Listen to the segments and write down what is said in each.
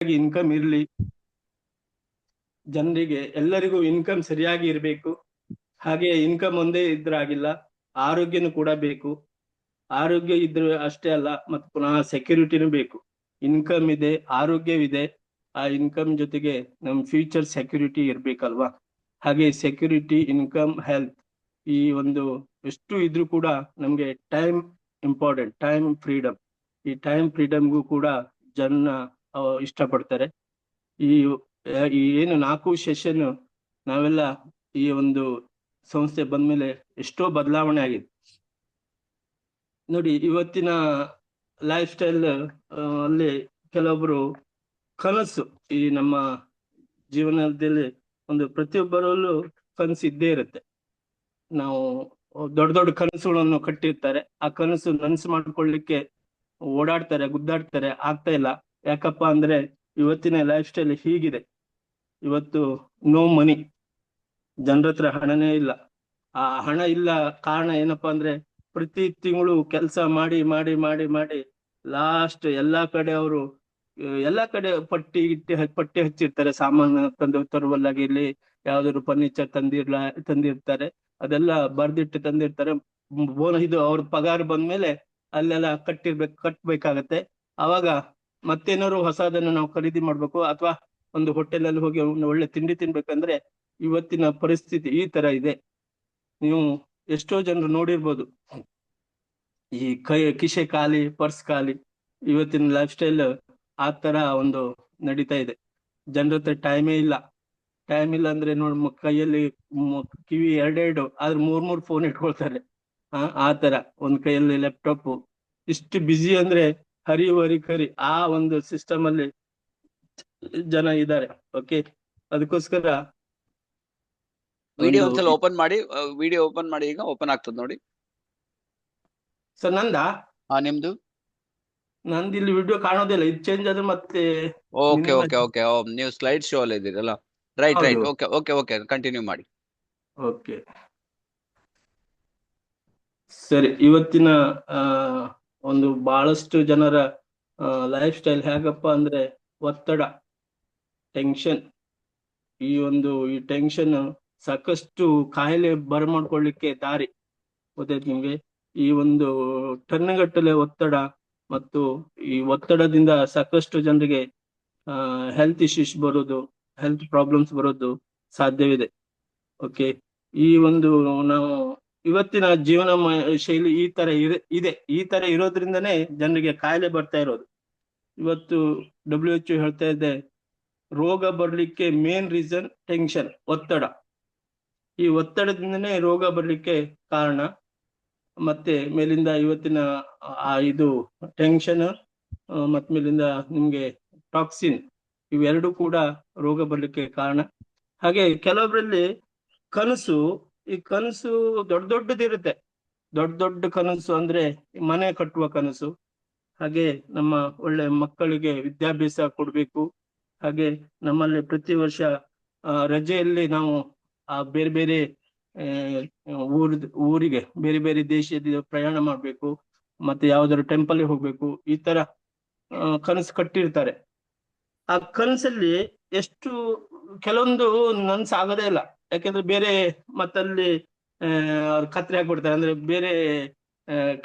Income ಇರ್ಲಿ, ಜನರಿಗೆ ಎಲ್ಲರಿಗೂ ಇನ್ಕಮ್ ಸರಿಯಾಗಿ ಇರಬೇಕು. ಹಾಗೆ ಇನ್ಕಮ್ ಒಂದೇ ಇದ್ರಾಗಿಲ್ಲ, ಆರೋಗ್ಯನೂ ಕೂಡ ಬೇಕು. ಆರೋಗ್ಯ ಇದ್ರೆ ಅಷ್ಟೇ ಅಲ್ಲ, ಮತ್ತೆ ಪುನಃ ಸೆಕ್ಯೂರಿಟಿನೂ ಬೇಕು. ಇನ್ಕಮ್ ಇದೆ, ಆರೋಗ್ಯವಿದೆ, ಆ ಇನ್ಕಮ್ ಜೊತೆಗೆ ನಮ್ ಫ್ಯೂಚರ್ ಸೆಕ್ಯೂರಿಟಿ ಇರ್ಬೇಕಲ್ವಾ. ಹಾಗೆ ಸೆಕ್ಯೂರಿಟಿ, ಇನ್ಕಮ್, ಹೆಲ್ತ್, ಈ ಒಂದು ಎಷ್ಟು ಇದ್ರೂ ಕೂಡ ನಮ್ಗೆ ಟೈಮ್ ಇಂಪಾರ್ಟೆಂಟ್, ಟೈಮ್ ಫ್ರೀಡಮ್. ಈ ಟೈಮ್ ಫ್ರೀಡಮ್ಗೂ ಕೂಡ ಜನ ಇಷ್ಟಪಡ್ತಾರೆ. ಈ ಈ ಏನು 4 ಸೆಷನ್ ನಾವೆಲ್ಲ ಈ ಒಂದು ಸಂಸ್ಥೆ ಬಂದ್ಮೇಲೆ ಎಷ್ಟೋ ಬದಲಾವಣೆ ಆಗಿದೆ ನೋಡಿ. ಇವತ್ತಿನ ಲೈಫ್ ಸ್ಟೈಲ್ ಅಲ್ಲಿ ಕೆಲವೊಬ್ರು ಕನಸು, ಈ ನಮ್ಮ ಜೀವನದಲ್ಲಿ ಒಂದು ಪ್ರತಿಯೊಬ್ಬರಲ್ಲೂ ಕನಸು ಇದ್ದೇ ಇರುತ್ತೆ. ನಾವು ದೊಡ್ಡ ದೊಡ್ಡ ಕನಸುಗಳನ್ನು ಕಟ್ಟಿರ್ತಾರೆ, ಆ ಕನಸು ನನಸು ಮಾಡ್ಕೊಳ್ಳಿಕ್ಕೆ ಓಡಾಡ್ತಾರೆ, ಗುದ್ದಾಡ್ತಾರೆ, ಆಗ್ತಾ ಇಲ್ಲ. ಯಾಕಪ್ಪ ಅಂದ್ರೆ ಇವತ್ತಿನ ಲೈಫ್ ಸ್ಟೈಲ್ ಹೀಗಿದೆ. ಇವತ್ತು ನೋ ಮನಿ, ಜನರ ಹತ್ರ ಹಣನೇ ಇಲ್ಲ. ಆ ಹಣ ಇಲ್ಲ ಕಾರಣ ಏನಪ್ಪಾ ಅಂದ್ರೆ ಪ್ರತಿ ತಿಂಗಳು ಕೆಲಸ ಮಾಡಿ ಮಾಡಿ ಮಾಡಿ ಮಾಡಿ ಲಾಸ್ಟ್ ಎಲ್ಲಾ ಕಡೆ ಅವರು ಎಲ್ಲಾ ಕಡೆ ಪಟ್ಟಿ ಹಚ್ಚಿರ್ತಾರೆ. ಸಾಮಾನು ತರುವಲ್ಲಾಗಿರ್ಲಿ, ಯಾವ್ದಾದ್ರು ಫರ್ನಿಚರ್ ತಂದಿರ್ತಾರೆ, ಅದೆಲ್ಲ ಬರ್ದಿಟ್ಟು ತಂದಿರ್ತಾರೆ. ಇದು ಅವ್ರ ಪಗಾರ ಬಂದ್ಮೇಲೆ ಅಲ್ಲೆಲ್ಲ ಕಟ್ಬೇಕಾಗತ್ತೆ. ಅವಾಗ ಮತ್ತೇನಾದ್ರು ಹೊಸದನ್ನು ನಾವು ಖರೀದಿ ಮಾಡ್ಬೇಕು, ಅಥವಾ ಒಂದು ಹೋಟೆಲ್ ಅಲ್ಲಿ ಹೋಗಿ ಒಂದು ಒಳ್ಳೆ ತಿಂಡಿ ತಿನ್ಬೇಕಂದ್ರೆ ಇವತ್ತಿನ ಪರಿಸ್ಥಿತಿ ಈ ತರ ಇದೆ. ನೀವು ಎಷ್ಟೋ ಜನರು ನೋಡಿರ್ಬೋದು, ಈ ಕಿಶೆ ಖಾಲಿ, ಪರ್ಸ್ ಖಾಲಿ. ಇವತ್ತಿನ ಲೈಫ್ ಸ್ಟೈಲ್ ಆ ತರ ಒಂದು ನಡೀತಾ ಇದೆ. ಜನರ ಹತ್ರ ಟೈಮೇ ಇಲ್ಲ. ಟೈಮ್ ಇಲ್ಲ ಅಂದ್ರೆ ನೋಡಿ, ಕೈಯಲ್ಲಿ ಕಿವಿ ಎರಡೆರಡು ಆದ್ರೆ 3 ಫೋನ್ ಇಟ್ಕೊಳ್ತಾರೆ. ಆ ತರ ಒಂದ್ ಕೈಯಲ್ಲಿ ಲ್ಯಾಪ್ಟಾಪ್. ಇಷ್ಟು ಬಿಸಿ ಅಂದ್ರೆ ಹರಿ ಆ ಒಂದು ಸಿಸ್ಟಮ್ ಅಲ್ಲಿ ಜನ ಇದ್ದಾರೆ. ಓಕೆ, ಅದಕ್ಕೋಸ್ಕರ ವಿಡಿಯೋ ಒಂದು ಒಂದ್ಸಲ ಓಪನ್ ಮಾಡಿ, ವಿಡಿಯೋ ಓಪನ್ ಮಾಡಿ. ಈಗ ಓಪನ್ ಆಗ್ತದೆ ನೋಡಿ ಸರ್. ನಿಮ್ದು ನಂದು ವಿಡಿಯೋ ಕಾಣೋದಿಲ್ಲ, ಇದು ಚೇಂಜ್ ಆದ್ರೆ ಮತ್ತೆ. ಓಕೆ ಓಕೆ ಓಕೆ ನೀವು ಸ್ಲೈಡ್ ಶೋ ಅಲ್ಲಿ ಇದ್ದೀರಲ್ಲ. Right right, okay okay okay, continue ಮಾಡಿ. ಓಕೆ ಸರಿ. ಇವತ್ತಿನ ಒಂದು ಬಹಳಷ್ಟು ಜನರ ಲೈಫ್ ಸ್ಟೈಲ್ ಹೇಗಪ್ಪ ಅಂದ್ರೆ ಒತ್ತಡ, ಟೆನ್ಷನ್. ಈ ಟೆನ್ಷನ್ ಸಾಕಷ್ಟು ಕಾಯಿಲೆ ಬರಮಾಡ್ಕೊಳ್ಳಿಕ್ಕೆ ದಾರಿ. ಗೊತ್ತಾಯ್ತು ನಿಮ್ಗೆ? ಈ ಒಂದು ಟನ್ಗಟ್ಟಲೆ ಒತ್ತಡ, ಮತ್ತು ಈ ಒತ್ತಡದಿಂದ ಸಾಕಷ್ಟು ಜನರಿಗೆ ಹೆಲ್ತ್ ಇಶ್ಯೂಸ್ ಬರೋದು, ಹೆಲ್ತ್ ಪ್ರಾಬ್ಲಮ್ಸ್ ಬರೋದು ಸಾಧ್ಯವಿದೆ. ಓಕೆ, ಈ ಒಂದು ನಾವು ಇವತ್ತಿನ ಜೀವನ ಶೈಲಿ ಈ ತರ ಇದೆ. ಈ ತರ ಇರೋದ್ರಿಂದನೇ ಜನರಿಗೆ ಕಾಯಿಲೆ ಬರ್ತಾ ಇರೋದು. ಇವತ್ತು WHO ಹೇಳ್ತಾ ಇದೆ, ರೋಗ ಬರ್ಲಿಕ್ಕೆ ಮೇನ್ ರೀಸನ್ ಟೆನ್ಷನ್, ಒತ್ತಡ. ಈ ಒತ್ತಡದಿಂದನೇ ರೋಗ ಬರ್ಲಿಕ್ಕೆ ಕಾರಣ. ಮತ್ತೆ ಮೇಲಿಂದ ಇವತ್ತಿನ ಇದು ಟೆನ್ಷನ್, ಮತ್ ಮೇಲಿಂದ ನಿಮ್ಗೆ ಟಾಕ್ಸಿನ್, ಇವೆರಡು ಕೂಡ ರೋಗ ಬರ್ಲಿಕ್ಕೆ ಕಾರಣ. ಹಾಗೆ ಕೆಲವೊಬ್ಬರಲ್ಲಿ ಕನಸು, ಈ ಕನಸು ದೊಡ್ಡದಿರುತ್ತೆ. ದೊಡ್ಡ ಕನಸು ಅಂದ್ರೆ ಮನೆ ಕಟ್ಟುವ ಕನಸು. ಹಾಗೆ ನಮ್ಮ ಒಳ್ಳೆ ಮಕ್ಕಳಿಗೆ ವಿದ್ಯಾಭ್ಯಾಸ ಕೊಡ್ಬೇಕು. ಹಾಗೆ ನಮ್ಮಲ್ಲಿ ಪ್ರತಿ ವರ್ಷ ರಜೆಯಲ್ಲಿ ನಾವು ಬೇರೆ ಬೇರೆ ಊರಿಗೆ, ಬೇರೆ ಬೇರೆ ದೇಶದ ಪ್ರಯಾಣ ಮಾಡ್ಬೇಕು, ಮತ್ತೆ ಯಾವ್ದಾದ್ರು ಟೆಂಪಲ್ ಹೋಗ್ಬೇಕು, ಈ ತರ ಕನಸು ಕಟ್ಟಿರ್ತಾರೆ. ಆ ಕನಸಲ್ಲಿ ಎಷ್ಟು ಕೆಲವೊಂದು ನನ್ಸ್ ಆಗೋದೇ ಇಲ್ಲ. ಯಾಕಂದ್ರೆ ಬೇರೆ ಮತ್ತಲ್ಲಿ ಕತ್ರಿ ಹಾಕ್ಬಿಡ್ತಾರೆ. ಅಂದ್ರೆ ಬೇರೆ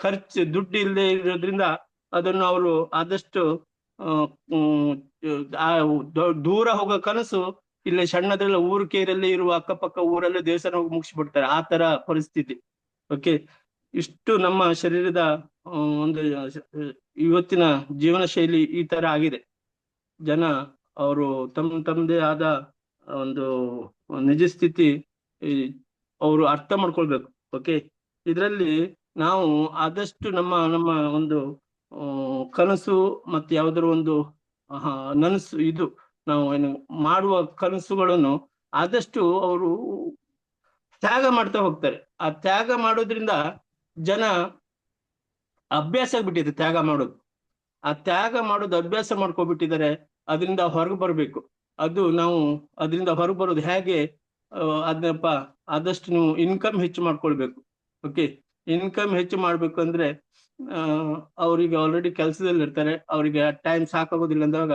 ಖರ್ಚು ದುಡ್ಡು ಇಲ್ಲದೆ ಇರೋದ್ರಿಂದ ಅದನ್ನು ಅವರು ಆದಷ್ಟು ದೂರ ಹೋಗೋ ಕನಸು ಇಲ್ಲಿ ಸಣ್ಣದ್ರೆಲ್ಲ ಊರು ಕೇರಲ್ಲಿ ಇರುವ ಅಕ್ಕಪಕ್ಕ ಊರಲ್ಲಿ ದೇವಸ್ಥಾನ ಹೋಗಿ ಮುಗಿಸ್ಬಿಡ್ತಾರೆ. ಆ ತರ ಪರಿಸ್ಥಿತಿ. ಓಕೆ, ಇಷ್ಟು ನಮ್ಮ ಶರೀರದ ಒಂದು ಇವತ್ತಿನ ಜೀವನ ಶೈಲಿ ಈ ತರ ಆಗಿದೆ. ಜನ ಅವರು ತಮ್ಮದೇ ಆದ ಒಂದು ನಿಜ ಸ್ಥಿತಿ ಅವರು ಅರ್ಥ ಮಾಡ್ಕೊಳ್ಬೇಕು. ಓಕೆ, ಇದರಲ್ಲಿ ನಾವು ಆದಷ್ಟು ನಮ್ಮ ಒಂದು ಕನಸು ಮತ್ತೆ ಯಾವ್ದಾದ್ರು ಒಂದು ನನಸು, ಇದು ನಾವು ಏನು ಮಾಡುವ ಕನಸುಗಳನ್ನು ಆದಷ್ಟು ಅವರು ತ್ಯಾಗ ಮಾಡ್ತಾ ಹೋಗ್ತಾರೆ. ಆ ತ್ಯಾಗ ಮಾಡೋದ್ರಿಂದ ಜನ ಅಭ್ಯಾಸ ಆಗ್ಬಿಟ್ಟಿದೆ ತ್ಯಾಗ ಮಾಡೋದು. ಆ ತ್ಯಾಗ ಮಾಡೋದು ಅಭ್ಯಾಸ ಮಾಡ್ಕೊಬಿಟ್ಟಿದ್ದಾರೆ. ಅದರಿಂದ ಹೊರಗೆ ಬರ್ಬೇಕು. ನಾವು ಅದರಿಂದ ಹೊರಗೆ ಬರೋದು ಹೇಗೆ? ಅದನ್ನಪ್ಪ ಆದಷ್ಟು ನೀವು ಇನ್ಕಮ್ ಹೆಚ್ಚು ಮಾಡ್ಕೊಳ್ಬೇಕು. ಓಕೆ, ಇನ್ಕಮ್ ಹೆಚ್ಚು ಮಾಡ್ಬೇಕು ಅಂದ್ರೆ ಅವ್ರಿಗೆ ಆಲ್ರೆಡಿ ಕೆಲಸದಲ್ಲಿ ಇರ್ತಾರೆ, ಅವರಿಗೆ ಟೈಮ್ ಸಾಕಾಗೋದಿಲ್ಲ ಅಂದಾಗ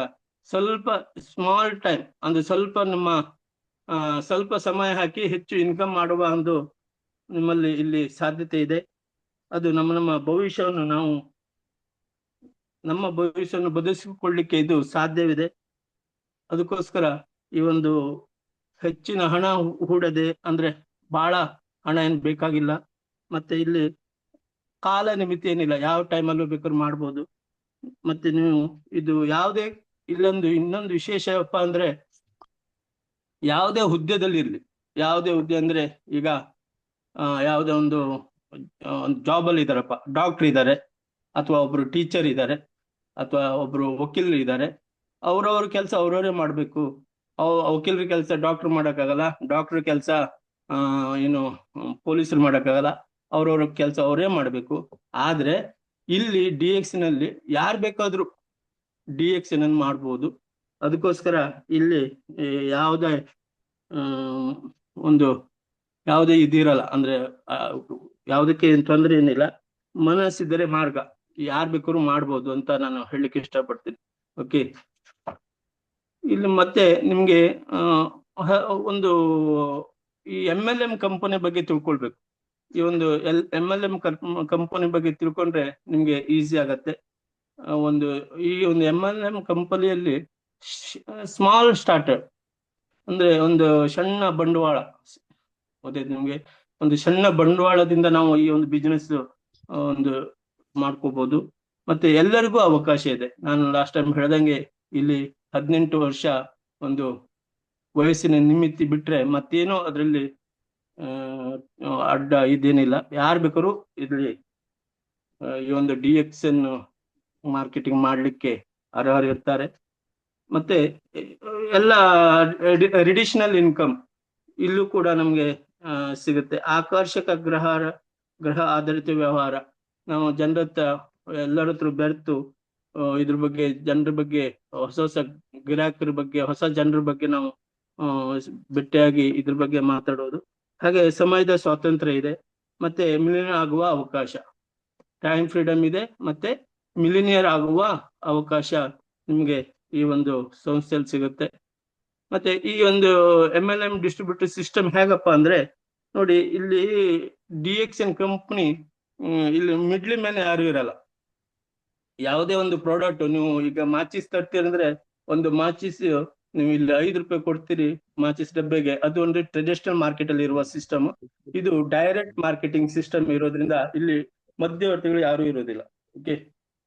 ಸ್ವಲ್ಪ ಸ್ಮಾಲ್ ಟೈಮ್ ಅಂದ್ರೆ ಸ್ವಲ್ಪ ನಮ್ಮ ಸ್ವಲ್ಪ ಸಮಯ ಹಾಕಿ ಹೆಚ್ಚು ಇನ್ಕಮ್ ಮಾಡುವ ಒಂದು ನಿಮ್ಮಲ್ಲಿ ಇಲ್ಲಿ ಸಾಧ್ಯತೆ ಇದೆ. ಅದು ನಮ್ಮ ಭವಿಷ್ಯವನ್ನು ನಮ್ಮ ಭವಿಷ್ಯವನ್ನು ಬದಲಿಸಿಕೊಳ್ಳಿಕ್ಕೆ ಇದು ಸಾಧ್ಯವಿದೆ. ಅದಕ್ಕೋಸ್ಕರ ಈ ಒಂದು ಹೆಚ್ಚಿನ ಹಣ ಹೂಡದೆ, ಅಂದ್ರೆ ಬಹಳ ಹಣ ಏನು ಬೇಕಾಗಿಲ್ಲ. ಮತ್ತೆ ಇಲ್ಲಿ ಕಾಲ ನಿಮಿತಿ ಏನಿಲ್ಲ, ಯಾವ ಟೈಮಲ್ಲೂ ಬೇಕಾದ್ರೂ ಮಾಡ್ಬೋದು. ಮತ್ತೆ ನೀವು ಇದು ಯಾವುದೇ ಇನ್ನೊಂದು ವಿಶೇಷಪ್ಪ ಅಂದ್ರೆ, ಯಾವುದೇ ಹುದ್ದೆದಲ್ಲಿ ಇರ್ಲಿ, ಯಾವುದೇ ಹುದ್ದೆ ಅಂದ್ರೆ ಈಗ ಯಾವುದೇ ಒಂದು ಜಾಬ್ ಅಲ್ಲಿ ಇದಾರಪ್ಪ, ಡಾಕ್ಟರ್ ಇದ್ದಾರೆ, ಅಥವಾ ಒಬ್ರು ಟೀಚರ್ ಇದ್ದಾರೆ, ಅಥವಾ ಒಬ್ರು ವಕೀಲರು ಇದ್ದಾರೆ. ಅವ್ರವ್ರ ಕೆಲಸ ಅವ್ರವರೇ ಮಾಡ್ಬೇಕು. ವಕೀಲರ ಕೆಲಸ ಡಾಕ್ಟರ್ ಮಾಡಕ್ಕಾಗಲ್ಲ, ಡಾಕ್ಟರ್ ಕೆಲಸ ಏನು ಪೊಲೀಸರು ಮಾಡಕ್ಕಾಗಲ್ಲ. ಅವ್ರವ್ರ ಕೆಲಸ ಅವರೇ ಮಾಡ್ಬೇಕು. ಆದ್ರೆ ಇಲ್ಲಿ DX ನಲ್ಲಿ ಯಾರು ಬೇಕಾದ್ರೂ DX ಅನ್ನು ಮಾಡ್ಬೋದು. ಅದಕ್ಕೋಸ್ಕರ ಇಲ್ಲಿ ಯಾವುದೇ ಒಂದು ಯಾವುದೇ ಇದಿರಲ್ಲ, ಅಂದ್ರೆ ಯಾವುದಕ್ಕೆ ತೊಂದರೆ ಏನಿಲ್ಲ. ಮನಸ್ಸಿದ್ದರೆ ಮಾರ್ಗ, ಯಾರು ಬೇಕಾದ್ರೂ ಮಾಡ್ಬೋದು ಅಂತ ನಾನು ಹೇಳಲಿಕ್ಕೆ ಇಷ್ಟಪಡ್ತೀನಿ. ಓಕೆ, ಇಲ್ಲಿ ಮತ್ತೆ ನಿಮ್ಗೆ ಒಂದು ಈ MLM ಕಂಪನಿ ಬಗ್ಗೆ ತಿಳ್ಕೊಳ್ಬೇಕು. ಈ ಒಂದು MLM ಕಂಪನಿ ಬಗ್ಗೆ ತಿಳ್ಕೊಂಡ್ರೆ ನಿಮ್ಗೆ ಈಸಿ ಆಗತ್ತೆ. ಈ ಒಂದು MLM ಕಂಪನಿಯಲ್ಲಿ ಸ್ಮಾಲ್ ಸ್ಟಾರ್ಟರ್ ಅಂದ್ರೆ ಒಂದು ಸಣ್ಣ ಬಂಡವಾಳ, ನಿಮ್ಗೆ ಒಂದು ಸಣ್ಣ ಬಂಡವಾಳದಿಂದ ನಾವು ಈ ಒಂದು ಬಿಸ್ನೆಸ್ ಒಂದು ಮಾಡ್ಕೋಬಹುದು. ಮತ್ತೆ ಎಲ್ಲರಿಗೂ ಅವಕಾಶ ಇದೆ. ನಾನು ಲಾಸ್ಟ್ ಟೈಮ್ ಹೇಳ್ದಂಗೆ ಇಲ್ಲಿ 18 ವರ್ಷ ಒಂದು ವಯಸ್ಸಿನ ನಿಮಿತಿ ಬಿಟ್ರೆ ಮತ್ತೇನೋ ಅದರಲ್ಲಿ ಅಡ್ಡ ಇದೇನಿಲ್ಲ. ಯಾರು ಬೇಕಾದ್ರೂ ಇಲ್ಲಿ ಈ ಒಂದು DX ಅನ್ನು ಮಾರ್ಕೆಟಿಂಗ್ ಮಾಡ್ಲಿಕ್ಕೆ ಅರ್ಹರಿರ್ತಾರೆ. ಮತ್ತೆ ಎಲ್ಲ ರಿಡಿಷನಲ್ ಇನ್ಕಮ್ ಇಲ್ಲೂ ಕೂಡ ನಮ್ಗೆ ಸಿಗುತ್ತೆ. ಆಕರ್ಷಕ ಗ್ರಹ ಆಧಾರಿತ ವ್ಯವಹಾರ, ನಾವು ಜನರ ಹತ್ರ ಎಲ್ಲರ ಹತ್ರ ಬೆರೆತು ಇದ್ರ ಬಗ್ಗೆ, ಜನರ ಬಗ್ಗೆ, ಹೊಸ ಗ್ರಾಹಕರ ಬಗ್ಗೆ, ಹೊಸ ಜನರ ಬಗ್ಗೆ ನಾವು ಭೇಟಿಯಾಗಿ ಇದ್ರ ಬಗ್ಗೆ ಮಾತಾಡೋದು. ಹಾಗೆ ಸಮಯದ ಸ್ವಾತಂತ್ರ್ಯ ಇದೆ, ಮತ್ತೆ ಮಿಲಿಯನರ್ ಆಗುವ ಅವಕಾಶ, ಟೈಮ್ ಫ್ರೀಡಮ್ ಇದೆ, ಮತ್ತೆ ಮಿಲಿನಿಯರ್ ಆಗುವ ಅವಕಾಶ ನಿಮ್ಗೆ ಈ ಒಂದು ಸಂಸ್ಥೆಯಲ್ಲಿ ಸಿಗುತ್ತೆ. ಮತ್ತೆ ಈ ಒಂದು MLM ಡಿಸ್ಟ್ರಿಬ್ಯೂಟರ್ ಸಿಸ್ಟಮ್ ಹೇಗಪ್ಪ ಅಂದ್ರೆ, ನೋಡಿ ಇಲ್ಲಿ DXN ಕಂಪನಿ ಇಲ್ಲಿ ಮಿಡ್ಲ್ ಮ್ಯಾನ್ ಯಾರು ಇರಲ್ಲ. ಯಾವುದೇ ಒಂದು ಪ್ರಾಡಕ್ಟ್ ನೀವು ಈಗ ಮಾಚಿಸ್ ತರ್ತೀರಂದ್ರೆ, ಒಂದು ಮಾಚಿಸ್ ನೀವು ಇಲ್ಲಿ 5 ರೂಪಾಯಿ ಕೊಡ್ತೀರಿ ಮಾಚಿಸ್ ಡಬ್ಬೆಗೆ, ಅದು ಒಂದು ಟ್ರೆಡಿಷನಲ್ ಮಾರ್ಕೆಟ್ ಅಲ್ಲಿ ಇರುವ ಸಿಸ್ಟಮ್. ಇದು ಡೈರೆಕ್ಟ್ ಮಾರ್ಕೆಟಿಂಗ್ ಸಿಸ್ಟಮ್ ಇರೋದ್ರಿಂದ ಇಲ್ಲಿ ಮಧ್ಯವರ್ತಿಗಳು ಯಾರು ಇರೋದಿಲ್ಲ. ಓಕೆ,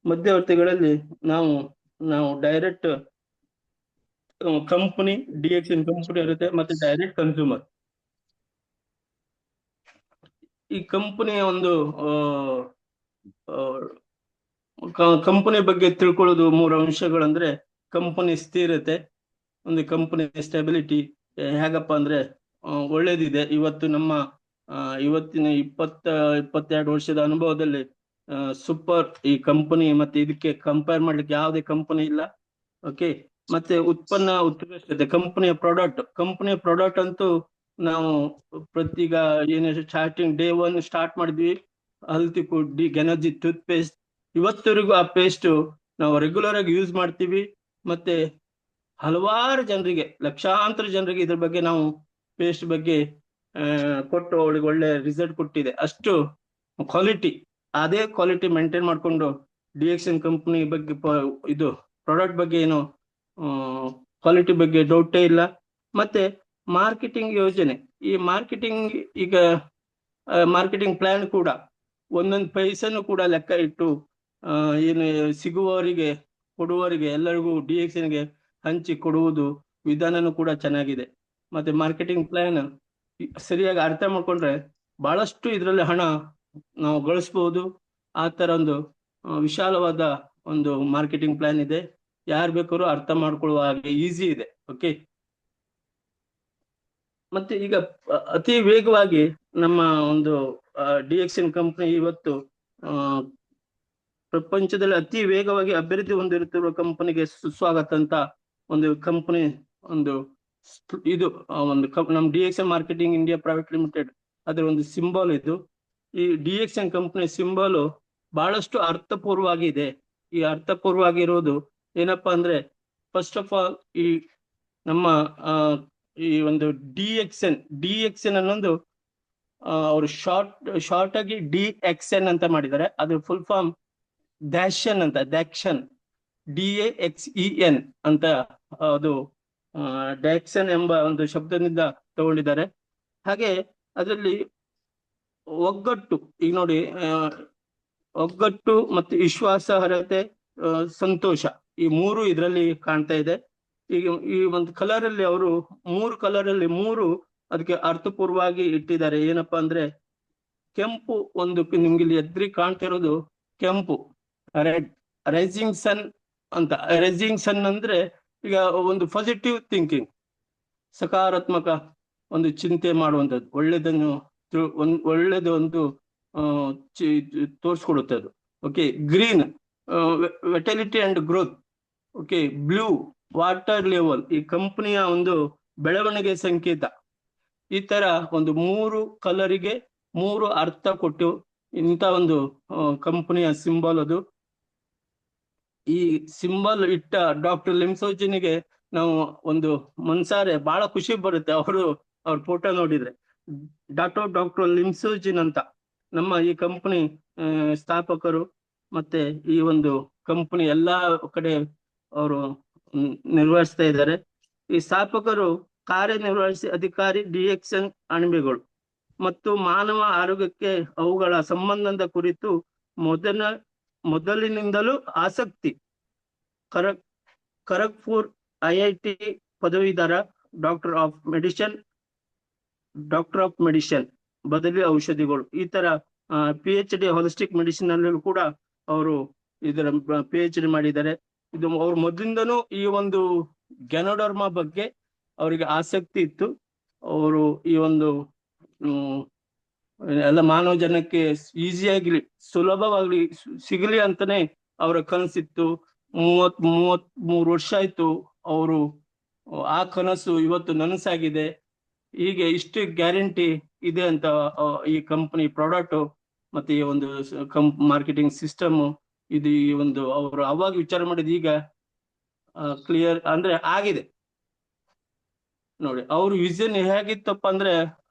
ಮಧ್ಯವರ್ತಿಗಳಲ್ಲಿ ನಾವು ಡೈರೆಕ್ಟ್ ಕಂಪನಿ, DXN ಕಂಪನಿ ಇರುತ್ತೆ, ಮತ್ತೆ ಡೈರೆಕ್ಟ್ ಕನ್ಸ್ಯೂಮರ್. ಈ ಕಂಪನಿಯ ಒಂದು ಕಂಪನಿ ಬಗ್ಗೆ ತಿಳ್ಕೊಳ್ಳೋದು 3 ಅಂಶಗಳಂದ್ರೆ, ಕಂಪನಿ ಸ್ಥಿರತೆ, ಒಂದು ಕಂಪನಿ ಸ್ಟೆಬಿಲಿಟಿ ಹೇಗಪ್ಪ ಅಂದ್ರೆ ಒಳ್ಳೇದಿದೆ. ಇವತ್ತು ನಮ್ಮ ಇವತ್ತಿನ 22 ವರ್ಷದ ಅನುಭವದಲ್ಲಿ ಸೂಪರ್ ಈ ಕಂಪನಿ, ಮತ್ತೆ ಇದಕ್ಕೆ ಕಂಪೇರ್ ಮಾಡ್ಲಿಕ್ಕೆ ಯಾವುದೇ ಕಂಪನಿ ಇಲ್ಲ. ಓಕೆ, ಮತ್ತೆ ಉತ್ಪನ್ನ ಉತ್ಕೃಷ್ಟತೆ, ಕಂಪನಿಯ ಪ್ರಾಡಕ್ಟ್ ಅಂತೂ ನಾವು ಪ್ರತಿಗ ಏನು ಸ್ಟಾರ್ಟಿಂಗ್ ಡೇ 1 ಸ್ಟಾರ್ಟ್ ಮಾಡಿದ್ವಿ, ಹಲ್ತಿ ಪುಡ್ಡಿ, ಗೆನರ್ಜಿ ಟೂತ್ ಪೇಸ್ಟ್, ಇವತ್ತವರೆಗೂ ಆ ಪೇಸ್ಟ್ ನಾವು ರೆಗ್ಯುಲರ್ ಆಗಿ ಯೂಸ್ ಮಾಡ್ತೀವಿ. ಮತ್ತೆ ಹಲವಾರು ಜನರಿಗೆ, ಲಕ್ಷಾಂತರ ಜನರಿಗೆ ಇದ್ರ ಬಗ್ಗೆ ನಾವು ಪೇಸ್ಟ್ ಬಗ್ಗೆ ಕೊಟ್ಟು ಅವಳಿಗೆ ಒಳ್ಳೆ ರಿಸಲ್ಟ್ ಕೊಟ್ಟಿದೆ. ಅಷ್ಟು ಕ್ವಾಲಿಟಿ, ಅದೇ ಕ್ವಾಲಿಟಿ ಮೇಂಟೈನ್ ಮಾಡ್ಕೊಂಡು DXN ಕಂಪನಿ ಬಗ್ಗೆ ಇದು ಪ್ರಾಡಕ್ಟ್ ಬಗ್ಗೆ ಏನು ಕ್ವಾಲಿಟಿ ಬಗ್ಗೆ ಡೌಟೇ ಇಲ್ಲ. ಮತ್ತೆ ಮಾರ್ಕೆಟಿಂಗ್ ಯೋಜನೆ, ಈ ಮಾರ್ಕೆಟಿಂಗ್ ಮಾರ್ಕೆಟಿಂಗ್ ಪ್ಲಾನ್ ಕೂಡ ಒಂದೊಂದು ಪೈಸನ್ನು ಕೂಡ ಲೆಕ್ಕ ಇಟ್ಟು ಏನು ಸಿಗುವವರಿಗೆ, ಕೊಡುವವರಿಗೆ ಎಲ್ಲರಿಗೂ DXNಗೆ ಹಂಚಿ ಕೊಡುವುದು ವಿಧಾನನೂ ಕೂಡ ಚೆನ್ನಾಗಿದೆ. ಮತ್ತೆ ಮಾರ್ಕೆಟಿಂಗ್ ಪ್ಲಾನ್ ಸರಿಯಾಗಿ ಅರ್ಥ ಮಾಡ್ಕೊಂಡ್ರೆ ಬಹಳಷ್ಟು ಇದರಲ್ಲಿ ಹಣ ನಾವು ಗಳಿಸಬಹುದು. ಆ ತರ ಒಂದು ವಿಶಾಲವಾದ ಒಂದು ಮಾರ್ಕೆಟಿಂಗ್ ಪ್ಲಾನ್ ಇದೆ. ಯಾರು ಬೇಕಾದ್ರೂ ಅರ್ಥ ಮಾಡ್ಕೊಳ್ಳುವ ಹಾಗೆ ಈಸಿ ಇದೆ. ಓಕೆ, ಮತ್ತೆ ಈಗ ಅತಿ ವೇಗವಾಗಿ ನಮ್ಮ ಒಂದು DXN ಕಂಪನಿ ಇವತ್ತು ಪ್ರಪಂಚದಲ್ಲಿ ಅತಿ ವೇಗವಾಗಿ ಅಭಿವೃದ್ಧಿ ಹೊಂದಿರುತ್ತಿರುವ ಕಂಪನಿಗೆ ಸುಸ್ವಾಗತ ಅಂತ ಒಂದು ಕಂಪನಿ, ಇದು ನಮ್ಮ DXN marketing India private limited ಅದರ ಒಂದು ಸಿಂಬಲ್ ಇದು. ಈ DXN ಕಂಪನಿ ಸಿಂಬಲ್ ಬಹಳಷ್ಟು ಅರ್ಥಪೂರ್ವವಾಗಿದೆ. ಈ ಅರ್ಥಪೂರ್ವವಾಗಿರೋದು ಏನಪ್ಪಾ ಅಂದ್ರೆ, ಫಸ್ಟ್ ಆಫ್ ಆಲ್ ಈ ನಮ್ಮ ಈ ಒಂದು ಡಿ ಎಕ್ಸ್ ಎನ್ ಅನ್ನೊಂದು ಅವರು ಶಾರ್ಟ್ ಆಗಿ DXN ಅಂತ ಮಾಡಿದ್ದಾರೆ. ಅದು ಫುಲ್ ಫಾರ್ಮ್ ಡ್ಯಾಕ್ಷನ್ DAXEN ಅಂತ ಅದು ಡ್ಯಾಕ್ಷನ್ ಎಂಬ ಒಂದು ಶಬ್ದದಿಂದ ತಗೊಂಡಿದ್ದಾರೆ. ಹಾಗೆ ಅದರಲ್ಲಿ ಒಗ್ಗಟ್ಟು, ಈಗ ನೋಡಿ, ಒಗ್ಗಟ್ಟು ಮತ್ತು ವಿಶ್ವಾಸಾರ್ಹತೆ, ಸಂತೋಷ, ಈ ಮೂರು ಇದರಲ್ಲಿ ಕಾಣ್ತಾ ಇದೆ. ಈಗ ಈ ಒಂದು ಕಲರ್ ಅಲ್ಲಿ ಅವರು 3 ಕಲರ್ ಅಲ್ಲಿ 3 ಅದಕ್ಕೆ ಅರ್ಥಪೂರ್ವವಾಗಿ ಇಟ್ಟಿದ್ದಾರೆ. ಏನಪ್ಪಾ ಅಂದ್ರೆ, ಕೆಂಪು ಒಂದು ನಿಮ್ಗೆ ಇಲ್ಲಿ ಎದ್ರಿ ಕಾಣ್ತಿರೋದು ಕೆಂಪು, ರೆಡ್, ರೈಸಿಂಗ್ ಸನ್ ಅಂತ. ರೈಸಿಂಗ್ ಸನ್ ಅಂದ್ರೆ ಈಗ ಒಂದು ಪಾಸಿಟಿವ್ ಥಿಂಕಿಂಗ್, ಸಕಾರಾತ್ಮಕ ಒಂದು ಚಿಂತೆ ಮಾಡುವಂಥದ್ದು, ಒಳ್ಳೆದು ಒಂದು ತೋರಿಸ್ಕೊಡುತ್ತೆ ಅದು. Okay, green vitality and growth. Okay, blue water level, ಈ ಕಂಪನಿಯ ಒಂದು ಬೆಳವಣಿಗೆ ಸಂಕೇತ. ಈ ತರ ಒಂದು 3 ಕಲರಿಗೆ 3 ಅರ್ಥ ಕೊಟ್ಟು ಇಂಥ ಒಂದು ಕಂಪನಿಯ ಸಿಂಬಲ್ ಅದು. ಈ ಸಿಂಬಲ್ ಇಟ್ಟ ಡಾಕ್ಟರ್ ಲಿಮ್ಸೋಜಿನಿಗೆ ನಾವು ಒಂದು ಮನ್ಸಾರೆ ಬಹಳ ಖುಷಿ ಬರುತ್ತೆ. ಅವ್ರ ಫೋಟೋ ನೋಡಿದ್ರೆ, ಡಾಕ್ಟರ್ ಲಿಮ್ಸೋಜಿನ್ ಅಂತ ನಮ್ಮ ಈ ಕಂಪನಿ ಸ್ಥಾಪಕರು, ಮತ್ತೆ ಈ ಒಂದು ಕಂಪನಿ ಎಲ್ಲಾ ಕಡೆ ಅವರು ನಿರ್ವಹಿಸ್ತಾ ಇದ್ದಾರೆ. ಈ ಸ್ಥಾಪಕರು ಕಾರ್ಯನಿರ್ವಹಿಸಿ ಅಧಿಕಾರಿ DXN ಅಣಬೆಗಳು ಮತ್ತು ಮಾನವ ಆರೋಗ್ಯಕ್ಕೆ ಅವುಗಳ ಸಂಬಂಧದ ಕುರಿತು ಮೊದಲಿನಿಂದಲೂ ಆಸಕ್ತಿ. ಖರಗ್ಪುರ್ IIT ಪದವೀಧರ, ಡಾಕ್ಟರ್ ಆಫ್ ಮೆಡಿಸಿನ್ ಬದಲಿ ಔಷಧಿಗಳು. ಈ ತರ PhD ಹಾಲಿಸ್ಟಿಕ್ ಮೆಡಿಸಿನ್ ಅಲ್ಲೂ ಕೂಡ ಅವರು ಇದರ PhD ಮಾಡಿದ್ದಾರೆ. ಇದು ಅವ್ರ ಮೊದಲಿಂದನೂ ಈ ಒಂದು ಗ್ಯಾನೋಡರ್ಮಾ ಬಗ್ಗೆ ಅವರಿಗೆ ಆಸಕ್ತಿ ಇತ್ತು. ಅವರು ಈ ಒಂದು ಎಲ್ಲ ಮಾನವ ಜನಕ್ಕೆ ಈಸಿಯಾಗಿ ಸುಲಭವಾಗಿ ಸಿಗಲಿ ಅಂತಾನೆ ಅವರ ಕನಸಿತ್ತು. 33 ವರ್ಷ ಆಯ್ತು ಅವರು ಆ ಕನಸು ಇವತ್ತು ನನಸಾಗಿದೆ. ಹೀಗೆ ಇಷ್ಟು ಗ್ಯಾರಂಟಿ ಇದೆ ಅಂತ ಈ ಕಂಪನಿ ಪ್ರಾಡಕ್ಟ್ ಮತ್ತೆ ಈ ಒಂದು ಮಾರ್ಕೆಟಿಂಗ್ ಸಿಸ್ಟಮ್ ಇದು, ಈ ಒಂದು ಅವರು ಅವಾಗ ವಿಚಾರ ಮಾಡಿದ ಈಗ ಕ್ಲಿಯರ್ ಅಂದ್ರೆ ಆಗಿದೆ ನೋಡಿ. ಅವ್ರ ವಿಷನ್ ಹೇಗಿತ್ತಪ್ಪ ಅಂದ್ರೆ,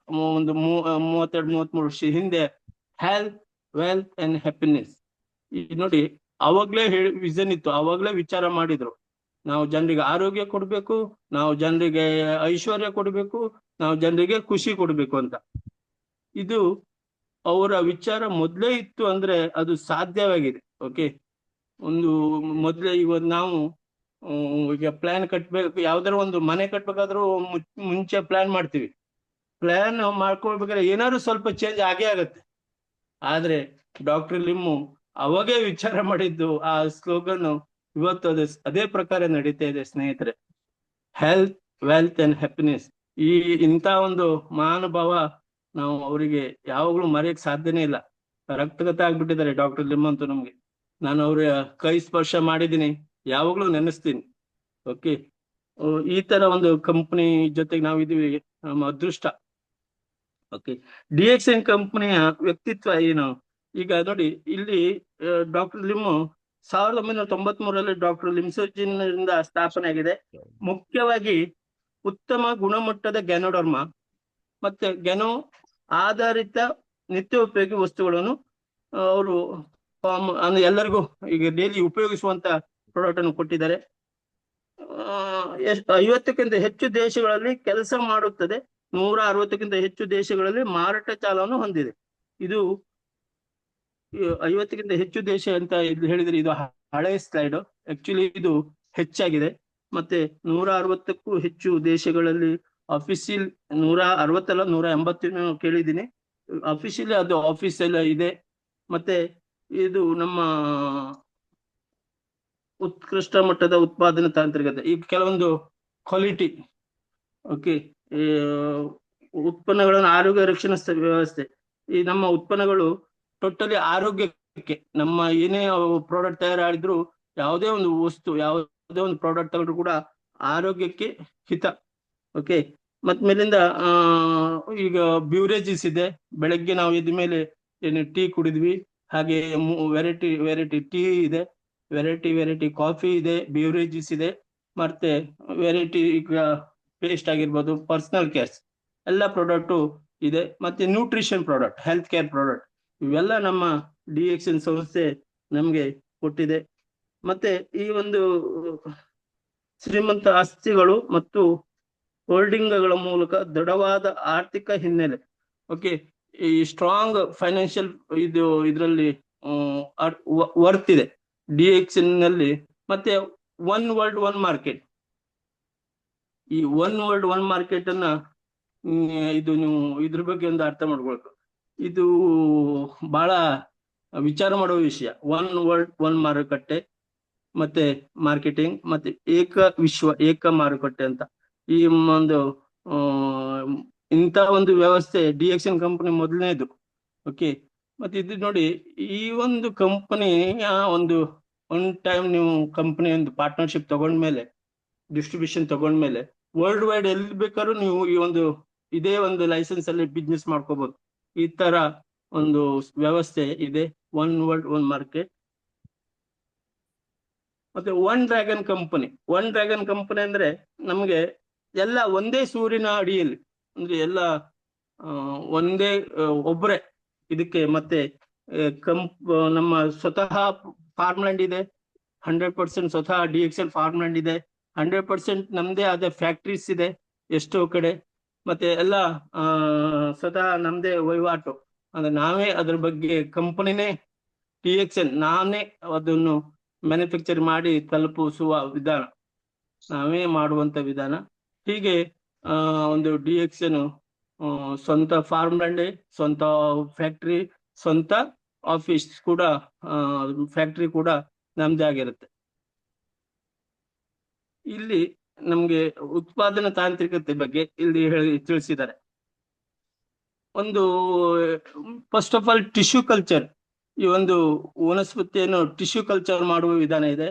ಒಂದು 32-33 ವರ್ಷ ಹಿಂದೆ, ಹೆಲ್ತ್, ವೆಲ್ತ್ ಅಂಡ್ ಹ್ಯಾಪಿನೆಸ್. ಈ ನೋಡಿ, ಅವಾಗ್ಲೇ ವಿಷನ್ ಇತ್ತು, ಅವಾಗ್ಲೇ ವಿಚಾರ ಮಾಡಿದ್ರು. ನಾವು ಜನರಿಗೆ ಆರೋಗ್ಯ ಕೊಡ್ಬೇಕು, ನಾವು ಜನರಿಗೆ ಐಶ್ವರ್ಯ ಕೊಡ್ಬೇಕು, ನಾವು ಜನರಿಗೆ ಖುಷಿ ಕೊಡ್ಬೇಕು ಅಂತ. ಇದು ಅವರ ವಿಚಾರ ಮೊದ್ಲೇ ಇತ್ತು ಅಂದ್ರೆ ಅದು ಸಾಧ್ಯವಾಗಿದೆ. ಓಕೆ, ಒಂದು ಮೊದ್ಲೇ ಇವತ್ತು ನಾವು ಈಗ ಪ್ಲಾನ್ ಕಟ್ಬೇಕು, ಯಾವ್ದಾರ ಒಂದು ಮನೆ ಕಟ್ಬೇಕಾದ್ರೂ ಮುಂಚೆ ಪ್ಲಾನ್ ಮಾಡ್ತೀವಿ. ಪ್ಲಾನ್ ಮಾಡ್ಕೊಳ್ಬೇಕಾದ್ರೆ ಏನಾದ್ರು ಸ್ವಲ್ಪ ಚೇಂಜ್ ಆಗೇ ಆಗತ್ತೆ. ಆದ್ರೆ ಡಾಕ್ಟರ್ ಲಿಮ್ಮು ಅವಾಗೇ ವಿಚಾರ ಮಾಡಿದ್ದು ಆ ಸ್ಲೋಗನ್ ಇವತ್ತು ಅದೇ ಪ್ರಕಾರ ನಡೀತಾ ಇದೆ ಸ್ನೇಹಿತರೆ. Health, wealth and happiness. ಇಂಥ ಒಂದು ಮಹಾನುಭಾವ ನಾವು ಅವರಿಗೆ ಯಾವಾಗ್ಲೂ ಮರೆಯಕ್ ಸಾಧ್ಯನೇ ಇಲ್ಲ. ರಕ್ತಗತ ಆಗ್ಬಿಟ್ಟಿದ್ದಾರೆ ಡಾಕ್ಟರ್ ಲಿಮ್ ಅಂತೂ ನಮ್ಗೆ. ನಾನು ಅವ್ರ ಕೈ ಸ್ಪರ್ಶ ಮಾಡಿದ್ದೀನಿ, ಯಾವಾಗ್ಲೂ ನೆನೆಸ್ತೀನಿ. ಓಕೆ, ಈ ತರ ಒಂದು ಕಂಪನಿ ಜೊತೆಗೆ ನಾವಿದೀವಿ, ನಮ್ಮ ಅದೃಷ್ಟ. ಓಕೆ, DXN ಕಂಪನಿಯ ವ್ಯಕ್ತಿತ್ವ ಏನು? ಈಗ ನೋಡಿ, ಇಲ್ಲಿ ಡಾಕ್ಟರ್ ಲಿಮ್ 1993ರಲ್ಲಿ ಡಾಕ್ಟರ್ ಲಿಮ್ಸೋಜಿನ್ ಸ್ಥಾಪನೆ ಆಗಿದೆ. ಮುಖ್ಯವಾಗಿ ಉತ್ತಮ ಗುಣಮಟ್ಟದ ಗ್ಯಾನೋಡರ್ಮಾ ಮತ್ತೆ ಗ್ಯಾನೋ ಆಧಾರಿತ ನಿತ್ಯೋಪಯೋಗಿ ವಸ್ತುಗಳನ್ನು ಅವರು ಅಂದ್ರೆ ಎಲ್ಲರಿಗೂ ಈಗ ಡೈಲಿ ಉಪಯೋಗಿಸುವಂತ ಪ್ರಾಡಕ್ಟ್ ಅನ್ನು ಕೊಟ್ಟಿದ್ದಾರೆ. 50ಕ್ಕಿಂತ ಹೆಚ್ಚು ದೇಶಗಳಲ್ಲಿ ಕೆಲಸ ಮಾಡುತ್ತದೆ. 160ಕ್ಕಿಂತ ಹೆಚ್ಚು ದೇಶಗಳಲ್ಲಿ ಮಾರಾಟ ಚಾಲವನ್ನು ಹೊಂದಿದೆ. ಇದು 50ಕ್ಕಿಂತ ಹೆಚ್ಚು ದೇಶ ಅಂತ ಹೇಳಿದ್ರೆ ಇದು ಹಳೆ ಸ್ಲೈಡ್. ಆಕ್ಚುಲಿ ಇದು ಹೆಚ್ಚಾಗಿದೆ. ಮತ್ತೆ 160ಕ್ಕೂ ಹೆಚ್ಚು ದೇಶಗಳಲ್ಲಿ ಅಫಿಷಿಯಲ್, 160 ಅಲ್ಲ 180 ಕೇಳಿದ್ದೀನಿ. ಅಫಿಷಿಯಲಿ ಅದು ಆಫೀಸ್ ಎಲ್ಲ ಇದೆ. ಮತ್ತೆ ಇದು ನಮ್ಮ ಉತ್ಕೃಷ್ಟ ಮಟ್ಟದ ಉತ್ಪಾದನಾ ತಾಂತ್ರಿಕತೆ, ಈಗ ಕೆಲವೊಂದು ಕ್ವಾಲಿಟಿ. ಓಕೆ, ಉತ್ಪನ್ನಗಳನ್ನು ಆರೋಗ್ಯ ರಕ್ಷಣಾ ವ್ಯವಸ್ಥೆ. ಈ ನಮ್ಮ ಉತ್ಪನ್ನಗಳು ಟೋಟಲಿ ಆರೋಗ್ಯಕ್ಕೆ, ನಮ್ಮ ಏನೇ ಪ್ರಾಡಕ್ಟ್ ತಯಾರಾಡಿದ್ರು, ಯಾವುದೇ ಒಂದು ವಸ್ತು, ಯಾವುದೇ ಒಂದು ಪ್ರಾಡಕ್ಟ್ ತಗೊಂಡ್ರು ಕೂಡ ಆರೋಗ್ಯಕ್ಕೆ ಹಿತ. ಓಕೆ, ಮತ್ ಮೇಲಿಂದ ಈಗ ಬ್ಯೂರೇಜಸ್ ಇದೆ. ಬೆಳಗ್ಗೆ ನಾವು ಎದ್ದ ಮೇಲೆ ಏನು ಟೀ ಕುಡಿದ್ವಿ, ಹಾಗೆ ವೆರೈಟಿ ಟೀ ಇದೆ, ವೆರೈಟಿ ಕಾಫಿ ಇದೆ, ಬ್ಯೂರೇಜಸ್ ಇದೆ. ಮತ್ತೆ ವೆರೈಟಿ ಈಗ ಪೇಸ್ಟ್ ಆಗಿರ್ಬೋದು, ಪರ್ಸನಲ್ ಕೇರ್ಸ್ ಎಲ್ಲ ಪ್ರಾಡಕ್ಟು ಇದೆ. ಮತ್ತೆ nutrition product, health care product, ಇವೆಲ್ಲ ನಮ್ಮ DXN ಸಂಸ್ಥೆ ನಮಗೆ ಕೊಟ್ಟಿದೆ. ಮತ್ತೆ ಈ ಒಂದು ಶ್ರೀಮಂತ ಆಸ್ತಿಗಳು ಮತ್ತು ಹೋಲ್ಡಿಂಗ್ಗಳ ಮೂಲಕ ದೃಢವಾದ ಆರ್ಥಿಕ ಹಿನ್ನೆಲೆ, ಓಕೆ, ಈ ಸ್ಟ್ರಾಂಗ್ ಫೈನಾನ್ಷಿಯಲ್ ಇದು ಇದರಲ್ಲಿ ವರ್ತ್ ಇದೆ DXN ನಲ್ಲಿ. ಮತ್ತೆ ಒನ್ ವರ್ಲ್ಡ್ ಒನ್ ಮಾರ್ಕೆಟ್, ಈ ಒನ್ ವರ್ಲ್ಡ್ ಒನ್ ಮಾರ್ಕೆಟ್ ಅನ್ನ ಇದು ನೀವು ಇದ್ರ ಬಗ್ಗೆ ಒಂದು ಅರ್ಥ ಮಾಡ್ಕೊಳ್ಬೇಕು. ಇದು ಬಹಳ ವಿಚಾರ ಮಾಡುವ ವಿಷಯ. ಒನ್ ವರ್ಲ್ಡ್ ಒನ್ ಮಾರುಕಟ್ಟೆ ಮತ್ತೆ ಮಾರ್ಕೆಟಿಂಗ್, ಮತ್ತೆ ಏಕ ಮಾರುಕಟ್ಟೆ ಅಂತ ಈ ಒಂದು ಇಂಥ ಒಂದು ವ್ಯವಸ್ಥೆ DXN ಕಂಪನಿ ಮೊದಲನೇದು. ಓಕೆ, ಮತ್ತೆ ಇದು ನೋಡಿ, ಈ ಒಂದು ಕಂಪನಿಯ ಒಂದು ಒನ್ ಟೈಮ್ ನೀವು ಕಂಪನಿ ಒಂದು ಪಾರ್ಟ್ನರ್ಶಿಪ್ ತಗೊಂಡ್ಮೇಲೆ, ಡಿಸ್ಟ್ರಿಬ್ಯೂಷನ್ ತಗೊಂಡ್ಮೇಲೆ ವರ್ಲ್ಡ್ ವೈಡ್ ಎಲ್ಲಿ ಬೇಕಾದ್ರೂ ನೀವು ಈ ಒಂದು ಇದೇ ಒಂದು ಲೈಸೆನ್ಸ್ ಅಲ್ಲಿ ಬಿಸ್ನೆಸ್ ಮಾಡ್ಕೋಬಹುದು. ಈ ತರ ಒಂದು ವ್ಯವಸ್ಥೆ ಇದೆ, ಒನ್ ವರ್ಲ್ಡ್ ಒನ್ ಮಾರ್ಕೆಟ್. ಮತ್ತೆ ಒನ್ ಡ್ರ್ಯಾಗನ್ ಕಂಪನಿ ಅಂದ್ರೆ ನಮ್ಗೆ ಎಲ್ಲ ಒಂದೇ ಸೂರಿನ ಅಡಿಯಲ್ಲಿ, ಅಂದ್ರೆ ಎಲ್ಲ ಒಂದೇ ಒಬ್ಬರೇ ಇದಕ್ಕೆ. ಮತ್ತೆ ನಮ್ಮ ಸ್ವತಃ ಫಾರ್ಮ್ಲ್ಯಾಂಡ್ ಇದೆ, 100% ಸ್ವತಃ DXN ಫಾರ್ಮ್ಲ್ಯಾಂಡ್ ಇದೆ, 100% ನಮ್ದೇ ಆದ ಫ್ಯಾಕ್ಟ್ರೀಸ್ ಇದೆ ಎಷ್ಟೋ ಕಡೆ. ಮತ್ತೆ ಎಲ್ಲ ಸ್ವತಃ ನಮ್ದೇ ವಹಿವಾಟು, ಅಂದ್ರೆ ನಾವೇ ಅದ್ರ ಬಗ್ಗೆ ಕಂಪನಿನೇ DXN ನಾನೇ ಅದನ್ನು ಮ್ಯಾನುಫ್ಯಾಕ್ಚರ್ ಮಾಡಿ ತಲುಪಿಸುವ ವಿಧಾನ, ನಾವೇ ಮಾಡುವಂತ ವಿಧಾನ. ಹೀಗೆ ಒಂದು DXN ಸ್ವಂತ ಫಾರ್ಮ್ಲ್ಯಾಂಡ್, ಸ್ವಂತ ಫ್ಯಾಕ್ಟ್ರಿ, ಸ್ವಂತ ಆಫೀಸ್ ಕೂಡ, ಫ್ಯಾಕ್ಟ್ರಿ ಕೂಡ ನಮ್ದೇ ಆಗಿರುತ್ತೆ. ಇಲ್ಲಿ ನಮ್ಗೆ ಉತ್ಪಾದನಾ ತಾಂತ್ರಿಕತೆ ಬಗ್ಗೆ ಇಲ್ಲಿ ತಿಳಿಸಿದ್ದಾರೆ. ಒಂದು first of all tissue culture, ಈ ಒಂದು ವನಸ್ಪತಿಯನ್ನು ಟಿಶ್ಯೂ ಕಲ್ಚರ್ ಮಾಡುವ ವಿಧಾನ ಇದೆ.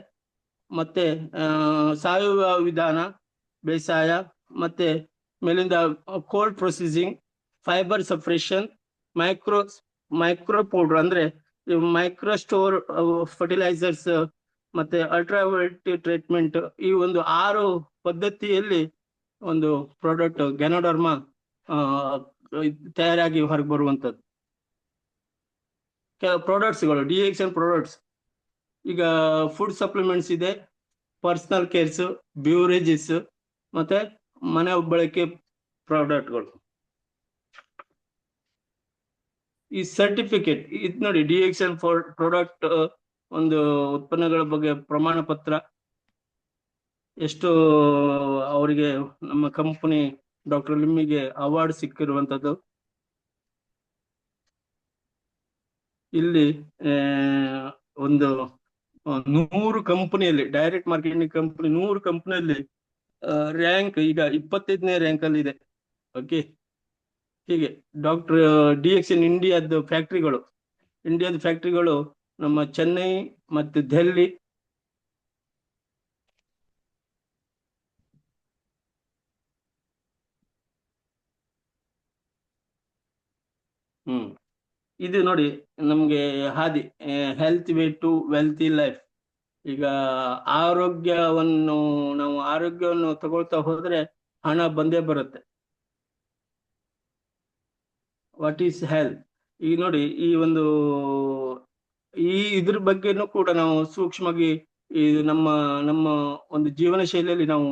ಮತ್ತೆ ಸಾವಯವ ವಿಧಾನ, ಬೇಸಾಯ, ಮತ್ತೆ ಮೇಲಿಂದ cold processing, fibre separation, micro powder ಅಂದ್ರೆ ಮೈಕ್ರೋ ಸ್ಟೋರ್ ಫರ್ಟಿಲೈಸರ್ಸ್, ಮತ್ತೆ ಅಲ್ಟ್ರಾವೈಲೆಟ್ ಟ್ರೀಟ್ಮೆಂಟ್. ಈ ಒಂದು 6 ಪದ್ಧತಿಯಲ್ಲಿ ಒಂದು ಪ್ರಾಡಕ್ಟ್ ಗ್ಯಾನೋಡರ್ಮಾ ತಯಾರಾಗಿ ಹೊರಗೆ ಬರುವಂತದ್ದು. ಕೆಲವು ಪ್ರಾಡಕ್ಟ್ಸ್ಗಳು DXN ಪ್ರಾಡಕ್ಟ್ಸ್, ಈಗ ಫುಡ್ ಸಪ್ಲಿಮೆಂಟ್ಸ್ ಇದೆ, ಪರ್ಸನಲ್ ಕೇರ್ಸ್, ಬ್ಯೂರೇಜಸ್, ಮತ್ತೆ ಮನೆ ಬಳಕೆ ಪ್ರಾಡಕ್ಟ್ಗಳು. ಈ ಸರ್ಟಿಫಿಕೇಟ್ ಇದು ನೋಡಿ, DXN ಪ್ರಾಡಕ್ಟ್ ಒಂದು ಉತ್ಪನ್ನಗಳ ಬಗ್ಗೆ ಪ್ರಮಾಣ ಪತ್ರ, ಎಷ್ಟು ಅವರಿಗೆ ನಮ್ಮ ಕಂಪನಿ ಡಾಕ್ಟರ್ ಲಿಮ್ಮಿಗೆ ಅವಾರ್ಡ್ ಸಿಕ್ಕಿರುವಂತದ್ದು. ಇಲ್ಲಿ ಒಂದು 100 ಕಂಪನಿಯಲ್ಲಿ, ಡೈರೆಕ್ಟ್ ಮಾರ್ಕೆಟಿಂಗ್ ಕಂಪನಿ 100 ಕಂಪನಿಯಲ್ಲಿ ರ್ಯಾಂಕ್ ಈಗ 25ನೇ ರ್ಯಾಂಕ್ ಅಲ್ಲಿ ಇದೆ. ಓಕೆ, ಹೀಗೆ ಡಾಕ್ಟರ್ DXN ಇಂಡಿಯಾದ ಫ್ಯಾಕ್ಟ್ರಿಗಳು ನಮ್ಮ ಚೆನ್ನೈ ಮತ್ತು ದೆಹಲಿ, ಇದು ನೋಡಿ ನಮ್ಗೆ ಹಾದಿ, health way to wealthy life. ಈಗ ನಾವು ಆರೋಗ್ಯವನ್ನು ತಗೊಳ್ತಾ ಹೋದ್ರೆ ಹಣ ಬಂದೇ ಬರುತ್ತೆ. What is health? ಈಗ ನೋಡಿ, ಇದ್ರ ಬಗ್ಗೆನೂ ಕೂಡ ನಾವು ಸೂಕ್ಷ್ಮವಾಗಿ ನಮ್ಮ ಒಂದು ಜೀವನ ಶೈಲಿಯಲ್ಲಿ ನಾವು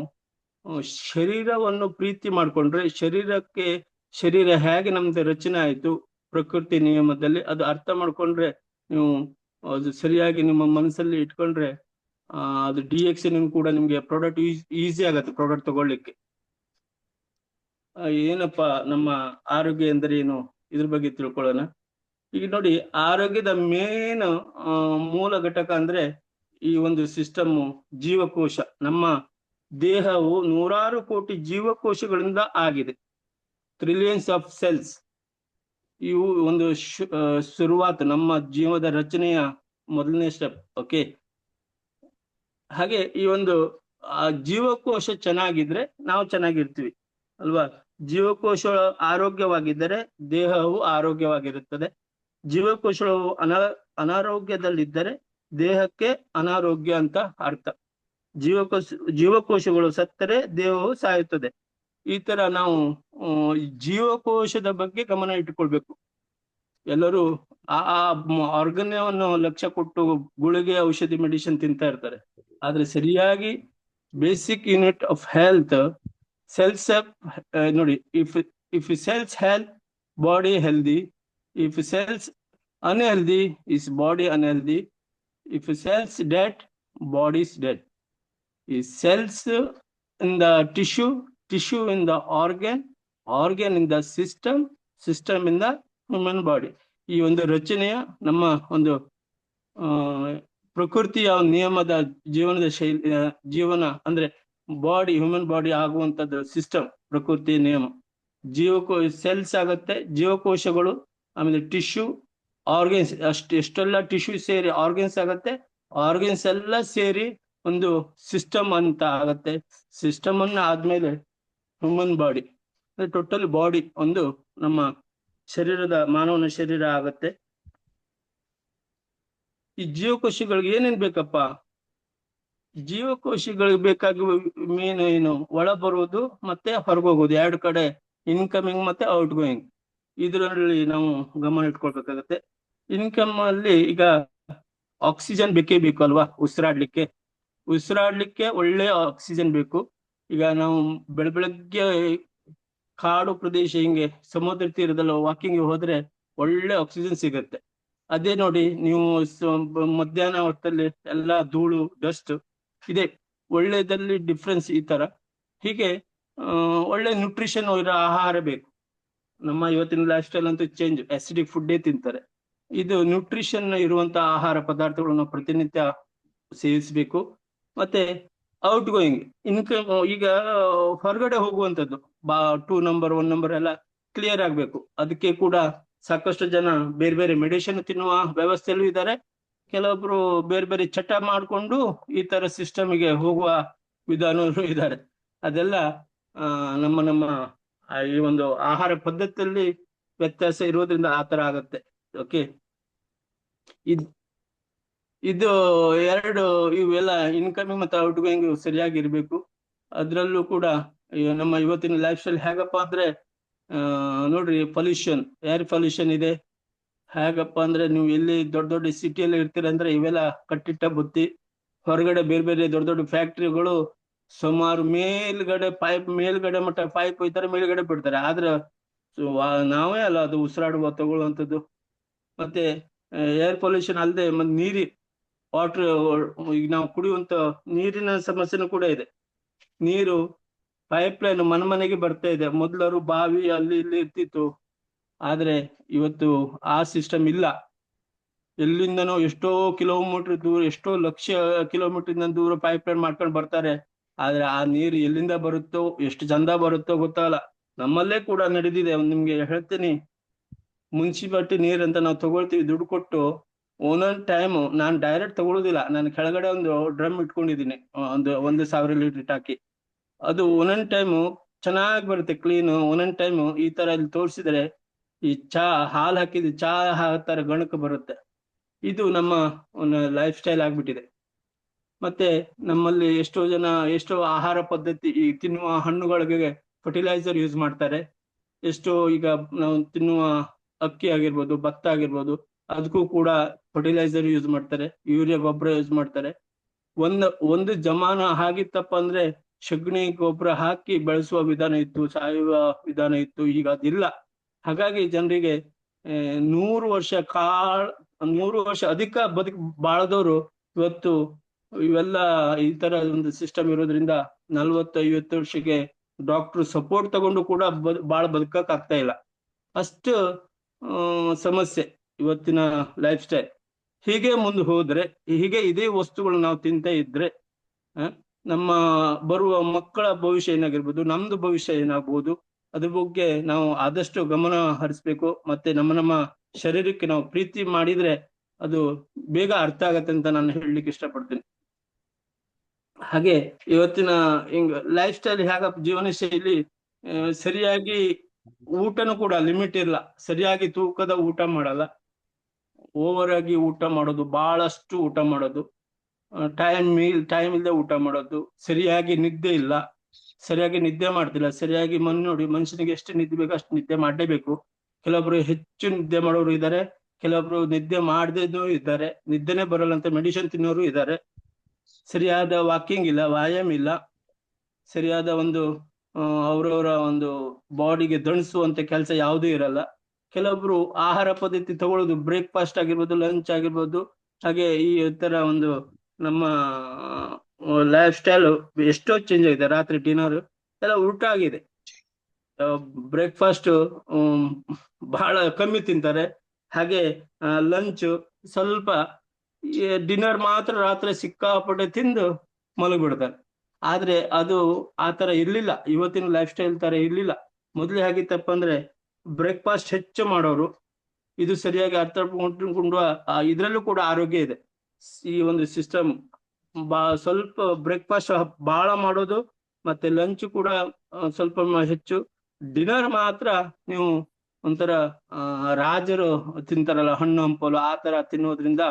ಶರೀರವನ್ನು ಪ್ರೀತಿ ಮಾಡ್ಕೊಂಡ್ರೆ, ಶರೀರ ಹೇಗೆ ನಮ್ದು ರಚನೆ ಆಯ್ತು ಪ್ರಕೃತಿ ನಿಯಮದಲ್ಲಿ, ಅದು ಅರ್ಥ ಮಾಡ್ಕೊಂಡ್ರೆ, ನೀವು ಅದು ಸರಿಯಾಗಿ ನಿಮ್ಮ ಮನಸ್ಸಲ್ಲಿ ಇಟ್ಕೊಂಡ್ರೆ, ಅದು DXN ಕೂಡ ನಿಮ್ಗೆ ಪ್ರಾಡಕ್ಟ್ ಈಸಿ ಆಗತ್ತೆ ಪ್ರಾಡಕ್ಟ್ ತಗೊಳ್ಳಿಕ್ಕೆ. ಏನಪ್ಪಾ ನಮ್ಮ ಆರೋಗ್ಯ ಎಂದರೆ ಏನು, ಇದ್ರ ಬಗ್ಗೆ ತಿಳ್ಕೊಳ್ಳೋಣ. ಈಗ ನೋಡಿ, ಆರೋಗ್ಯದ ಮೇನ್ ಮೂಲ ಘಟಕ ಅಂದ್ರೆ ಈ ಒಂದು ಸಿಸ್ಟಮ್ ಜೀವಕೋಶ. ನಮ್ಮ ದೇಹವು 100 ಕೋಟಿ ಜೀವಕೋಶಗಳಿಂದ ಆಗಿದೆ, ಟ್ರಿಲಿಯನ್ಸ್ ಆಫ್ ಸೆಲ್ಸ್. ಇವು ಒಂದು ಶುರುವಾತು, ನಮ್ಮ ಜೀವದ ರಚನೆಯ ಮೊದಲನೇ ಸ್ಟೆಪ್. ಓಕೆ, ಹಾಗೆ ಈ ಒಂದು ಜೀವಕೋಶ ಚೆನ್ನಾಗಿದ್ರೆ ನಾವು ಚೆನ್ನಾಗಿರ್ತೀವಿ ಅಲ್ವಾ. ಜೀವಕೋಶ ಆರೋಗ್ಯವಾಗಿದ್ದರೆ ದೇಹವು ಆರೋಗ್ಯವಾಗಿರುತ್ತದೆ. ಜೀವಕೋಶಗಳು ಅನಾರೋಗ್ಯದಲ್ಲಿದ್ದರೆ ದೇಹಕ್ಕೆ ಅನಾರೋಗ್ಯ ಅಂತ ಅರ್ಥ. ಜೀವಕೋಶ ಜೀವಕೋಶಗಳು ಸತ್ತರೆ ದೇಹವು ಸಾಯುತ್ತದೆ. ಈ ತರ ನಾವು ಜೀವಕೋಶದ ಬಗ್ಗೆ ಗಮನ ಇಟ್ಟುಕೊಳ್ಬೇಕು. ಎಲ್ಲರೂ ಆ ಆರ್ಗನ್ಯವನ್ನು ಲಕ್ಷ್ಯ ಕೊಟ್ಟು ಗುಳಿಗೆ ಔಷಧಿ ಮೆಡಿಸಿನ್ ತಿಂತಾ ಇರ್ತಾರೆ. ಆದ್ರೆ ಸರಿಯಾಗಿ basic unit of health cells ನೋಡಿ, if cells health body healthy, if cells unhealthy is body unhealthy, if cells dead body is dead. Is cells in the tissue, tissue in the organ, organ in the system, system in the human body. ಈ ಒಂದು ರಚನೆಯ ನಮ್ಮ ಒಂದು ಪ್ರಕೃತಿಯ ನಿಯಮದ ಜೀವನದ ಶೈಲಿ, ಜೀವನ ಅಂದ್ರೆ ಬಾಡಿ, ಹ್ಯೂಮನ್ ಬಾಡಿ ಆಗುವಂತದ್ದು ಸಿಸ್ಟಮ್, ಪ್ರಕೃತಿ ನಿಯಮ. ಸೆಲ್ಸ್ ಆಗುತ್ತೆ, ಜೀವಕೋಶಗಳು, ಆಮೇಲೆ ಟಿಶ್ಯೂ, ಆರ್ಗನ್ಸ್, ಎಷ್ಟೆಲ್ಲ ಟಿಶ್ಯೂ ಸೇರಿ ಆರ್ಗನ್ಸ್ ಆಗತ್ತೆ, ಆರ್ಗನ್ಸ್ ಎಲ್ಲ ಸೇರಿ ಒಂದು ಸಿಸ್ಟಮ್ ಅಂತ ಆಗತ್ತೆ. ಸಿಸ್ಟಮ್ ಅನ್ನ ಆದ್ಮೇಲೆ ಹ್ಯೂಮನ್ ಬಾಡಿ, ಟೋಟಲ್ ಬಾಡಿ ಒಂದು ನಮ್ಮ ಶರೀರದ, ಮಾನವನ ಶರೀರ ಆಗತ್ತೆ. ಈ ಜೀವಕೋಶಗಳಿಗೆ ಏನೇನ್ ಬೇಕಪ್ಪ? ಜೀವಕೋಶಗಳಿಗೆ ಬೇಕಾಗಿ ಮೇನ್ ಏನು, ಒಳ ಬರುವುದು ಮತ್ತೆ ಹೊರಗೋಗೋದು, ಎರಡು ಕಡೆ ಇನ್ಕಮಿಂಗ್ ಮತ್ತೆ ಔಟ್ ಗೋಯಿಂಗ್. ಇದರಲ್ಲಿ ನಾವು ಗಮನ ಇಟ್ಕೊಳ್ಬೇಕಾಗತ್ತೆ. ಇನ್ಕಮ್ ಅಲ್ಲಿ ಈಗ ಆಕ್ಸಿಜನ್ ಬೇಕೇ ಬೇಕು ಅಲ್ವಾ, ಉಸಿರಾಡ್ಲಿಕ್ಕೆ ಒಳ್ಳೆ ಆಕ್ಸಿಜನ್ ಬೇಕು. ಈಗ ನಾವು ಬೆಳಗ್ಗೆ ಕಾಡು ಪ್ರದೇಶ, ಹಿಂಗೆ ಸಮುದ್ರ ತೀರದಲ್ಲಿ ವಾಕಿಂಗ್ ಹೋದ್ರೆ ಒಳ್ಳೆ ಆಕ್ಸಿಜನ್ ಸಿಗತ್ತೆ. ಅದೇ ನೋಡಿ ನೀವು ಮಧ್ಯಾಹ್ನ ಹೊತ್ತಲ್ಲಿ ಎಲ್ಲ ಧೂಳು, ಡಸ್ಟ್ ಇದೆ, ಒಳ್ಳೆದಲ್ಲಿ ಡಿಫ್ರೆನ್ಸ್ ಈ ತರ. ಹೀಗೆ ಒಳ್ಳೆ ನ್ಯೂಟ್ರಿಷನ್ ಇರೋ ಆಹಾರ ಬೇಕು. ನಮ್ಮ ಇವತ್ತಿನ ಲೈಫ್ ಸ್ಟೈಲ್ ಅಂತೂ ಚೇಂಜ್, ಆಸಿಡಿಕ್ ಫುಡ್ಡೇ ತಿಂತಾರೆ. ಇದು ನ್ಯೂಟ್ರಿಷನ್ ಇರುವಂತ ಆಹಾರ ಪದಾರ್ಥಗಳನ್ನು ಪ್ರತಿನಿತ್ಯ ಸೇವಿಸಬೇಕು. ಮತ್ತೆ ಔಟ್ ಗೋಯಿಂಗ್ ಇನ್ಕಮ್, ಈಗ ಹೊರಗಡೆ ಹೋಗುವಂಥದ್ದು 2 ನಂಬರ್ 1 ನಂಬರ್ ಎಲ್ಲ ಕ್ಲಿಯರ್ ಆಗ್ಬೇಕು. ಅದಕ್ಕೆ ಕೂಡ ಸಾಕಷ್ಟು ಜನ ಬೇರೆ ಬೇರೆ ಮೆಡಿಸಿನ್ ತಿನ್ನುವ ವ್ಯವಸ್ಥೆಯಲ್ಲೂ ಇದ್ದಾರೆ. ಕೆಲವೊಬ್ರು ಬೇರೆ ಬೇರೆ ಚಟ ಮಾಡಿಕೊಂಡು ಈ ತರ ಸಿಸ್ಟಮ್ಗೆ ಹೋಗುವ ವಿಧಾನವೂ ಇದ್ದಾರೆ. ಅದೆಲ್ಲ ನಮ್ಮ ಈ ಒಂದು ಆಹಾರ ಪದ್ಧತಿಯಲ್ಲಿ ವ್ಯತ್ಯಾಸ ಇರೋದ್ರಿಂದ ಆ ತರ ಆಗತ್ತೆ. ಓಕೆ, ಇದು ಎರಡು, ಇವೆಲ್ಲ ಇನ್ಕಮಿಂಗ್ ಮತ್ತು ಔಟ್ ಗೋಯಿಂಗ್ ಸರಿಯಾಗಿರ್ಬೇಕು. ಅದ್ರಲ್ಲೂ ಕೂಡ ನಮ್ಮ ಇವತ್ತಿನ ಲೈಫ್ ಸ್ಟೈಲ್ ಹೇಗಪ್ಪ ಅಂದ್ರೆ, ನೋಡ್ರಿ, ಪೊಲ್ಯೂಷನ್, ಏರ್ ಪೊಲ್ಯೂಷನ್ ಇದೆ. ಹೇಗಪ್ಪ ಅಂದ್ರೆ, ನೀವು ಎಲ್ಲಿ ದೊಡ್ಡ ದೊಡ್ಡ ಸಿಟಿಯಲ್ಲಿ ಇರ್ತೀರಂದ್ರೆ ಇವೆಲ್ಲ ಕಟ್ಟಿಟ್ಟ ಬುತ್ತಿ. ಹೊರಗಡೆ ಬೇರೆ ಬೇರೆ ದೊಡ್ಡ ದೊಡ್ಡ ಫ್ಯಾಕ್ಟ್ರಿಗಳು ಸುಮಾರು ಮೇಲ್ಗಡೆ ಮಟ್ಟ ಪೈಪ್ ಒಯ್ತಾರೆ, ಮೇಲ್ಗಡೆ ಬಿಡ್ತಾರೆ. ಆದ್ರೆ ನಾವೇ ಅಲ್ಲ ಅದು ಉಸಿರಾಡುವ ತಗೊಳ್ಳುವಂಥದ್ದು. ಮತ್ತೆ ಏರ್ ಪೊಲ್ಯೂಷನ್ ಅಲ್ಲದೆ ಮತ್ತೆ ವಾಟರ್, ಈಗ ನಾವು ಕುಡಿಯುವಂತ ನೀರಿನ ಸಮಸ್ಯೆನೂ ಕೂಡ ಇದೆ. ನೀರು ಪೈಪ್ ಲೈನ್ ಮನೆಗೆ ಬರ್ತಾ ಇದೆ. ಮೊದಲರು ಬಾವಿ ಅಲ್ಲಿ ಇಲ್ಲಿ ಇರ್ತಿತ್ತು, ಆದ್ರೆ ಇವತ್ತು ಆ ಸಿಸ್ಟಮ್ ಇಲ್ಲ. ಎಲ್ಲಿಂದನೋ ಎಷ್ಟೋ ಕಿಲೋಮೀಟರ್ ದೂರ, ಎಷ್ಟೋ ಲಕ್ಷ ಕಿಲೋಮೀಟರ್ ದೂರ ಪೈಪ್ ಲೈನ್ ಮಾಡ್ಕೊಂಡು ಬರ್ತಾರೆ. ಆದ್ರೆ ಆ ನೀರು ಎಲ್ಲಿಂದ ಬರುತ್ತೋ, ಎಷ್ಟು ಚಂದ ಬರುತ್ತೋ ಗೊತ್ತಾಗಲ್ಲ. ನಮ್ಮಲ್ಲೇ ಕೂಡ ನಡೆದಿದೆ. ನಿಮ್ಗೆ ಹೇಳ್ತೀನಿ, ಮುನ್ಸಿಪಾಲಿಟಿ ನೀರ್ ಅಂತ ನಾವು ತಗೊಳ್ತೀವಿ ದುಡ್ಡು ಕೊಟ್ಟು. ಒಂದೊಂದ್ ಟೈಮ್ ನಾನ್ ಡೈರೆಕ್ಟ್ ತಗೊಳುದಿಲ್ಲ, ನಾನು ಕೆಳಗಡೆ ಒಂದು ಡ್ರಮ್ ಇಟ್ಕೊಂಡಿದ್ದೀನಿ, 1,000 ಲೀಟರ್ ಹಾಕಿ. ಅದು ಒಂದೊಂದ್ ಟೈಮ್ ಚೆನ್ನಾಗಿ ಬರುತ್ತೆ ಕ್ಲೀನ್, ಒಂದೊಂದ್ ಟೈಮ್ ಈ ತರ ಇಲ್ಲಿ ತೋರಿಸಿದ್ರೆ ಈ ಹಾಲು ಹಾಕಿದ ಚಾ ತರ ಗಣಕ ಬರುತ್ತೆ. ಇದು ನಮ್ಮ ಒಂದು ಲೈಫ್ ಸ್ಟೈಲ್ ಆಗ್ಬಿಟ್ಟಿದೆ. ಮತ್ತೆ ನಮ್ಮಲ್ಲಿ ಎಷ್ಟೋ ಆಹಾರ ಪದ್ಧತಿ, ಈ ತಿನ್ನುವ ಹಣ್ಣುಗಳಿಗೆ ಫರ್ಟಿಲೈಸರ್ ಯೂಸ್ ಮಾಡ್ತಾರೆ. ಎಷ್ಟೋ ಈಗ ನಾವು ತಿನ್ನುವ ಅಕ್ಕಿ ಆಗಿರ್ಬೋದು, ಭತ್ತ ಆಗಿರ್ಬೋದು, ಅದಕ್ಕೂ ಕೂಡ ಫರ್ಟಿಲೈಸರ್ ಯೂಸ್ ಮಾಡ್ತಾರೆ, ಯೂರಿಯಾ ಗೊಬ್ಬರ ಯೂಸ್ ಮಾಡ್ತಾರೆ. ಒಂದು ಜಮಾನ ಆಗಿತ್ತಪ್ಪ ಅಂದ್ರೆ ಸಗಣಿ ಗೊಬ್ಬರ ಹಾಕಿ ಬೆಳೆಸುವ ವಿಧಾನ ಇತ್ತು, ಸಾಯುವ ವಿಧಾನ ಇತ್ತು. ಈಗ ಅದಿಲ್ಲ. ಹಾಗಾಗಿ ಜನರಿಗೆ 100 ವರ್ಷ ಅಧಿಕ ಬಾಳದವರು ಇವತ್ತು ಇವೆಲ್ಲ ಈ ತರ ಒಂದು ಸಿಸ್ಟಮ್ ಇರೋದ್ರಿಂದ 40-50 ವರ್ಷಕ್ಕೆ ಡಾಕ್ಟರ್ ಸಪೋರ್ಟ್ ತಗೊಂಡು ಕೂಡ ಬಾಳ ಬದುಕಕ್ ಆಗ್ತಾ ಇಲ್ಲ. ಅಷ್ಟು ಸಮಸ್ಯೆ ಇವತ್ತಿನ ಲೈಫ್ ಸ್ಟೈಲ್. ಹೀಗೆ ಮುಂದೆ ಹೋದ್ರೆ, ಹೀಗೆ ಇದೇ ವಸ್ತುಗಳು ನಾವು ತಿಂತ ಇದ್ರೆ ನಮ್ಮ ಬರುವ ಮಕ್ಕಳ ಭವಿಷ್ಯ ಏನಾಗಿರ್ಬೋದು, ನಮ್ದು ಭವಿಷ್ಯ ಏನಾಗ್ಬೋದು, ಅದ್ರ ಬಗ್ಗೆ ನಾವು ಆದಷ್ಟು ಗಮನ ಹರಿಸ್ಬೇಕು. ಮತ್ತೆ ನಮ್ಮ ಶರೀರಕ್ಕೆ ನಾವು ಪ್ರೀತಿ ಮಾಡಿದ್ರೆ ಅದು ಬೇಗ ಅರ್ಥ ಆಗತ್ತೆ ಅಂತ ನಾನು ಹೇಳಲಿಕ್ಕೆ ಇಷ್ಟಪಡ್ತೀನಿ. ಹಾಗೆ ಇವತ್ತಿನ ಹಿಂಗ ಲೈಫ್ ಸ್ಟೈಲ್ ಹೇಗಪ್ಪ, ಜೀವನ ಶೈಲಿ ಸರಿಯಾಗಿ ಊಟನೂ ಕೂಡ ಲಿಮಿಟ್ ಇಲ್ಲ. ಸರಿಯಾಗಿ ತೂಕದ ಊಟ ಮಾಡಲ್ಲ, ಓವರ್ ಆಗಿ ಊಟ ಮಾಡೋದು, ಬಹಳಷ್ಟು ಊಟ ಮಾಡೋದು. ಟೈಮ್ ಇಲ್ಲದೆ ಊಟ ಮಾಡೋದು, ಸರಿಯಾಗಿ ನಿದ್ದೆ ಇಲ್ಲ, ಸರಿಯಾಗಿ ನಿದ್ದೆ ಮಾಡ್ತಿಲ್ಲ, ಸರಿಯಾಗಿ ನೋಡಿ ಮನುಷ್ಯನಿಗೆ ಎಷ್ಟು ನಿದ್ದೆ ಬೇಕು ಅಷ್ಟು ನಿದ್ದೆ ಮಾಡಲೇಬೇಕು. ಕೆಲವೊಬ್ರು ಹೆಚ್ಚು ನಿದ್ದೆ ಮಾಡೋರು ಇದ್ದಾರೆ, ಕೆಲವೊಬ್ರು ನಿದ್ದೆ ಮಾಡದೇನೂ ಇದ್ದಾರೆ, ನಿದ್ದೆನೆ ಬರಲ್ಲ ಅಂತ ಮೆಡಿಸಿನ್ ತಿನ್ನೋರು ಇದ್ದಾರೆ. ಸರಿಯಾದ ವಾಕಿಂಗ್ ಇಲ್ಲ, ವ್ಯಾಯಾಮ ಇಲ್ಲ, ಸರಿಯಾದ ಒಂದು ಅವರವರ ಒಂದು ಬಾಡಿಗೆ ದಣಿಸುವಂತ ಕೆಲಸ ಯಾವುದೂ ಇರಲ್ಲ. ಕೆಲವೊಬ್ರು ಆಹಾರ ಪದ್ಧತಿ ತಗೊಳ್ಳೋದು, ಬ್ರೇಕ್ಫಾಸ್ಟ್ ಆಗಿರ್ಬೋದು, ಲಂಚ್ ಆಗಿರ್ಬೋದು, ಹಾಗೆ ಈ ತರ ಒಂದು ನಮ್ಮ ಲೈಫ್ ಸ್ಟೈಲ್ ಎಷ್ಟೋ ಚೇಂಜ್ ಆಗಿದೆ. ರಾತ್ರಿ ಡಿನ್ನರ್ ಎಲ್ಲ ಉಲ್ಟಾ ಆಗಿದೆ. ಬ್ರೇಕ್ಫಾಸ್ಟ್ ಬಹಳ ಕಮ್ಮಿ ತಿಂತಾರೆ, ಹಾಗೆ ಲಂಚ್ ಸ್ವಲ್ಪ, ಡಿನ್ನರ್ ಮಾತ್ರ ರಾತ್ರಿ ಸಿಕ್ಕಾಪಟ್ಟೆ ತಿಂದು ಮಲಗಿಬಿಡ್ತಾರೆ. ಆದ್ರೆ ಅದು ಆ ತರ ಇರ್ಲಿಲ್ಲ, ಇವತ್ತಿನ ಲೈಫ್ ಸ್ಟೈಲ್ ತರ ಇರ್ಲಿಲ್ಲ. ಮೊದ್ಲು ಹೇಗಿತ್ತಪ್ಪ ಅಂದ್ರೆ ಬ್ರೇಕ್ಫಾಸ್ಟ್ ಹೆಚ್ಚು ಮಾಡೋರು, ಇದು ಸರಿಯಾಗಿ ಅರ್ಥ ಮಾಡ್ಕೊಂಡು ಇದ್ರಲ್ಲೂ ಕೂಡ ಆರೋಗ್ಯ ಇದೆ. ಈ ಒಂದು ಸಿಸ್ಟಮ್ ಸ್ವಲ್ಪ ಬ್ರೇಕ್ಫಾಸ್ಟ್ ಬಹಳ ಮಾಡೋದು, ಮತ್ತೆ ಲಂಚ್ ಕೂಡ ಸ್ವಲ್ಪ ಹೆಚ್ಚು, ಡಿನ್ನರ್ ಮಾತ್ರ ನೀವು ಒಂಥರ ರಾಜರು ತಿಂತಾರಲ್ಲ, ಹಣ್ಣು ಹಂಪಲು ಆ ತರ ತಿನ್ನೋದ್ರಿಂದ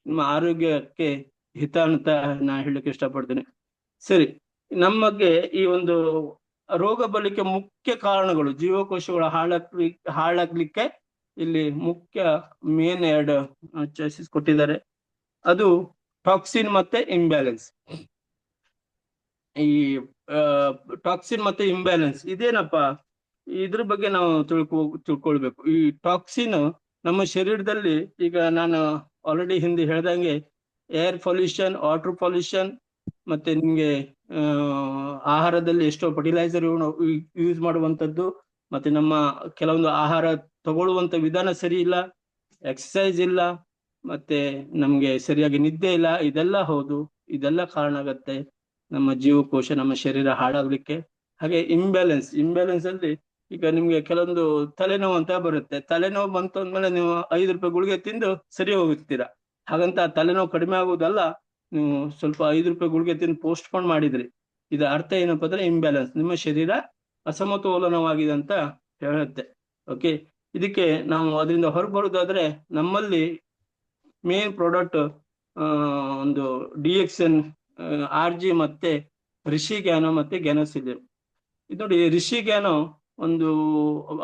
ನಿಮ್ಮ ಆರೋಗ್ಯಕ್ಕೆ ಹಿತ ಅಂತ ನಾ ಹೇಳಲಿಕ್ಕೆ ಇಷ್ಟಪಡ್ತೇನೆ. ಸರಿ, ನಮಗೆ ಈ ಒಂದು ರೋಗ ಬರಲಿಕ್ಕೆ ಮುಖ್ಯ ಕಾರಣಗಳು, ಜೀವಕೋಶಗಳು ಹಾಳಾಗ್ಲಿಕ್ಕೆ ಇಲ್ಲಿ ಮುಖ್ಯ ಮೇನ್ 2 ಚಾಯ್ಸಸ್ ಕೊಟ್ಟಿದ್ದಾರೆ. ಅದು ಟಾಕ್ಸಿನ್ ಮತ್ತೆ ಇಂಬ್ಯಾಲೆನ್ಸ್. ಈ ಟಾಕ್ಸಿನ್ ಮತ್ತೆ ಇಂಬ್ಯಾಲೆನ್ಸ್ ಇದೇನಪ್ಪ, ಇದ್ರ ಬಗ್ಗೆ ನಾವು ತಿಳ್ಕೊಳ್ಬೇಕು. ಈ ಟಾಕ್ಸಿನ್ ನಮ್ಮ ಶರೀರದಲ್ಲಿ, ಈಗ ನಾನು ಆಲ್ರೆಡಿ ಹಿಂದೆ ಹೇಳ್ದಂಗೆ, ಏರ್ ಪೊಲ್ಯೂಷನ್, ವಾಟರ್ ಪೊಲ್ಯೂಷನ್, ಮತ್ತೆ ನಿಮ್ಗೆ ಆಹಾರದಲ್ಲಿ ಎಷ್ಟೋ ಫರ್ಟಿಲೈಸರ್ ಯೂಸ್ ಮಾಡುವಂತದ್ದು, ಮತ್ತೆ ನಮ್ಮ ಕೆಲವೊಂದು ಆಹಾರ ತಗೊಳ್ಳುವಂತ ವಿಧಾನ ಸರಿ ಇಲ್ಲ, ಎಕ್ಸಸೈಸ್ ಇಲ್ಲ, ಮತ್ತೆ ನಮ್ಗೆ ಸರಿಯಾಗಿ ನಿದ್ದೆ ಇಲ್ಲ. ಇದೆಲ್ಲ ಹೌದು, ಇದೆಲ್ಲ ಕಾರಣ ಆಗತ್ತೆ ನಮ್ಮ ಜೀವಕೋಶ, ನಮ್ಮ ಶರೀರ ಹಾಳಾಗ್ಲಿಕ್ಕೆ. ಹಾಗೆ ಇಂಬ್ಯಾಲೆನ್ಸ್ ಅಲ್ಲಿ ಈಗ ನಿಮ್ಗೆ ಕೆಲವೊಂದು ತಲೆನೋವು ಅಂತ ಬರುತ್ತೆ. ತಲೆನೋವು ಬಂತು ಅಂದ್ಮೇಲೆ ನೀವು 5 ರೂಪಾಯಿ ಗುಳಿಗೆ ತಿಂದು ಸರಿ ಹೋಗ್ತೀರಾ. ಹಾಗಂತ ತಲೆನೋವು ಕಡಿಮೆ ಆಗುವುದಲ್ಲ, ನೀವು ಸ್ವಲ್ಪ 5 ರೂಪಾಯಿ ಗುಳಿಗೆ ತಿಂದು ಪೋಸ್ಟ್ಪೋನ್ ಮಾಡಿದ್ರಿ, ಇದರ ಅರ್ಥ ಏನಪ್ಪಾ ಅಂದ್ರೆ ಇಂಬ್ಯಾಲೆನ್ಸ್, ನಿಮ್ಮ ಶರೀರ ಅಸಮತೋಲನವಾಗಿದೆ ಅಂತ ಹೇಳುತ್ತೆ. ಓಕೆ, ಇದಕ್ಕೆ ನಾವು ಅದರಿಂದ ಹೊರಬರುದಾದ್ರೆ ನಮ್ಮಲ್ಲಿ ಮೇನ್ ಪ್ರಾಡಕ್ಟ್ ಒಂದು DXN, RG ಮತ್ತೆ ರಿಷಿಗ್ಯಾನೋ ಮತ್ತೆ ಗ್ಯಾನೋಸಿಲಿನ್. ಇದು ನೋಡಿ, ರಿಷಿಗ್ಯಾನೋ ಒಂದು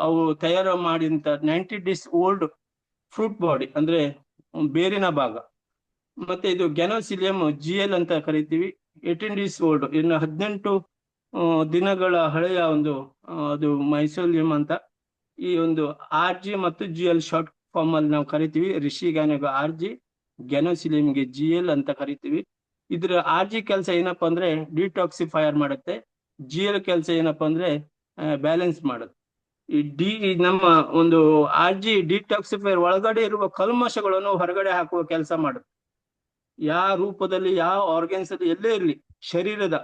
ಅವು ತಯಾರು ಮಾಡಿದಂತ 90 days ಓಲ್ಡ್ ಫ್ರೂಟ್ ಬಾಡಿ ಅಂದ್ರೆ ಬೇರಿನ ಭಾಗ. ಮತ್ತೆ ಇದು ಗ್ಯಾನೋಸಿಲಿಯಂ GL ಅಂತ ಕರಿತೀವಿ, 18 days ಓಲ್ಡ್, ಇನ್ನು 18 ದಿನಗಳ ಹಳೆಯ ಒಂದು ಅದು ಮೈಸೋಲಿಯಂ ಅಂತ. ಈ ಒಂದು RG ಮತ್ತು GL ಶಾರ್ಟ್ ಫಾರ್ಮ್ ಅಲ್ಲಿ ನಾವು ಕರಿತೀವಿ. ರಿಷಿಗ್ಯಾನೋಗೆ RG, ಗ್ಯಾನೋಸಿಲಿಯಂಗೆ GL ಅಂತ ಕರಿತೀವಿ. ಇದ್ರ RG ಕೆಲಸ ಏನಪ್ಪಾ ಅಂದ್ರೆ ಡಿಟಾಕ್ಸಿಫೈಯರ್ ಮಾಡುತ್ತೆ, GL ಕೆಲಸ ಏನಪ್ಪಾ ಅಂದ್ರೆ ಬ್ಯಾಲೆನ್ಸ್ ಮಾಡುತ್ತೆ. ಈ ನಮ್ಮ ಒಂದು RG ಡಿಟಾಕ್ಸಿಫೈಯರ್ ಒಳಗಡೆ ಇರುವ ಕಲ್ಮಶಗಳನ್ನು ಹೊರಗಡೆ ಹಾಕುವ ಕೆಲಸ ಮಾಡುತ್ತೆ. ಯಾವ ರೂಪದಲ್ಲಿ, ಯಾವ ಆರ್ಗನ್ಸ್ ಅಲ್ಲಿ ಎಲ್ಲೇ ಇರಲಿ, ಶರೀರದ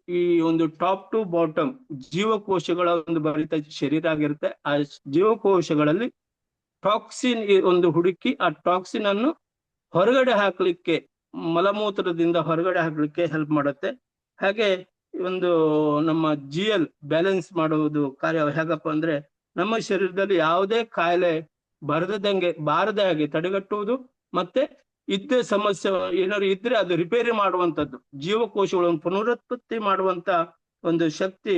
ಈ ಒಂದು ಟಾಪ್ ಟು ಬಾಟಮ್ ಜೀವಕೋಶಗಳ ಒಂದು ಭರಿತ ಶರೀರ ಆಗಿರುತ್ತೆ. ಆ ಜೀವಕೋಶಗಳಲ್ಲಿ ಟಾಕ್ಸಿನ್ ಒಂದು ಹುಡುಕಿ ಆ ಟಾಕ್ಸಿನ್ ಅನ್ನು ಹೊರಗಡೆ ಹಾಕ್ಲಿಕ್ಕೆ, ಮಲಮೂತ್ರದಿಂದ ಹೊರಗಡೆ ಹಾಕ್ಲಿಕ್ಕೆ ಹೆಲ್ಪ್ ಮಾಡುತ್ತೆ. ಹಾಗೆ ಒಂದು ನಮ್ಮ GL ಬ್ಯಾಲೆನ್ಸ್ ಮಾಡುವುದು ಕಾರ್ಯ ಹೇಗಪ್ಪ ಅಂದ್ರೆ, ನಮ್ಮ ಶರೀರದಲ್ಲಿ ಯಾವುದೇ ಕಾಯಿಲೆ ಬಾರದೆ ಹಾಗೆ ತಡೆಗಟ್ಟುವುದು, ಮತ್ತೆ ಇದ್ದ ಸಮಸ್ಯೆ ಏನಾದ್ರು ಇದ್ರೆ ಅದು ರಿಪೇರಿ ಮಾಡುವಂತದ್ದು, ಜೀವಕೋಶಗಳನ್ನು ಪುನರುತ್ಪತ್ತಿ ಮಾಡುವಂತ ಒಂದು ಶಕ್ತಿ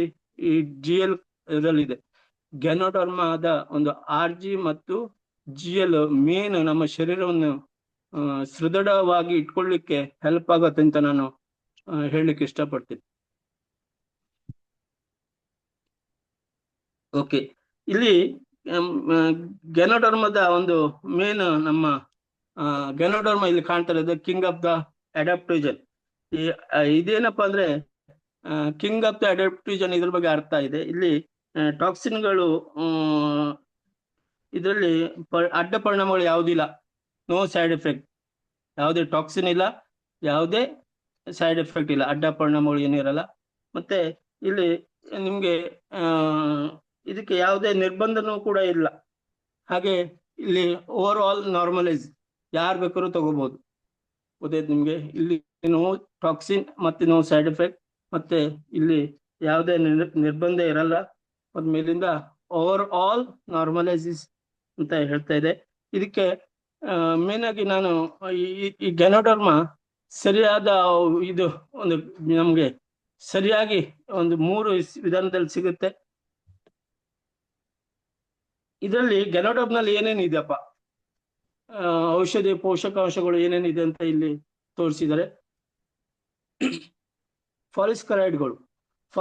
ಈ GL ಇದರಲ್ಲಿದೆ. ಗ್ಯಾನೋಡರ್ಮಾದ ಒಂದು RG ಮತ್ತು GL ಮೇನ್ ನಮ್ಮ ಶರೀರವನ್ನು ಸದೃಢವಾಗಿ ಇಟ್ಕೊಳ್ಳಿಕ್ಕೆ ಹೆಲ್ಪ್ ಆಗತ್ತೆ ಅಂತ ನಾನು ಹೇಳಲಿಕ್ಕೆ ಇಷ್ಟಪಡ್ತೀನಿ. ಓಕೆ, ಇಲ್ಲಿ ಗ್ಯಾನೋಡರ್ಮದ ಒಂದು ಮೇನ್ ನಮ್ಮ ಗ್ಯಾನೋಡರ್ಮ ಇಲ್ಲಿ ಕಾಣ್ತಾ ಇರೋದು ಕಿಂಗ್ ಆಫ್ ದ ಅಡಾಪ್ಟೋಜನ್. ಇದೇನಪ್ಪಾ ಅಂದ್ರೆ ಕಿಂಗ್ ಆಫ್ ದ ಅಡಾಪ್ಟೋಜನ್, ಇದ್ರ ಬಗ್ಗೆ ಅರ್ಥ ಇದೆ. ಇಲ್ಲಿ ಟಾಕ್ಸಿನ್ಗಳು ಇದರಲ್ಲಿ ಅಡ್ಡ ಪರಿಣಾಮಗಳು ಯಾವುದಿಲ್ಲ, ನೋ ಸೈಡ್ ಎಫೆಕ್ಟ್, ಯಾವುದೇ ಟಾಕ್ಸಿನ್ ಇಲ್ಲ, ಯಾವುದೇ ಸೈಡ್ ಎಫೆಕ್ಟ್ ಇಲ್ಲ, ಅಡ್ಡ ಪರಿಣಾಮಗಳು ಏನಿರಲ್ಲ. ಮತ್ತೆ ಇಲ್ಲಿ ನಿಮ್ಗೆ ಇದಕ್ಕೆ ಯಾವುದೇ ನಿರ್ಬಂಧನೂ ಕೂಡ ಇಲ್ಲ. ಹಾಗೆ ಇಲ್ಲಿ ಓವರ್ ಆಲ್ ನಾರ್ಮಲೈಸ್, ಯಾರು ಬೇಕಾದ್ರೂ ತಗೋಬಹುದು. ಗೊತ್ತಾಯ್ತು ನಿಮ್ಗೆ, ಇಲ್ಲಿ ನೋ ಟಾಕ್ಸಿನ್ ಮತ್ತೆ ನೋ ಸೈಡ್ ಎಫೆಕ್ಟ್, ಮತ್ತೆ ಇಲ್ಲಿ ಯಾವುದೇ ನಿರ್ಬಂಧ ಇರಲ್ಲ. ಮೇಲಿಂದ ಓವರ್ ಆಲ್ ನಾರ್ಮಲೈಸಿಸ್ ಅಂತ ಹೇಳ್ತಾ ಇದೆ. ಇದಕ್ಕೆ ಮೇನ್ ಆಗಿ ನಾನು ಈ ಗ್ಯಾನೋಡರ್ಮ ಸರಿಯಾದ ಇದು ಒಂದು ನಮ್ಗೆ ಸರಿಯಾಗಿ ಒಂದು 3 ವಿಧಾನದಲ್ಲಿ ಸಿಗುತ್ತೆ. ಇದರಲ್ಲಿ ಗೆನೋಡಾಪ್ ನಲ್ಲಿ ಏನೇನಿದೆಯಪ್ಪ, ಔಷಧಿ ಪೋಷಕಾಂಶಗಳು ಏನೇನಿದೆ ಅಂತ ಇಲ್ಲಿ ತೋರಿಸಿದ್ದಾರೆ.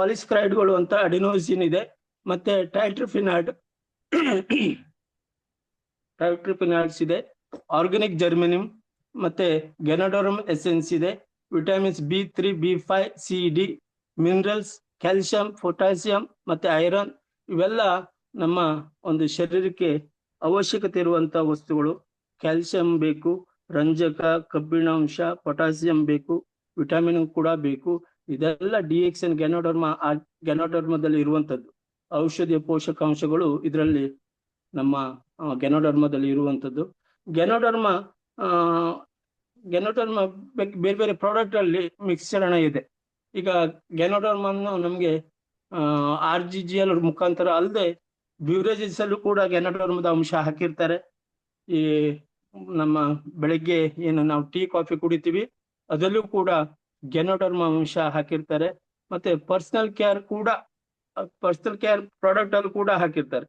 ಫಾಲಿಸ್ಕರೈಡ್ಗಳು ಅಂತ ಅಡಿನೋಸಿನ್ ಇದೆ, ಮತ್ತೆ ಟ್ರೈಟ್ರಿಫಿನಾಯ್ಡ್ಸ್ ಇದೆ, ಆರ್ಗಾನಿಕ್ ಜರ್ಮೇನಿಯಂ, ಮತ್ತೆ ಗೆನೋಡಾರ್ಮ್ ಎಸೆನ್ಸ್ ಇದೆ, vitamins B3, B5, C, D, minerals, calcium, potassium ಮತ್ತೆ ಐರನ್, ಇವೆಲ್ಲ ನಮ್ಮ ಒಂದು ಶರೀರಕ್ಕೆ ಅವಶ್ಯಕತೆ ಇರುವಂತ ವಸ್ತುಗಳು. ಕ್ಯಾಲ್ಸಿಯಂ ಬೇಕು, ರಂಜಕ, ಕಬ್ಬಿಣಾಂಶ, ಪೊಟ್ಯಾಸಿಯಂ ಬೇಕು, ವಿಟಮಿನ್ ಕೂಡ ಬೇಕು. ಇದೆಲ್ಲ DXN ಗೆನೋಡರ್ಮದಲ್ಲಿ ಇರುವಂತದ್ದು ಔಷಧಿಯ ಪೋಷಕಾಂಶಗಳು ಇದರಲ್ಲಿ ನಮ್ಮ ಗೆನೋಡರ್ಮದಲ್ಲಿ ಇರುವಂತದ್ದು. ಗೆನೋಡರ್ಮ ಬೇರೆ ಬೇರೆ ಪ್ರಾಡಕ್ಟ್ ಅಲ್ಲಿ ಮಿಶ್ರಣ ಇದೆ. ಈಗ ಗೆನೋಡರ್ಮನ್ನು ನಮ್ಗೆ RGGL ಮುಖಾಂತರ ಅಲ್ಲದೆ ಬ್ಯೂರೇಜಸ್ ಅಲ್ಲೂ ಕೂಡ ಗೆನೋಡರ್ಮದ ಅಂಶ ಹಾಕಿರ್ತಾರೆ. ಈ ನಮ್ಮ ಬೆಳಿಗ್ಗೆ ಏನು ನಾವು ಟೀ ಕಾಫಿ ಕುಡಿತೀವಿ ಅದರಲ್ಲೂ ಕೂಡ ಗೆನೋಡರ್ಮ ಅಂಶ ಹಾಕಿರ್ತಾರೆ. ಮತ್ತೆ ಪರ್ಸನಲ್ ಕೇರ್ ಪ್ರಾಡಕ್ಟ್ ಅಲ್ಲೂ ಕೂಡ ಹಾಕಿರ್ತಾರೆ.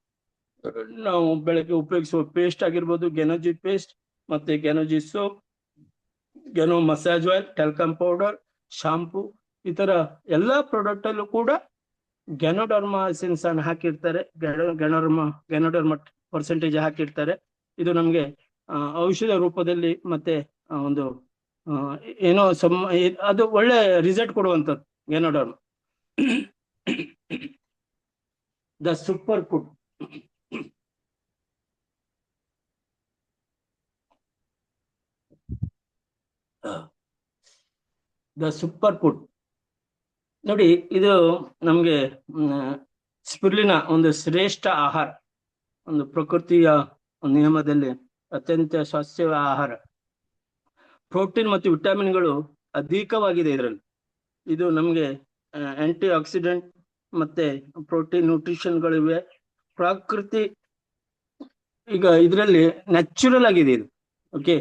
ನಾವು ಬೆಳಗ್ಗೆ ಉಪಯೋಗಿಸುವ ಪೇಸ್ಟ್ ಆಗಿರ್ಬೋದು, ಗೆನೋಜಿ ಪೇಸ್ಟ್, ಮತ್ತೆ ಗೆನೋಜಿ ಸೋಪ್, ಗೆನೋ massage oil, talcum powder, shampoo, ಈ ತರ ಎಲ್ಲಾ ಪ್ರಾಡಕ್ಟ್ ಅಲ್ಲೂ ಕೂಡ ಗೆನೋಡರ್ಮ ಎಸೆನ್ಸ್ ಅನ್ನು ಹಾಕಿರ್ತಾರೆ. ಗೆನೋಡರ್ಮ ಪರ್ಸೆಂಟೇಜ್ ಹಾಕಿರ್ತಾರೆ. ಇದು ನಮ್ಗೆ ಔಷಧ ರೂಪದಲ್ಲಿ ಮತ್ತೆ ಒಂದು ಏನೋ ಅದು ಒಳ್ಳೆ ರಿಸಲ್ಟ್ ಕೊಡುವಂಥದ್ದು ಗೆನೋಡರ್ಮ. The super food. ನೋಡಿ, ಇದು ನಮ್ಗೆ ಸ್ಪಿರುಲಿನಾ ಒಂದು ಶ್ರೇಷ್ಠ ಆಹಾರ, ಒಂದು ಪ್ರಕೃತಿಯ ನಿಯಮದಲ್ಲಿ ಅತ್ಯಂತ ಸ್ವಾಸ್ಥ್ಯ ಆಹಾರ. ಪ್ರೋಟೀನ್ ಮತ್ತು ವಿಟಮಿನ್ಗಳು ಅಧಿಕವಾಗಿದೆ ಇದರಲ್ಲಿ. ಇದು ನಮ್ಗೆ ಆಂಟಿ ಆಕ್ಸಿಡೆಂಟ್ ಮತ್ತೆ ಪ್ರೋಟೀನ್ ನ್ಯೂಟ್ರಿಷನ್ಗಳಿವೆ. ಪ್ರಕೃತಿ ಈಗ ಇದರಲ್ಲಿ ನ್ಯಾಚುರಲ್ ಆಗಿದೆ ಇದು. ಓಕೆ,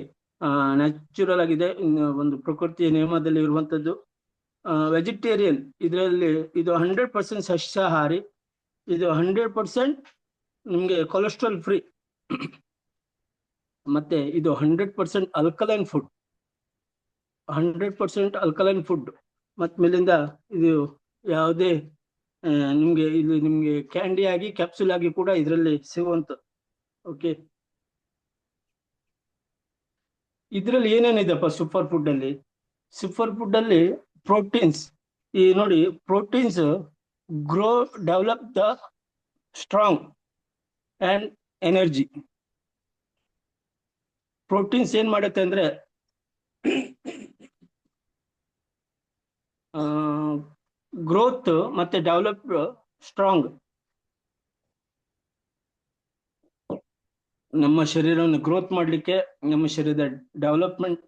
ನ್ಯಾಚುರಲ್ ಆಗಿದೆ, ಒಂದು ಪ್ರಕೃತಿಯ ನಿಯಮದಲ್ಲಿ ಇರುವಂತದ್ದು. ವೆಜಿಟೇರಿಯನ್ ಇದರಲ್ಲಿ ಇದು 100% ಸಸ್ಯಾಹಾರಿ. ಇದು 100% ನಿಮ್ಗೆ ಕೊಲೆಸ್ಟ್ರಾಲ್ ಫ್ರೀ. ಮತ್ತೆ ಇದು 100% ಅಲ್ಕಲೈನ್ ಫುಡ್. 100% alkaline food. ಮತ್ ಮೇಲಿಂದ ಇದು ಯಾವುದೇ ನಿಮ್ಗೆ ಕ್ಯಾಂಡಿ ಆಗಿ ಕ್ಯಾಪ್ಸುಲ್ ಆಗಿ ಕೂಡ ಇದರಲ್ಲಿ ಸಿಗುವಂತ. ಓಕೆ, ಇದರಲ್ಲಿ ಏನೇನಿದೆಪ್ಪ ಸೂಪರ್ ಫುಡ್ ಅಲ್ಲಿ? ಸೂಪರ್ ಫುಡ್ ಅಲ್ಲಿ ಪ್ರೋಟೀನ್ಸ್, ಈ ನೋಡಿ, proteins grow, develop the strong and energy. Proteins ಏನ್ ಮಾಡುತ್ತೆ ಅಂದ್ರೆ ಗ್ರೋತ್ ಮತ್ತೆ ಡೆವಲಪ್ ಸ್ಟ್ರಾಂಗ್. ನಮ್ಮ ಶರೀರವನ್ನು ಗ್ರೋತ್ ಮಾಡ್ಲಿಕ್ಕೆ, ನಮ್ಮ ಶರೀರದ ಡೆವಲಪ್ಮೆಂಟ್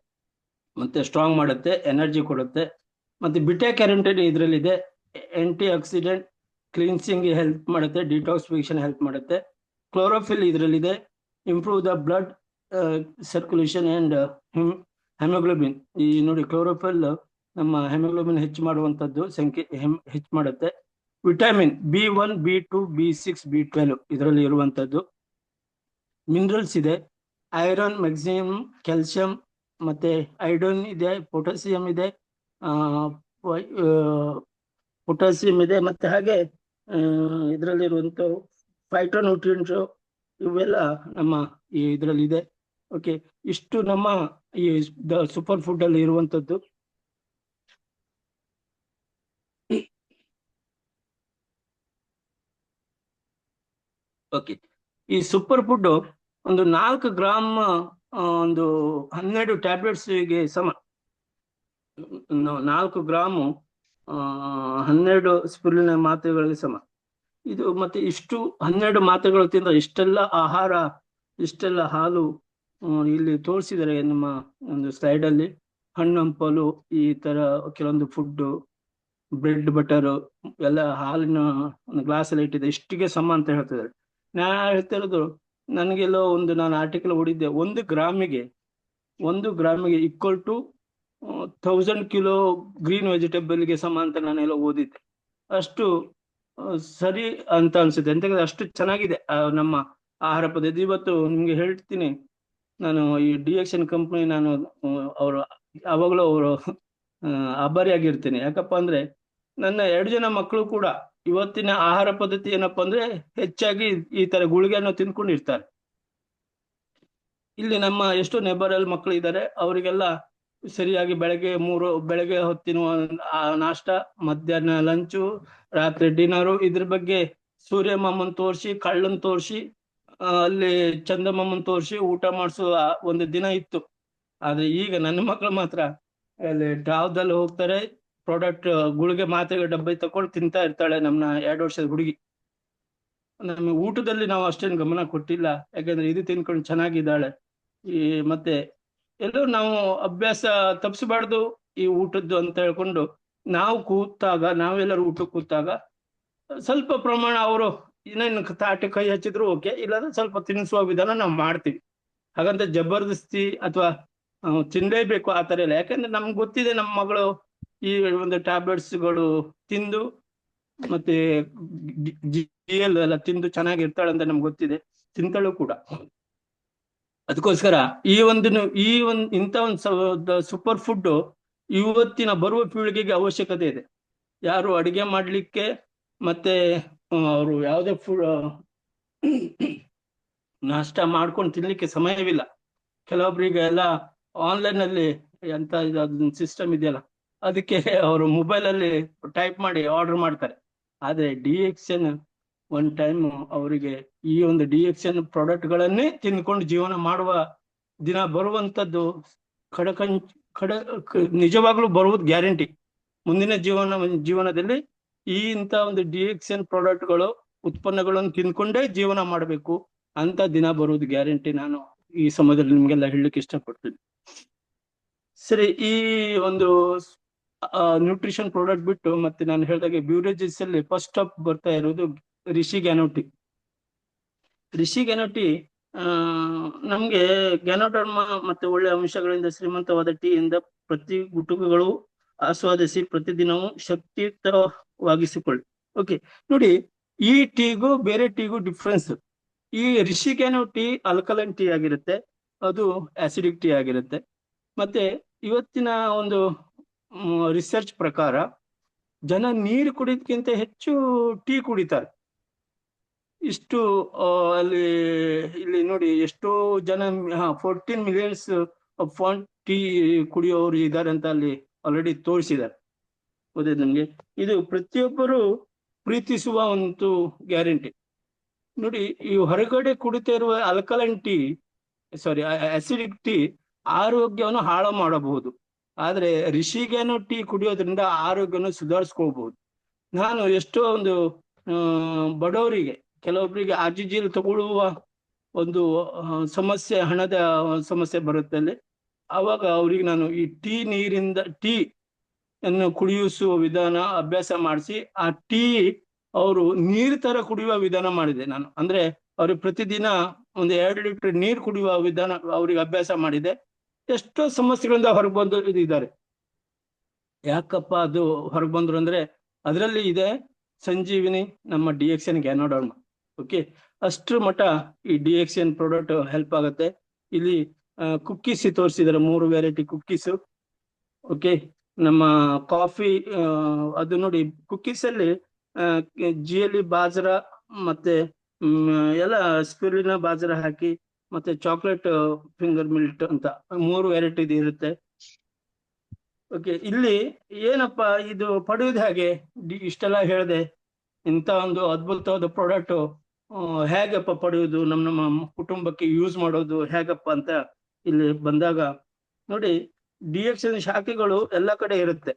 ಮತ್ತೆ ಸ್ಟ್ರಾಂಗ್ ಮಾಡುತ್ತೆ, ಎನರ್ಜಿ ಕೊಡುತ್ತೆ. ಮತ್ತೆ ಬಿಟಾ ಕ್ಯಾರೋಟಿನ್ ಇದರಲ್ಲಿದೆ. ಆಂಟಿ ಆಕ್ಸಿಡೆಂಟ್, ಕ್ಲೀನ್ಸಿಂಗ್ ಹೆಲ್ಪ್ ಮಾಡುತ್ತೆ, ಡಿಟಾಕ್ಸಿಫಿಕೇಶನ್ ಹೆಲ್ಪ್ ಮಾಡುತ್ತೆ. ಕ್ಲೋರೋಫಿಲ್ ಇದರಲ್ಲಿದೆ, improve the blood circulation and haemoglobin. ಈ ನೋಡಿ, ಕ್ಲೋರೋಫಿಲ್ ನಮ್ಮ ಹೆಮೋಗ್ಲೋಬಿನ್ ಹೆಚ್ಚು ಮಾಡುವಂತದ್ದು, ಸಂಖ್ಯೆ ಹೆಚ್ಚು ಮಾಡುತ್ತೆ. Vitamin B1, B2, B6, B12 ಇದರಲ್ಲಿ ಇರುವಂತದ್ದು. ಮಿನರಲ್ಸ್ ಇದೆ, ಐರನ್, ಮೆಗ್ನೀಸಿಯಂ, ಕ್ಯಾಲ್ಸಿಯಂ, ಮತ್ತೆ ಐಡೋನ್ ಇದೆ, ಪೊಟ್ಯಾಸಿಯಂ ಇದೆ, ಮತ್ತೆ ಹಾಗೆ ಇದರಲ್ಲಿರುವಂತ ಫೈಟೋನ್ಯೂಟ್ರಿಯೆಂಟ್ಸ್ ಇವೆಲ್ಲ ನಮ್ಮ ಇದರಲ್ಲಿ ಇದೆ. ಓಕೆ, ಇಷ್ಟು ನಮ್ಮ ಈ ಸೂಪರ್ ಫುಡ್ ಅಲ್ಲಿ ಇರುವಂತದ್ದು. ಓಕೆ, ಈ ಸೂಪರ್ ಫುಡ್ ಒಂದು 4 ಗ್ರಾಮ್ ಒಂದು 12 ಟ್ಯಾಬ್ಲೆಟ್ಸ್ಗೆ ಸಮ. 4 ಗ್ರಾಮು 12 ಸ್ಪಿರುಲಿನಾ ಮಾತ್ರೆಗಳಿಗೆ ಸಮ. ಇದು ಮತ್ತೆ ಇಷ್ಟು 12 ಮಾತ್ರೆಗಳು ತಿಂದ ಇಷ್ಟೆಲ್ಲ ಆಹಾರ, ಇಷ್ಟೆಲ್ಲ ಹಾಲು ಇಲ್ಲಿ ತೋರಿಸಿದರೆ ನಮ್ಮ ಒಂದು ಸ್ಲೈಡ್ ಅಲ್ಲಿ. ಹಣ್ಣು ಹಂಪಲು, ಈ ತರ ಕೆಲವೊಂದು ಫುಡ್, ಬ್ರೆಡ್ ಬಟರ್ ಎಲ್ಲ ಹಾಲಿನ ಒಂದು ಗ್ಲಾಸ್ ಅಲ್ಲಿ ಇಟ್ಟಿದೆ, ಇಷ್ಟಿಗೆ ಸಮ ಅಂತ ಹೇಳ್ತಿದ್ದಾರೆ. ನಾನು ಹೇಳ್ತಾ ಇರೋದು, ನನಗೆಲ್ಲೋ ನಾನು ಆರ್ಟಿಕಲ್ ಓದಿದ್ದೆ, 1 ಗ್ರಾಮಿಗೆ ಈಕ್ವಲ್ ಟು 1000 ಕಿಲೋ ಗ್ರೀನ್ ವೆಜಿಟೇಬಲ್ಗೆ ಸಮ ಅಂತ ನಾನೆಲ್ಲ ಓದಿದ್ದೆ. ಅಷ್ಟು ಸರಿ ಅಂತ ಅನ್ಸುತ್ತೆ. ಎಂತಂದ್ರೆ ಅಷ್ಟು ಚೆನ್ನಾಗಿದೆ ನಮ್ಮ ಆಹಾರ ಪದ್ಧತಿ. ಇವತ್ತು ನಿಮ್ಗೆ ಹೇಳ್ತೀನಿ, ನಾನು ಈ ಡಿಎಕ್ಸನ್ ಕಂಪ್ನಿ, ನಾನು ಅವರು ಯಾವಾಗಲೂ ಅವರು ಆಭಾರಿಯಾಗಿರ್ತೀನಿ. ಯಾಕಪ್ಪ ಅಂದ್ರೆ ನನ್ನ 2 ಜನ ಮಕ್ಕಳು ಕೂಡ ಇವತ್ತಿನ ಆಹಾರ ಪದ್ಧತಿ ಏನಪ್ಪಾ ಅಂದ್ರೆ ಹೆಚ್ಚಾಗಿ ಈ ತರ ಗುಳಿಗೆಯನ್ನು ತಿನ್ಕೊಂಡಿರ್ತಾರೆ. ಇಲ್ಲಿ ನಮ್ಮ ಎಷ್ಟೋ ನೆಬರಲ್ಲಿ ಮಕ್ಕಳು ಇದ್ದಾರೆ, ಅವರಿಗೆಲ್ಲ ಸರಿಯಾಗಿ ಬೆಳಗ್ಗೆ ಹೊತ್ತಿನ ನಾಷ್ಟ, ಮಧ್ಯಾಹ್ನ ಲಂಚು, ರಾತ್ರಿ ಡಿನ್ನರು, ಇದ್ರ ಬಗ್ಗೆ ಸೂರ್ಯ ಮಾಮನ್ ತೋರಿಸಿ, ಕಳ್ಳನ್ ತೋರಿಸಿ, ಅಲ್ಲಿ ಚಂದಮಾಮನ್ ತೋರಿಸಿ ಊಟ ಮಾಡಿಸುವ ಒಂದು ದಿನ ಇತ್ತು. ಆದ್ರೆ ಈಗ ನನ್ನ ಮಕ್ಕಳು ಮಾತ್ರ ಅಲ್ಲಿ ಡ್ರಾವ್ದಲ್ಲಿ ಹೋಗ್ತಾರೆ, ಪ್ರಾಡಕ್ಟ್ ಗುಳಿಗೆ ಮಾತ್ರೆ ಡಬ್ಬಿ ತಕೊಂಡು ತಿಂತಾ ಇರ್ತಾಳೆ ನಮ್ಮ 2 ವರ್ಷದ ಹುಡುಗಿ. ನಮಗೆ ಊಟದಲ್ಲಿ ನಾವು ಅಷ್ಟೇನು ಗಮನ ಕೊಟ್ಟಿಲ್ಲ, ಯಾಕಂದ್ರೆ ಇದು ತಿನ್ಕೊಂಡು ಚೆನ್ನಾಗಿದ್ದಾಳೆ. ಈ ಮತ್ತೆ ಎಲ್ಲೋ ನಾವು ಅಭ್ಯಾಸ ತಪ್ಪಿಸಬಾರ್ದು ಈ ಊಟದ್ದು ಅಂತ ಹೇಳ್ಕೊಂಡು, ನಾವೆಲ್ಲರೂ ಊಟಕ್ಕೆ ಕೂತಾಗ ಸ್ವಲ್ಪ ಪ್ರಮಾಣ ಅವರು ಇನ್ನೇನು ತಾಟೆ ಕೈ ಹಚ್ಚಿದ್ರು ಓಕೆ, ಇಲ್ಲಾಂದ್ರೆ ಸ್ವಲ್ಪ ತಿನ್ನಿಸುವ ವಿಧಾನ ನಾವು ಮಾಡ್ತೀವಿ. ಹಾಗಂತ ಜಬರ್ದಸ್ತಿ ಅಥವಾ ತಿನ್ಲೇಬೇಕು ಆ ತರ ಇಲ್ಲ. ಯಾಕಂದ್ರೆ ನಮ್ಗೆ ಗೊತ್ತಿದೆ ನಮ್ಮ ಮಗಳು ಈ ಒಂದು ಟ್ಯಾಬ್ಲೆಟ್ಸ್ಗಳು ತಿಂದು ಮತ್ತೆ GL ಎಲ್ಲ ತಿಂದು ಚೆನ್ನಾಗಿರ್ತಾಳೆ ಅಂತ ನಮ್ಗೆ ಗೊತ್ತಿದೆ, ತಿಂತಳು ಕೂಡ. ಅದಕ್ಕೋಸ್ಕರ ಇಂಥ ಒಂದು ಸೂಪರ್ ಫುಡ್ ಇವತ್ತಿನ ಬರುವ ಪೀಳಿಗೆಗೆ ಅವಶ್ಯಕತೆ ಇದೆ. ಯಾರು ಅಡಿಗೆ ಮಾಡ್ಲಿಕ್ಕೆ ಮತ್ತೆ ಅವರು ಯಾವುದೇ ಫುಡ್ ನಾಷ್ಟ ಮಾಡ್ಕೊಂಡು ತಿನ್ಲಿಕ್ಕೆ ಸಮಯವಿಲ್ಲ. ಕೆಲವೊಬ್ಬರಿಗೆ ಎಲ್ಲ ಆನ್ಲೈನ್ ಅಲ್ಲಿ ಎಂತ ಸಿಸ್ಟಮ್ ಇದೆಯಲ್ಲ, ಅದಕ್ಕೆ ಅವರು ಮೊಬೈಲ್ ಅಲ್ಲಿ ಟೈಪ್ ಮಾಡಿ ಆರ್ಡರ್ ಮಾಡ್ತಾರೆ. ಆದ್ರೆ ಡಿಎಕ್ಸನ್ ಒನ್ ಟೈಮ್ ಅವರಿಗೆ ಈ ಒಂದು ಡಿಎಕ್ಸನ್ ಪ್ರಾಡಕ್ಟ್ ಗಳನ್ನೇ ತಿಂದ್ಕೊಂಡು ಜೀವನ ಮಾಡುವ ದಿನ ಬರುವಂತದ್ದು ನಿಜವಾಗ್ಲೂ ಬರುವುದು ಗ್ಯಾರಂಟಿ. ಮುಂದಿನ ಜೀವನದಲ್ಲಿ ಇಂಥ ಒಂದು ಡಿಎಕ್ಸನ್ ಪ್ರಾಡಕ್ಟ್ಗಳು, ಉತ್ಪನ್ನಗಳನ್ನು ತಿಂದ್ಕೊಂಡೇ ಜೀವನ ಮಾಡಬೇಕು ಅಂತ ದಿನ ಬರುವುದು ಗ್ಯಾರಂಟಿ. ನಾನು ಈ ಸಮಯದಲ್ಲಿ ನಿಮ್ಗೆಲ್ಲ ಹೇಳಲಿಕ್ಕೆ ಇಷ್ಟಪಡ್ತೀನಿ. ಸರಿ, ಈ ಒಂದು ನ್ಯೂಟ್ರಿಷನ್ ಪ್ರಾಡಕ್ಟ್ ಬಿಟ್ಟು ಮತ್ತೆ ನಾನು ಹೇಳಿದಾಗೆ ಬ್ಯೂರೇಜಸ್ ಅಲ್ಲಿ ಫಸ್ಟ್ ಅಪ್ ಬರ್ತಾ ಇರೋದು ರಿಷಿ ಗ್ಯಾನೋಟಿ. ನಮ್ಗೆ ಗ್ಯಾನೋಡರ್ಮ ಮತ್ತೆ ಒಳ್ಳೆ ಅಂಶಗಳಿಂದ ಶ್ರೀಮಂತವಾದ ಟೀಯಿಂದ ಪ್ರತಿ ಗುಟುಕುಗಳು ಆಸ್ವಾದಿಸಿ ಪ್ರತಿದಿನವೂ ಶಕ್ತಿಯುತವಾಗಿಸಿಕೊಳ್ಳಿ. ಓಕೆ, ನೋಡಿ, ಈ ಟೀಗೂ ಬೇರೆ ಟೀಗೂ ಡಿಫ್ರೆನ್ಸ್. ಈ ರಿಷಿ ಗ್ಯಾನೋ ಟೀ ಅಲ್ಕಲೈನ್ ಟೀ ಆಗಿರುತ್ತೆ, ಅದು ಆಸಿಡಿಕ್ ಟೀ ಆಗಿರುತ್ತೆ. ಮತ್ತೆ ಇವತ್ತಿನ ಒಂದು ರಿಸರ್ಚ್ ಪ್ರಕಾರ ಜನ ನೀರು ಕುಡಿಯೋದಕ್ಕಿಂತ ಹೆಚ್ಚು ಟೀ ಕುಡಿತಾರೆ. ಇಷ್ಟು ಇಲ್ಲಿ ನೋಡಿ, ಎಷ್ಟೋ ಜನ 14 ಮಿಲಿಯನ್ಸ್ ಟೀ ಕುಡಿಯೋರು ಇದ್ದಾರೆ ಅಂತ ಅಲ್ಲಿ ಆಲ್ರೆಡಿ ತೋರಿಸಿದ್ದಾರೆ. ಗೊತ್ತಿದೆ ನಮ್ಗೆ. ಇದು ಪ್ರತಿಯೊಬ್ಬರು ಪ್ರೀತಿಸುವ ಒಂದು ಗ್ಯಾರಂಟಿ. ನೋಡಿ, ಈ ಹೊರಗಡೆ ಕುಡಿತಾ ಇರುವ ಆಸಿಡಿಕ್ ಟೀ ಆರೋಗ್ಯವನ್ನು ಹಾಳು ಮಾಡಬಹುದು. ಆದ್ರೆ ರಿಷಿ ಗ್ಯಾನೋ ಟೀ ಕುಡಿಯೋದ್ರಿಂದ ಆರೋಗ್ಯವನ್ನು ಸುಧಾರಿಸ್ಕೋಬಹುದು. ನಾನು ಎಷ್ಟೋ ಒಂದು ಬಡವರಿಗೆ, ಕೆಲವೊಬ್ಬರಿಗೆ RGGL ತಗೊಳ್ಳುವ ಒಂದು ಸಮಸ್ಯೆ, ಹಣದ ಸಮಸ್ಯೆ ಬರುತ್ತೆ ಅಲ್ಲಿ. ಆವಾಗ ಅವ್ರಿಗೆ ನಾನು ಈ ಟೀ ಅನ್ನು ಕುಡಿಯಿಸುವ ವಿಧಾನ ಅಭ್ಯಾಸ ಮಾಡಿಸಿ, ಆ ಟೀ ಅವರು ನೀರು ತರ ಕುಡಿಯುವ ವಿಧಾನ ಮಾಡಿದೆ ನಾನು. ಅಂದ್ರೆ ಅವ್ರಿಗೆ ಪ್ರತಿದಿನ ಒಂದು 2 ಲೀಟರ್ ನೀರು ಕುಡಿಯುವ ವಿಧಾನ ಅವ್ರಿಗೆ ಅಭ್ಯಾಸ ಮಾಡಿದೆ. ಎಷ್ಟೋ ಸಮಸ್ಯೆಗಳಿಂದ ಹೊರಗೆ ಬಂದು ಇದ್ದಾರೆ. ಯಾಕಪ್ಪ ಅದು ಹೊರಗೆ ಬಂದ್ರು ಅಂದ್ರೆ ಅದರಲ್ಲಿ ಇದೆ ಸಂಜೀವಿನಿ, ನಮ್ಮ ಡಿಎಕ್ಸನ್ ಗ್ಯಾನೋಡರ್ಮ. ಓಕೆ, ಅಷ್ಟ್ರ ಮಟ್ಟ ಈ ಡಿಎಕ್ಸನ್ ಪ್ರಾಡಕ್ಟ್ ಹೆಲ್ಪ್ ಆಗುತ್ತೆ. ಇಲ್ಲಿ ಕುಕ್ಕೀಸ್ ತೋರಿಸಿದ್ದಾರೆ, 3 ವೆರೈಟಿ ಕುಕ್ಕೀಸ್. ಓಕೆ, ನಮ್ಮ ಕಾಫಿ ಅದು ನೋಡಿ, ಕುಕ್ಕೀಸ್ ಅಲ್ಲಿ GL ಬಾಜ್ರಾ ಮತ್ತೆ ಎಲ್ಲ ಸ್ಪಿರುಲಿನಾ ಬಾಜ್ರಾ ಹಾಕಿ, ಮತ್ತೆ ಚಾಕ್ಲೇಟ್ ಫಿಂಗರ್ ಮಿಲ್ಟ್ ಅಂತ 3 ವೆರೈಟಿ ಇರುತ್ತೆ. ಓಕೆ, ಇಲ್ಲಿ ಏನಪ್ಪಾ ಇದು ಪಡೆಯುವುದು ಹೇಗೆ? ಇಷ್ಟೆಲ್ಲ ಹೇಳಿದೆ, ಇಂಥ ಒಂದು ಅದ್ಭುತವಾದ ಪ್ರಾಡಕ್ಟ್ ಹೇಗಪ್ಪ ಪಡೆಯುವುದು, ನಮ್ಮ ಕುಟುಂಬಕ್ಕೆ ಯೂಸ್ ಮಾಡೋದು ಹೇಗಪ್ಪ ಅಂತ ಇಲ್ಲಿ ಬಂದಾಗ ನೋಡಿ, ಡಿಎಕ್ಸನ್ ಶಾಖೆಗಳು ಎಲ್ಲ ಕಡೆ ಇರುತ್ತೆ.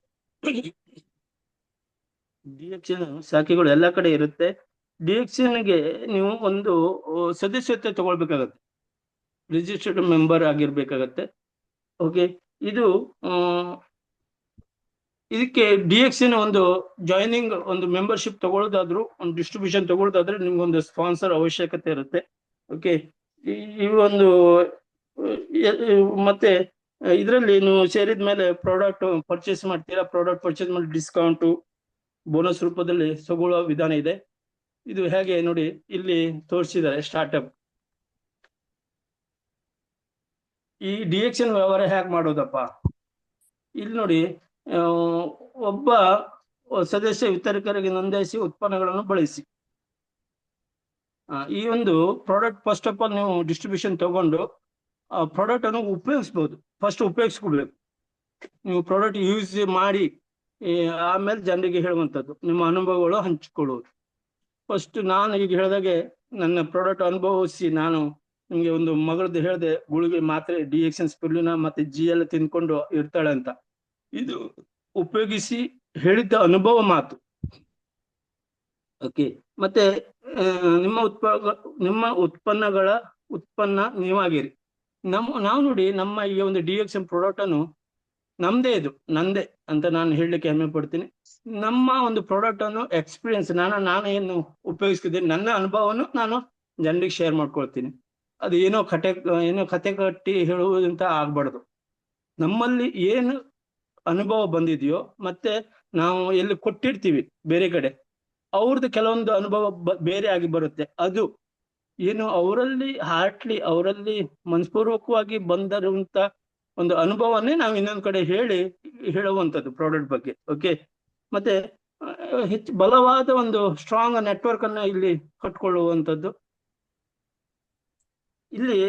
ಡಿಎಕ್ಸನ್ಗೆ ನೀವು ಒಂದು ಸದಸ್ಯತೆ ತಗೊಳ್ಬೇಕಾಗತ್ತೆ, ರಿಜಿಸ್ಟರ್ಡ್ ಮೆಂಬರ್ ಆಗಿರ್ಬೇಕಾಗತ್ತೆ. ಓಕೆ, ಇದಕ್ಕೆ ಡಿಎಕ್ಸನ್ ಒಂದು ಜಾಯ್ನಿಂಗ್, ಒಂದು ಮೆಂಬರ್ಶಿಪ್ ತಗೊಳ್ಳೋದಾದ್ರು, ಒಂದು ಡಿಸ್ಟ್ರಿಬ್ಯೂಷನ್ ತಗೊಳ್ಳೋದಾದ್ರೆ ನಿಮ್ಗೊಂದು ಸ್ಪಾನ್ಸರ್ ಅವಶ್ಯಕತೆ ಇರುತ್ತೆ. ಓಕೆ, ಈ ಒಂದು ಮತ್ತೆ ಇದರಲ್ಲಿ ನೀವು ಸೇರಿದ ಮೇಲೆ ಪ್ರಾಡಕ್ಟ್ ಪರ್ಚೇಸ್ ಮಾಡ್ತೀರಾ, ಪ್ರಾಡಕ್ಟ್ ಪರ್ಚೇಸ್ ಮಾಡಿ ಡಿಸ್ಕೌಂಟು ಬೋನಸ್ ರೂಪದಲ್ಲಿ ತಗೊಳ್ಳೋ ವಿಧಾನ ಇದೆ. ಇದು ಹೇಗೆ ನೋಡಿ ಇಲ್ಲಿ ತೋರಿಸಿದ್ದಾರೆ ಸ್ಟಾರ್ಟ್ಅಪ್. ಈ ಡಿಎಕ್ಸ್ಎನ್ ವ್ಯವಹಾರ ಹೇಗೆ ಮಾಡೋದಪ್ಪ, ಇಲ್ಲಿ ನೋಡಿ ಒಬ್ಬ ಸದಸ್ಯ ವಿತರಕರಿಗೆ ನೋಂದಾಯಿಸಿ ಉತ್ಪನ್ನಗಳನ್ನು ಬಳಸಿ. ಈ ಒಂದು ಪ್ರಾಡಕ್ಟ್ ಫಸ್ಟ್ ಆಫ್ ಆಲ್ ನೀವು ಡಿಸ್ಟ್ರಿಬ್ಯೂಷನ್ ತಗೊಂಡು ಆ ಪ್ರಾಡಕ್ಟ್ ಅನ್ನು ಉಪಯೋಗಿಸ್ಬೋದು. ಫಸ್ಟ್ ಉಪಯೋಗಿಸ್ಕೊಳ್ಬೇಕು. ನೀವು ಪ್ರಾಡಕ್ಟ್ ಯೂಸ್ ಮಾಡಿ ಆಮೇಲೆ ಜನರಿಗೆ ಹೇಳುವಂಥದ್ದು, ನಿಮ್ಮ ಅನುಭವಗಳು ಹಂಚಿಕೊಳ್ಳುವುದು. ಫಸ್ಟ್ ನಾನು ಈಗ ಹೇಳಿದಾಗೆ ನನ್ನ ಪ್ರಾಡಕ್ಟ್ ಅನುಭವಿಸಿ ನಾನು ನಿಮಗೆ ಒಂದು ಮಗಳದ್ದು ಹೇಳಿದೆ, ಗುಳಿಗೆ ಮಾತ್ರೆ ಡಿಎಕ್ಸ್ಎನ್ ಸ್ಪಿರುಲಿನಾ ಮತ್ತೆ GL ತಿನ್ಕೊಂಡು ಇರ್ತಾಳೆ ಅಂತ. ಇದು ಉಪಯೋಗಿಸಿ ಹೇಳಿದ್ದ ಅನುಭವ ಮಾತು. ಓಕೆ, ಮತ್ತೆ ನಿಮ್ಮ ಉತ್ಪನ್ನ ನೀವಾಗಿರಿ. ನಾವು ನೋಡಿ ನಮ್ಮ ಈ ಒಂದು ಡಿಎಕ್ಸ್ಎನ್ ಪ್ರಾಡಕ್ಟ್ ಅನ್ನು ನಂದೇ ಅಂತ ನಾನು ಹೇಳಲಿಕ್ಕೆ ಹೆಮ್ಮೆ ಪಡ್ತೀನಿ. ನಮ್ಮ ಒಂದು ಪ್ರಾಡಕ್ಟ್ ಅನ್ನು ಎಕ್ಸ್ಪೀರಿಯನ್ಸ್ ನಾನು ಏನು ಉಪಯೋಗಿಸ್ತಿದ್ದೀನಿ, ನನ್ನ ಅನುಭವವನ್ನು ನಾನು ಜನರಿಗೆ ಶೇರ್ ಮಾಡ್ಕೊಳ್ತೀನಿ. ಅದು ಏನೋ ಕತೆ ಕಟ್ಟಿ ಹೇಳುವುದಂತ ಆಗ್ಬಾರ್ದು. ನಮ್ಮಲ್ಲಿ ಏನು ಅನುಭವ ಬಂದಿದೆಯೋ ಮತ್ತೆ ನಾವು ಎಲ್ಲಿ ಕೊಟ್ಟಿರ್ತೀವಿ ಬೇರೆ ಕಡೆ, ಅವ್ರದ್ದು ಕೆಲವೊಂದು ಅನುಭವ ಬೇರೆ ಆಗಿ ಬರುತ್ತೆ. ಅದು ಏನು ಅವರಲ್ಲಿ ಮನಸ್ಪೂರ್ವಕವಾಗಿ ಬಂದಿರುವಂತ ಒಂದು ಅನುಭವನೇ ನಾವು ಇನ್ನೊಂದು ಕಡೆ ಹೇಳುವಂಥದ್ದು ಪ್ರಾಡಕ್ಟ್ ಬಗ್ಗೆ. ಓಕೆ, ಮತ್ತೆ ಹೆಚ್ಚು ಬಲವಾದ ಒಂದು ಸ್ಟ್ರಾಂಗ್ ನೆಟ್ವರ್ಕ್ ಅನ್ನ ಇಲ್ಲಿ ಕಟ್ಕೊಳ್ಳುವಂಥದ್ದು. ಇಲ್ಲಿ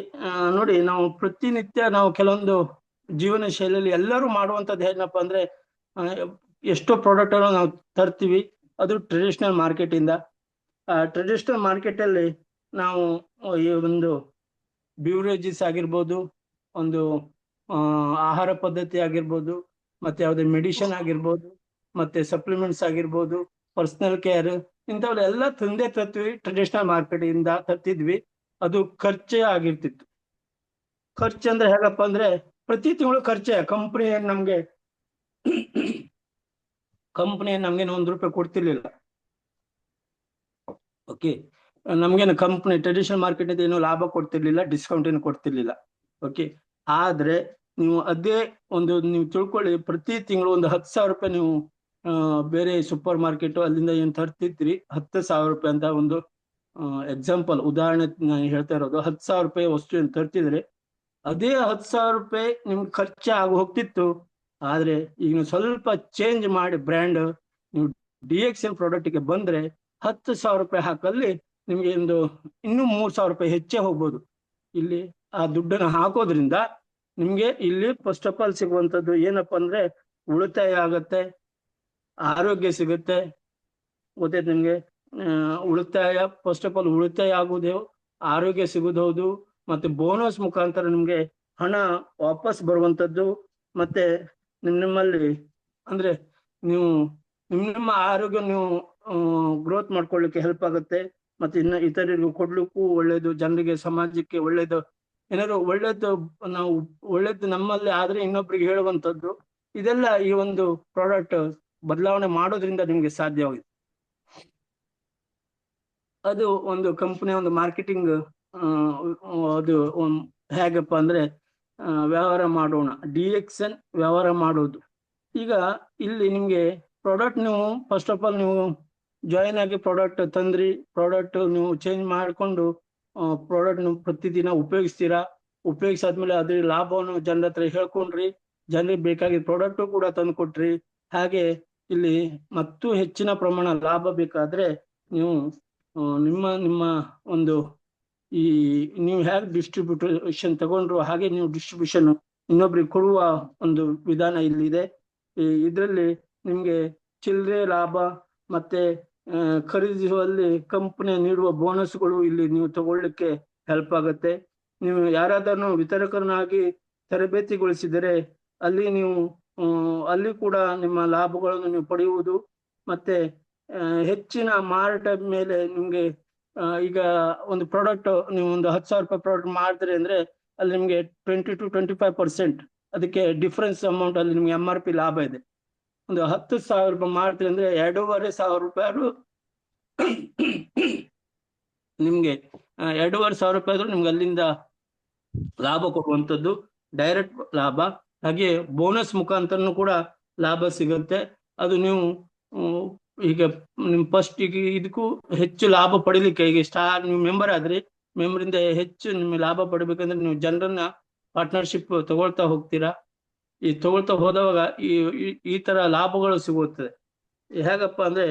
ನೋಡಿ, ನಾವು ಪ್ರತಿನಿತ್ಯ ನಾವು ಕೆಲವೊಂದು ಜೀವನ ಶೈಲಿಯಲ್ಲಿ ಎಲ್ಲರೂ ಮಾಡುವಂಥದ್ದು ಏನಪ್ಪಾ ಅಂದ್ರೆ, ಎಷ್ಟೋ ಪ್ರಾಡಕ್ಟ್ ಅನ್ನು ನಾವು ತರ್ತೀವಿ, ಅದು ಟ್ರೆಡಿಷನಲ್ ಮಾರ್ಕೆಟ್ ಇಂದ. ಟ್ರೆಡಿಷನಲ್ ಮಾರ್ಕೆಟ್ ಅಲ್ಲಿ ನಾವು ಈ ಒಂದು ಬ್ಯೂರೇಜಸ್ ಆಗಿರ್ಬೋದು, ಒಂದು ಆಹಾರ ಪದ್ಧತಿ ಆಗಿರ್ಬೋದು, ಮತ್ತೆ ಯಾವುದೇ ಮೆಡಿಸಿನ್ ಆಗಿರ್ಬೋದು, ಮತ್ತೆ ಸಪ್ಲಿಮೆಂಟ್ಸ್ ಆಗಿರ್ಬೋದು, ಪರ್ಸನಲ್ ಕೇರ್, ಇಂಥವೆಲ್ಲ ತಂದೆ ತರ್ತೀವಿ. ಟ್ರೆಡಿಷನಲ್ ಮಾರ್ಕೆಟ್ ಇಂದ ತರ್ತಿದ್ವಿ. ಅದು ಖರ್ಚೇ ಆಗಿರ್ತಿತ್ತು. ಖರ್ಚು ಅಂದ್ರೆ ಹೇಗಪ್ಪ ಅಂದ್ರೆ, ಪ್ರತಿ ತಿಂಗಳು ಖರ್ಚೆ. ಕಂಪನಿ ನಮ್ಗೆ ₹1 ಕೊಡ್ತಿರ್ಲಿಲ್ಲ. ಓಕೆ, ನಮ್ಗೇನು ಕಂಪ್ನಿ ಟ್ರೆಡಿಷನಲ್ ಮಾರ್ಕೆಟ್ ಇಂದ ಏನು ಲಾಭ ಕೊಡ್ತಿರ್ಲಿಲ್ಲ, ಡಿಸ್ಕೌಂಟ್ ಏನು ಕೊಡ್ತಿರ್ಲಿಲ್ಲ. ಓಕೆ, ಆದ್ರೆ ನೀವು ತಿಳ್ಕೊಳ್ಳಿ, ಪ್ರತಿ ತಿಂಗಳು ಒಂದು ₹10,000 ನೀವು ಬೇರೆ ಸೂಪರ್ ಮಾರ್ಕೆಟ್ ಅಲ್ಲಿಂದ ಏನ್ ತರ್ತಿದ್ರಿ, ₹10,000 ಅಂತ ಒಂದು ಎಕ್ಸಾಂಪಲ್, ಉದಾಹರಣೆ ನಾನು ಹೇಳ್ತಾ ಇರೋದು. ₹10,000 ವಸ್ತು ಏನ್ ತರ್ತಿದ್ರೆ ಅದೇ ₹10,000 ನಿಮ್ಗೆ ಖರ್ಚು ಆಗಿ ಹೋಗ್ತಿತ್ತು. ಆದ್ರೆ ಈಗ ನೀವು ಸ್ವಲ್ಪ ಚೇಂಜ್ ಮಾಡಿ ಬ್ರ್ಯಾಂಡ್, ನೀವು ಡಿಎಕ್ಸ್ಎನ್ ಪ್ರಾಡಕ್ಟ್ಗೆ ಬಂದ್ರೆ ₹10,000 ಹಾಕಲ್ಲಿ ನಿಮ್ಗೆ ಇನ್ನೂ ₹3,000 ಹೆಚ್ಚೇ ಹೋಗ್ಬೋದು. ಇಲ್ಲಿ ಆ ದುಡ್ಡನ್ನು ಹಾಕೋದ್ರಿಂದ ನಿಮ್ಗೆ ಇಲ್ಲಿ ಫಸ್ಟ್ ಆಫ್ ಆಲ್ ಸಿಗುವಂಥದ್ದು ಏನಪ್ಪಾ ಅಂದ್ರೆ, ಉಳಿತಾಯ ಆಗತ್ತೆ, ಆರೋಗ್ಯ ಸಿಗುತ್ತೆ. ಗೊತ್ತೈತೆ ನಿಮ್ಗೆ, ಉಳಿತಾಯ ಫಸ್ಟ್ ಆಫ್ ಆಲ್ ಉಳಿತಾಯ ಆಗುವುದು, ಆರೋಗ್ಯ ಸಿಗುವುದು ಹೌದು, ಮತ್ತೆ ಬೋನಸ್ ಮುಖಾಂತರ ನಿಮ್ಗೆ ಹಣ ವಾಪಸ್ ಬರುವಂತದ್ದು. ಮತ್ತೆ ನಿಮ್ಮಲ್ಲಿ ಅಂದ್ರೆ ನೀವು ನಿಮ್ಮ ಆರೋಗ್ಯ ನೀವು ಗ್ರೋತ್ ಮಾಡ್ಕೊಳ್ಳಿಕ್ಕೆ ಹೆಲ್ಪ್ ಆಗುತ್ತೆ. ಮತ್ತೆ ಇನ್ನು ಇತರರಿಗೂ ಕೊಡ್ಲಿಕ್ಕೂ ಒಳ್ಳೇದು, ಜನರಿಗೆ ಸಮಾಜಕ್ಕೆ ಒಳ್ಳೇದು. ಏನಾದ್ರು ಒಳ್ಳೇದು ನಮ್ಮಲ್ಲಿ ಆದ್ರೆ ಇನ್ನೊಬ್ರಿಗೆ ಹೇಳುವಂಥದ್ದು. ಇದೆಲ್ಲ ಈ ಒಂದು ಪ್ರಾಡಕ್ಟ್ ಬದಲಾವಣೆ ಮಾಡೋದ್ರಿಂದ ನಿಮ್ಗೆ ಸಾಧ್ಯವಾಗಿದೆ. ಅದು ಒಂದು ಕಂಪನಿಯ ಒಂದು ಮಾರ್ಕೆಟಿಂಗ್. ಅದು ಹೇಗಪ್ಪ ಅಂದ್ರೆ, ವ್ಯವಹಾರ ಮಾಡೋಣ, ಡಿಎಕ್ಸ್ಎನ್ ವ್ಯವಹಾರ ಮಾಡೋದು. ಈಗ ಇಲ್ಲಿ ನಿಮ್ಗೆ ಪ್ರಾಡಕ್ಟ್ ನೀವು ಫಸ್ಟ್ ಆಫ್ ಆಲ್ ನೀವು ಜಾಯಿನ್ ಆಗಿ ಪ್ರಾಡಕ್ಟ್ ತಂದ್ರಿ, ಪ್ರಾಡಕ್ಟ್ ನೀವು ಚೇಂಜ್ ಮಾಡಿಕೊಂಡು ಪ್ರಾಡಕ್ಟ್ ನೀವು ಪ್ರತಿದಿನ ಉಪಯೋಗಿಸ್ತೀರಾ. ಉಪಯೋಗಿಸಾದ್ಮೇಲೆ ಅದ್ರ ಲಾಭವನ್ನು ಜನರ ಹತ್ರ ಹೇಳ್ಕೊಂಡ್ರಿ, ಜನರಿಗೆ ಬೇಕಾಗಿದ್ದ ಪ್ರಾಡಕ್ಟ್ ಕೂಡ ತಂದು ಕೊಟ್ರಿ. ಹಾಗೆ ಇಲ್ಲಿ ಮತ್ತು ಹೆಚ್ಚಿನ ಪ್ರಮಾಣ ಲಾಭ ಬೇಕಾದ್ರೆ ನೀವು ನಿಮ್ಮ ಒಂದು ನೀವು ಹೇಗೆ ಡಿಸ್ಟ್ರಿಬ್ಯೂಷನ್ ತಗೊಂಡ್ರು ಹಾಗೆ ನೀವು ಡಿಸ್ಟ್ರಿಬ್ಯೂಷನ್ ಇನ್ನೊಬ್ರಿಗೆ ಕೊಡುವ ಒಂದು ವಿಧಾನ ಇಲ್ಲಿದೆ. ಇದರಲ್ಲಿ ನಿಮ್ಗೆ ಚಿಲ್ಲರೆ ಲಾಭ ಮತ್ತೆ ಖರೀದಿಸುವಲ್ಲಿ ಕಂಪನಿ ನೀಡುವ ಬೋನಸ್ಗಳು ಇಲ್ಲಿ ನೀವು ತಗೊಳ್ಳಿಕ್ಕೆ ಹೆಲ್ಪ್ ಆಗುತ್ತೆ. ನೀವು ಯಾರಾದರೂ ವಿತರಕರನ್ನಾಗಿ ತರಬೇತಿಗೊಳಿಸಿದರೆ ಅಲ್ಲಿ ಕೂಡ ನಿಮ್ಮ ಲಾಭಗಳನ್ನು ನೀವು ಪಡೆಯುವುದು. ಮತ್ತೆ ಹೆಚ್ಚಿನ ಮಾರಾಟ ಮೇಲೆ ನಿಮ್ಗೆ ಈಗ ಒಂದು ಪ್ರಾಡಕ್ಟ್ ನೀವು ಒಂದು ₹10,000 ಪ್ರಾಡಕ್ಟ್ ಮಾಡಿದ್ರಿ ಅಂದ್ರೆ ಅಲ್ಲಿ ನಿಮ್ಗೆ 20 to 25% ಅದಕ್ಕೆ ಡಿಫರೆನ್ಸ್ ಅಮೌಂಟ್ ಅಲ್ಲಿ ನಿಮ್ಗೆ MRP ಲಾಭ ಇದೆ. ಒಂದು ₹10,000 ಮಾಡ್ತೀರಿ ಅಂದ್ರೆ ₹2,500 ನಿಮ್ಗೆ ₹2,500 ನಿಮ್ಗೆ ಅಲ್ಲಿಂದ ಲಾಭ ಕೊಡುವಂಥದ್ದು, ಡೈರೆಕ್ಟ್ ಲಾಭ. ಹಾಗೆ ಬೋನಸ್ ಮುಖಾಂತರನು ಕೂಡ ಲಾಭ ಸಿಗುತ್ತೆ. ಅದು ನೀವು ಈಗ ನಿಮ್ ಫಸ್ಟ್ ಈಗ ಇದಕ್ಕೂ ಹೆಚ್ಚು ಲಾಭ ಪಡಿಲಿಕ್ಕೆ ಈಗ ನೀವು ಮೆಂಬರ್ ಆದ್ರಿ, ಮೆಂಬರಿಂದ ಹೆಚ್ಚು ನಿಮ್ಗೆ ಲಾಭ ಪಡಿಬೇಕಂದ್ರೆ ನೀವು ಜನರನ್ನ ಪಾರ್ಟ್ನರ್ಶಿಪ್ ತಗೊಳ್ತಾ ಹೋಗ್ತೀರಾ. ಈ ತಗೊಳ್ತಾ ಹೋದವಾಗ ಈ ತರ ಲಾಭಗಳು ಸಿಗುತ್ತದೆ. ಹೇಗಪ್ಪ ಅಂದ್ರೆ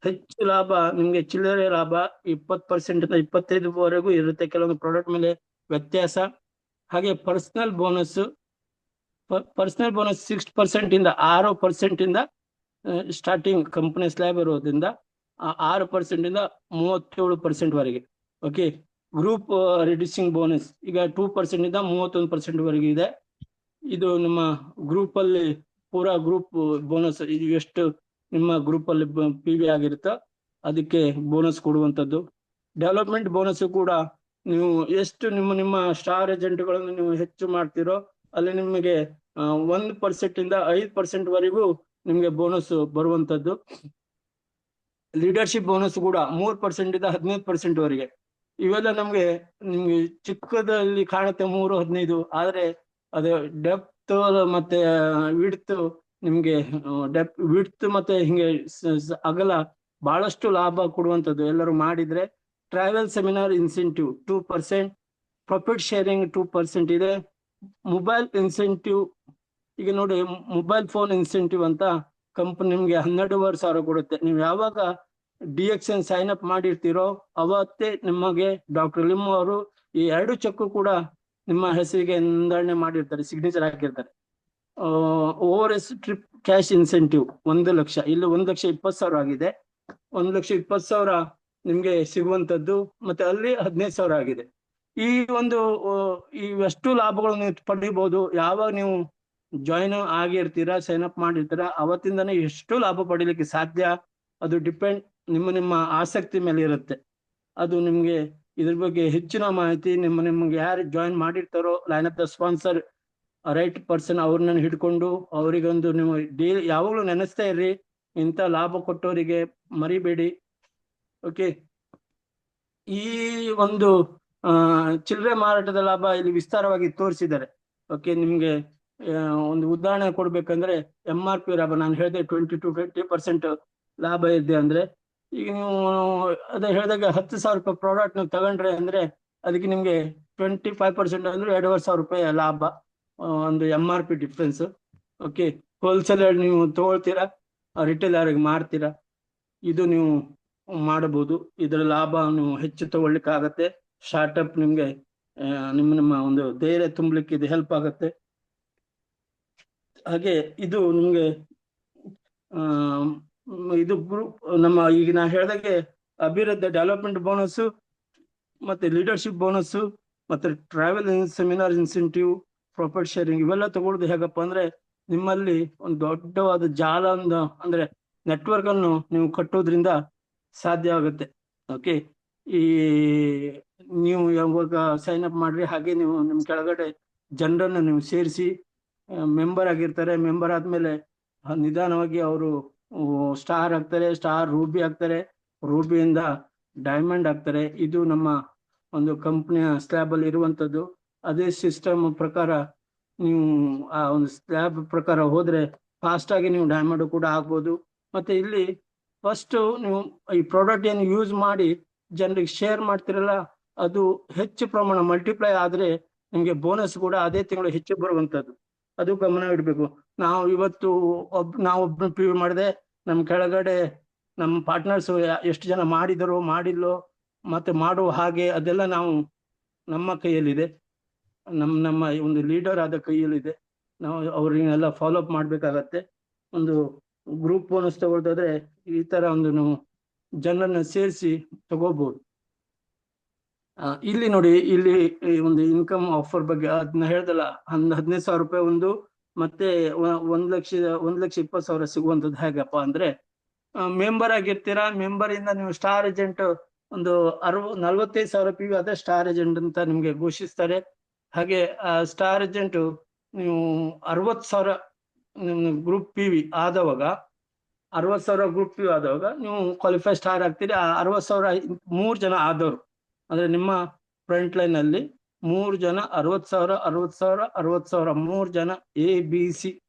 ಹೆಚ್ಚು ಲಾಭ ನಿಮ್ಗೆ ಚಿಲ್ಲರೆ ಲಾಭ 20% 25% ಇರುತ್ತೆ ಕೆಲವೊಂದು ಪ್ರಾಡಕ್ಟ್ ಮೇಲೆ ವ್ಯತ್ಯಾಸ. ಹಾಗೆ ಪರ್ಸನಲ್ ಬೋನಸ್ 6% ಇಂದ 6% ಇಂದ ಸ್ಟಾರ್ಟಿಂಗ್ ಕಂಪನಿ ಸ್ಲ್ಯಾಬ್ ಇರೋದ್ರಿಂದ 6% ಇಂದ 37% ವರೆಗೆ. ಓಕೆ, ಗ್ರೂಪ್ ರಿಡ್ಯೂಸಿಂಗ್ ಬೋನಸ್ ಈಗ 2% ಇಂದ 31% ವರೆಗೆ ಇದೆ. ಇದು ನಿಮ್ಮ ಗ್ರೂಪ್ ಅಲ್ಲಿ ಪೂರಾ ಗ್ರೂಪ್ ಬೋನಸ್, ಇದು ಎಷ್ಟು ನಿಮ್ಮ ಗ್ರೂಪ್ ಅಲ್ಲಿ PV ಆಗಿರುತ್ತೋ ಅದಕ್ಕೆ ಬೋನಸ್ ಕೊಡುವಂತದ್ದು. ಡೆವಲಪ್ಮೆಂಟ್ ಬೋನಸ್ ಕೂಡ ನೀವು ಎಷ್ಟು ನಿಮ್ಮ ಸ್ಟಾರ್ ಏಜೆಂಟ್ಗಳನ್ನು ನೀವು ಹೆಚ್ಚು ಮಾಡ್ತೀರೋ ಅಲ್ಲಿ ನಿಮಗೆ 1% ಇಂದ 5% ವರೆಗೂ ನಿಮ್ಗೆ ಬೋನಸ್ ಬರುವಂತದ್ದು. ಲೀಡರ್ಶಿಪ್ ಬೋನಸ್ ಕೂಡ 3% ಇಂದ 15% ವರೆಗೆ. ಇವೆಲ್ಲ ನಿಮ್ಗೆ ಚಿಕ್ಕದಲ್ಲಿ ಕಾಣುತ್ತೆ 3-15, ಆದ್ರೆ ಅದು ಡೆಪ್ತ್ ಮತ್ತೆ ವಿಡ್ತ್ ನಿಮ್ಗೆ ವಿಡ್ತ್ ಮತ್ತೆ ಹಿಂಗೆ ಅಗಲ ಬಹಳಷ್ಟು ಲಾಭ ಕೊಡುವಂತದ್ದು ಎಲ್ಲರೂ ಮಾಡಿದ್ರೆ. Travel seminar incentive 2%, profit sharing 2% ಇದೆ. ಮೊಬೈಲ್ ಇನ್ಸೆಂಟಿವ್ ಈಗ ನೋಡಿ, ಮೊಬೈಲ್ ಫೋನ್ ಇನ್ಸೆಂಟಿವ್ ಅಂತ ಕಂಪನಿ ನಿಮ್ಗೆ 12,500 ಕೊಡುತ್ತೆ. ನೀವು ಯಾವಾಗ DXN ಸೈನ್ ಅಪ್ ಮಾಡಿರ್ತೀರೋ ಅವತ್ತೇ ನಿಮಗೆ ಡಾಕ್ಟರ್ ಲಿಮ್ ಅವರು ಈ 2 ಚೆಕ್ ಕೂಡ ನಿಮ್ಮ ಹೆಸರಿಗೆ ನೋಂದಣಿ ಮಾಡಿರ್ತಾರೆ, ಸಿಗ್ನೇಚರ್ ಹಾಕಿರ್ತಾರೆ. ORS trip cash incentive 1 lakh, ಇಲ್ಲಿ 1,20,000 ಆಗಿದೆ. 1,20,000 ನಿಮ್ಗೆ ಸಿಗುವಂತದ್ದು. ಮತ್ತೆ ಅಲ್ಲಿ 15,000 ಆಗಿದೆ. ಈ ಇವೆಷ್ಟು ಲಾಭಗಳನ್ನು ನೀವು ಪಡಿಬಹುದು ಯಾವಾಗ ನೀವು ಜಾಯಿನ್ ಆಗಿರ್ತೀರಾ, ಸೈನ್ ಅಪ್ ಮಾಡಿರ್ತೀರಾ, ಅವತ್ತಿಂದನೇ ಎಷ್ಟು ಲಾಭ ಪಡಿಲಿಕ್ಕೆ ಸಾಧ್ಯ ಅದು ಡಿಪೆಂಡ್ ನಿಮ್ಮ ಆಸಕ್ತಿ ಮೇಲೆ ಇರುತ್ತೆ. ಅದು ನಿಮ್ಗೆ ಇದ್ರ ಬಗ್ಗೆ ಹೆಚ್ಚಿನ ಮಾಹಿತಿ ನಿಮ್ಗೆ ಯಾರು ಜಾಯಿನ್ ಮಾಡಿರ್ತಾರೋ line of the sponsor right person ಅವ್ರನ್ನ ಹಿಡ್ಕೊಂಡು ಅವರಿಗೊಂದು ನೀವು ಡೈಲಿ ಯಾವಾಗಲೂ ನೆನೆಸ್ತಾ ಇರ್ರಿ, ಇಂಥ ಲಾಭ ಕೊಟ್ಟವರಿಗೆ ಮರಿಬೇಡಿ. ಓಕೆ, ಈ ಒಂದು ಚಿಲ್ಲರೆ ಮಾರಾಟದ ಲಾಭ ಇಲ್ಲಿ ವಿಸ್ತಾರವಾಗಿ ತೋರಿಸಿದ್ದಾರೆ. ಓಕೆ, ನಿಮ್ಗೆ ಒಂದು ಉದಾಹರಣೆ ಕೊಡ್ಬೇಕಂದ್ರೆ MRP ಲಾಭ ನಾನು ಹೇಳಿದೆ 20-20% ಲಾಭ ಇದೆ ಅಂದ್ರೆ, ಈಗ ನೀವು ಅದೇ ಹೇಳಿದಾಗ 10,000 ರೂಪಾಯಿ ಪ್ರಾಡಕ್ಟ್ ನೀವು ತಗೊಂಡ್ರೆ ಅಂದ್ರೆ ಅದಕ್ಕೆ ನಿಮ್ಗೆ 25% ಅಂದ್ರೆ 2,500 ರೂಪಾಯಿ ಲಾಭ, ಒಂದು MRP ಡಿಫ್ರೆನ್ಸ್. ಓಕೆ, ಹೋಲ್ಸೇಲ್ ನೀವು ತಗೊಳ್ತೀರಾ, ರಿಟೇಲ್ ಯಾರಿಗೆ ಮಾರ್ತೀರಾ, ಇದು ನೀವು ಮಾಡಬಹುದು. ಇದರ ಲಾಭ ನೀವು ಹೆಚ್ಚು ತಗೊಳ್ಲಿಕ್ಕೆ ಆಗತ್ತೆ. ಸ್ಟಾರ್ಟ್ಅಪ್ ನಿಮ್ಗೆ ನಿಮ್ಮ ಒಂದು ಧೈರ್ಯ ತುಂಬಲಿಕ್ಕೆ ಇದು ಹೆಲ್ಪ್ ಆಗುತ್ತೆ. ಹಾಗೆ ಇದು ನಿಮ್ಗೆ ಇದು ಗ್ರೂಪ್ ನಮ್ಮ ಈಗ ನಾ ಹೇಳಿದಾಗೆ ಅಭಿವೃದ್ಧಿ ಡೆವಲಪ್ಮೆಂಟ್ ಬೋನಸ್ ಮತ್ತೆ ಲೀಡರ್ಶಿಪ್ ಬೋನಸ್ ಮತ್ತೆ travel seminar incentive, profit sharing ಇವೆಲ್ಲ ತಗೊಳ್ಳೋದು ಹೇಗಪ್ಪ ಅಂದ್ರೆ ನಿಮ್ಮಲ್ಲಿ ಒಂದು ದೊಡ್ಡವಾದ ಜಾಲ ಅಂದ್ರೆ ನೆಟ್ವರ್ಕ್ ಅನ್ನು ನೀವು ಕಟ್ಟೋದ್ರಿಂದ ಸಾಧ್ಯ ಆಗುತ್ತೆ. ಓಕೆ, ಈ ನೀವು ಯಾವಾಗ ಸೈನ್ ಅಪ್ ಮಾಡ್ರಿ ಹಾಗೆ ನೀವು ನಿಮ್ ಕೆಳಗಡೆ ಜನರನ್ನು ನೀವು ಸೇರಿಸಿ ಮೆಂಬರ್ ಆಗಿರ್ತಾರೆ. ಮೆಂಬರ್ ಆದ್ಮೇಲೆ ನಿಧಾನವಾಗಿ ಅವರು ಸ್ಟಾರ್ ಆಗ್ತಾರೆ, ಸ್ಟಾರ್ ರೂಬಿ ಆಗ್ತಾರೆ, ರೂಬಿಯಿಂದ ಡೈಮಂಡ್ ಆಗ್ತಾರೆ. ಇದು ನಮ್ಮ ಒಂದು ಕಂಪ್ನಿಯ ಸ್ಲ್ಯಾಬ್ ಅಲ್ಲಿ ಇರುವಂತದ್ದು. ಅದೇ ಸಿಸ್ಟಮ್ ಪ್ರಕಾರ ನೀವು ಆ ಒಂದು ಸ್ಲ್ಯಾಬ್ ಪ್ರಕಾರ ಹೋದ್ರೆ ಫಾಸ್ಟ್ ಆಗಿ ನೀವು ಡೈಮಂಡ್ ಕೂಡ ಆಗ್ಬೋದು. ಮತ್ತೆ ಇಲ್ಲಿ ಫಸ್ಟ್ ನೀವು ಈ ಪ್ರಾಡಕ್ಟ್ ಏನು ಯೂಸ್ ಮಾಡಿ ಜನರಿಗೆ ಶೇರ್ ಮಾಡ್ತಿರಲ್ಲ, ಅದು ಹೆಚ್ಚು ಪ್ರಮಾಣ ಮಲ್ಟಿಪ್ಲೈ ಆದ್ರೆ ನಿಮ್ಗೆ ಬೋನಸ್ ಕೂಡ ಅದೇ ತಿಂಗಳು ಹೆಚ್ಚು ಬರುವಂತದ್ದು. ಅದು ಗಮನ ಇಡಬೇಕು. ನಾವು ಇವತ್ತು ಒಬ್ಬನ PV ಮಾಡಿದೆ, ನಮ್ ಕೆಳಗಡೆ ನಮ್ಮ ಪಾರ್ಟ್ನರ್ಸ್ ಎಷ್ಟು ಜನ ಮಾಡಿದರೋ ಮಾಡಿಲ್ಲೋ ಮತ್ತೆ ಮಾಡುವ ಹಾಗೆ ಅದೆಲ್ಲ ನಮ್ಮ ಕೈಯಲ್ಲಿದೆ, ನಮ್ಮ ಒಂದು ಲೀಡರ್ ಆದ ಕೈಯಲ್ಲಿದೆ. ನಾವು ಅವ್ರನ್ನೆಲ್ಲ ಫಾಲೋ ಅಪ್ ಮಾಡ್ಬೇಕಾಗತ್ತೆ. ಒಂದು ಗ್ರೂಪ್ ಬೋನಸ್ ತಗೊಳ್ದಾದ್ರೆ ಈ ತರ ಒಂದು ನಾವು ಜನರನ್ನ ಸೇರಿಸಿ ತಗೋಬಹುದು. ಇಲ್ಲಿ ನೋಡಿ, ಇಲ್ಲಿ ಒಂದು ಇನ್ಕಮ್ ಆಫರ್ ಬಗ್ಗೆ ಅದನ್ನ ಹೇಳ್ದಲ್ಲ, 15,000 ರೂಪಾಯಿ ಒಂದು ಮತ್ತೆ 1,20,000 ಸಿಗುವಂತದ್ದು. ಹೇಗಪ್ಪ ಅಂದ್ರೆ ಮೆಂಬರ್ ಆಗಿರ್ತೀರಾ, ಮೆಂಬರ್ ಇಂದ ನೀವು ಸ್ಟಾರ್ ಏಜೆಂಟ್ ಒಂದು 45,000 PV ಅದೇ ಸ್ಟಾರ್ ಏಜೆಂಟ್ ಅಂತ ನಿಮ್ಗೆ ಘೋಷಿಸ್ತಾರೆ. ಹಾಗೆ ಸ್ಟಾರ್ ಏಜೆಂಟ್ ನೀವು 60,000 ಗ್ರೂಪ್ PV ಆದವಾಗ 60,000 ಗ್ರೂಪ್ PV ಆದವಾಗ ನೀವು ಕ್ವಾಲಿಫೈ ಸ್ಟಾರ್ ಆಗ್ತೀರಿ. 60,000 3 ಜನ ಆದವರು ಅಂದ್ರೆ ನಿಮ್ಮ ಫ್ರಂಟ್ ಲೈನ್ ಅಲ್ಲಿ 3 ಜನ 60,000 60,000 60,000 3 ಜನ ABC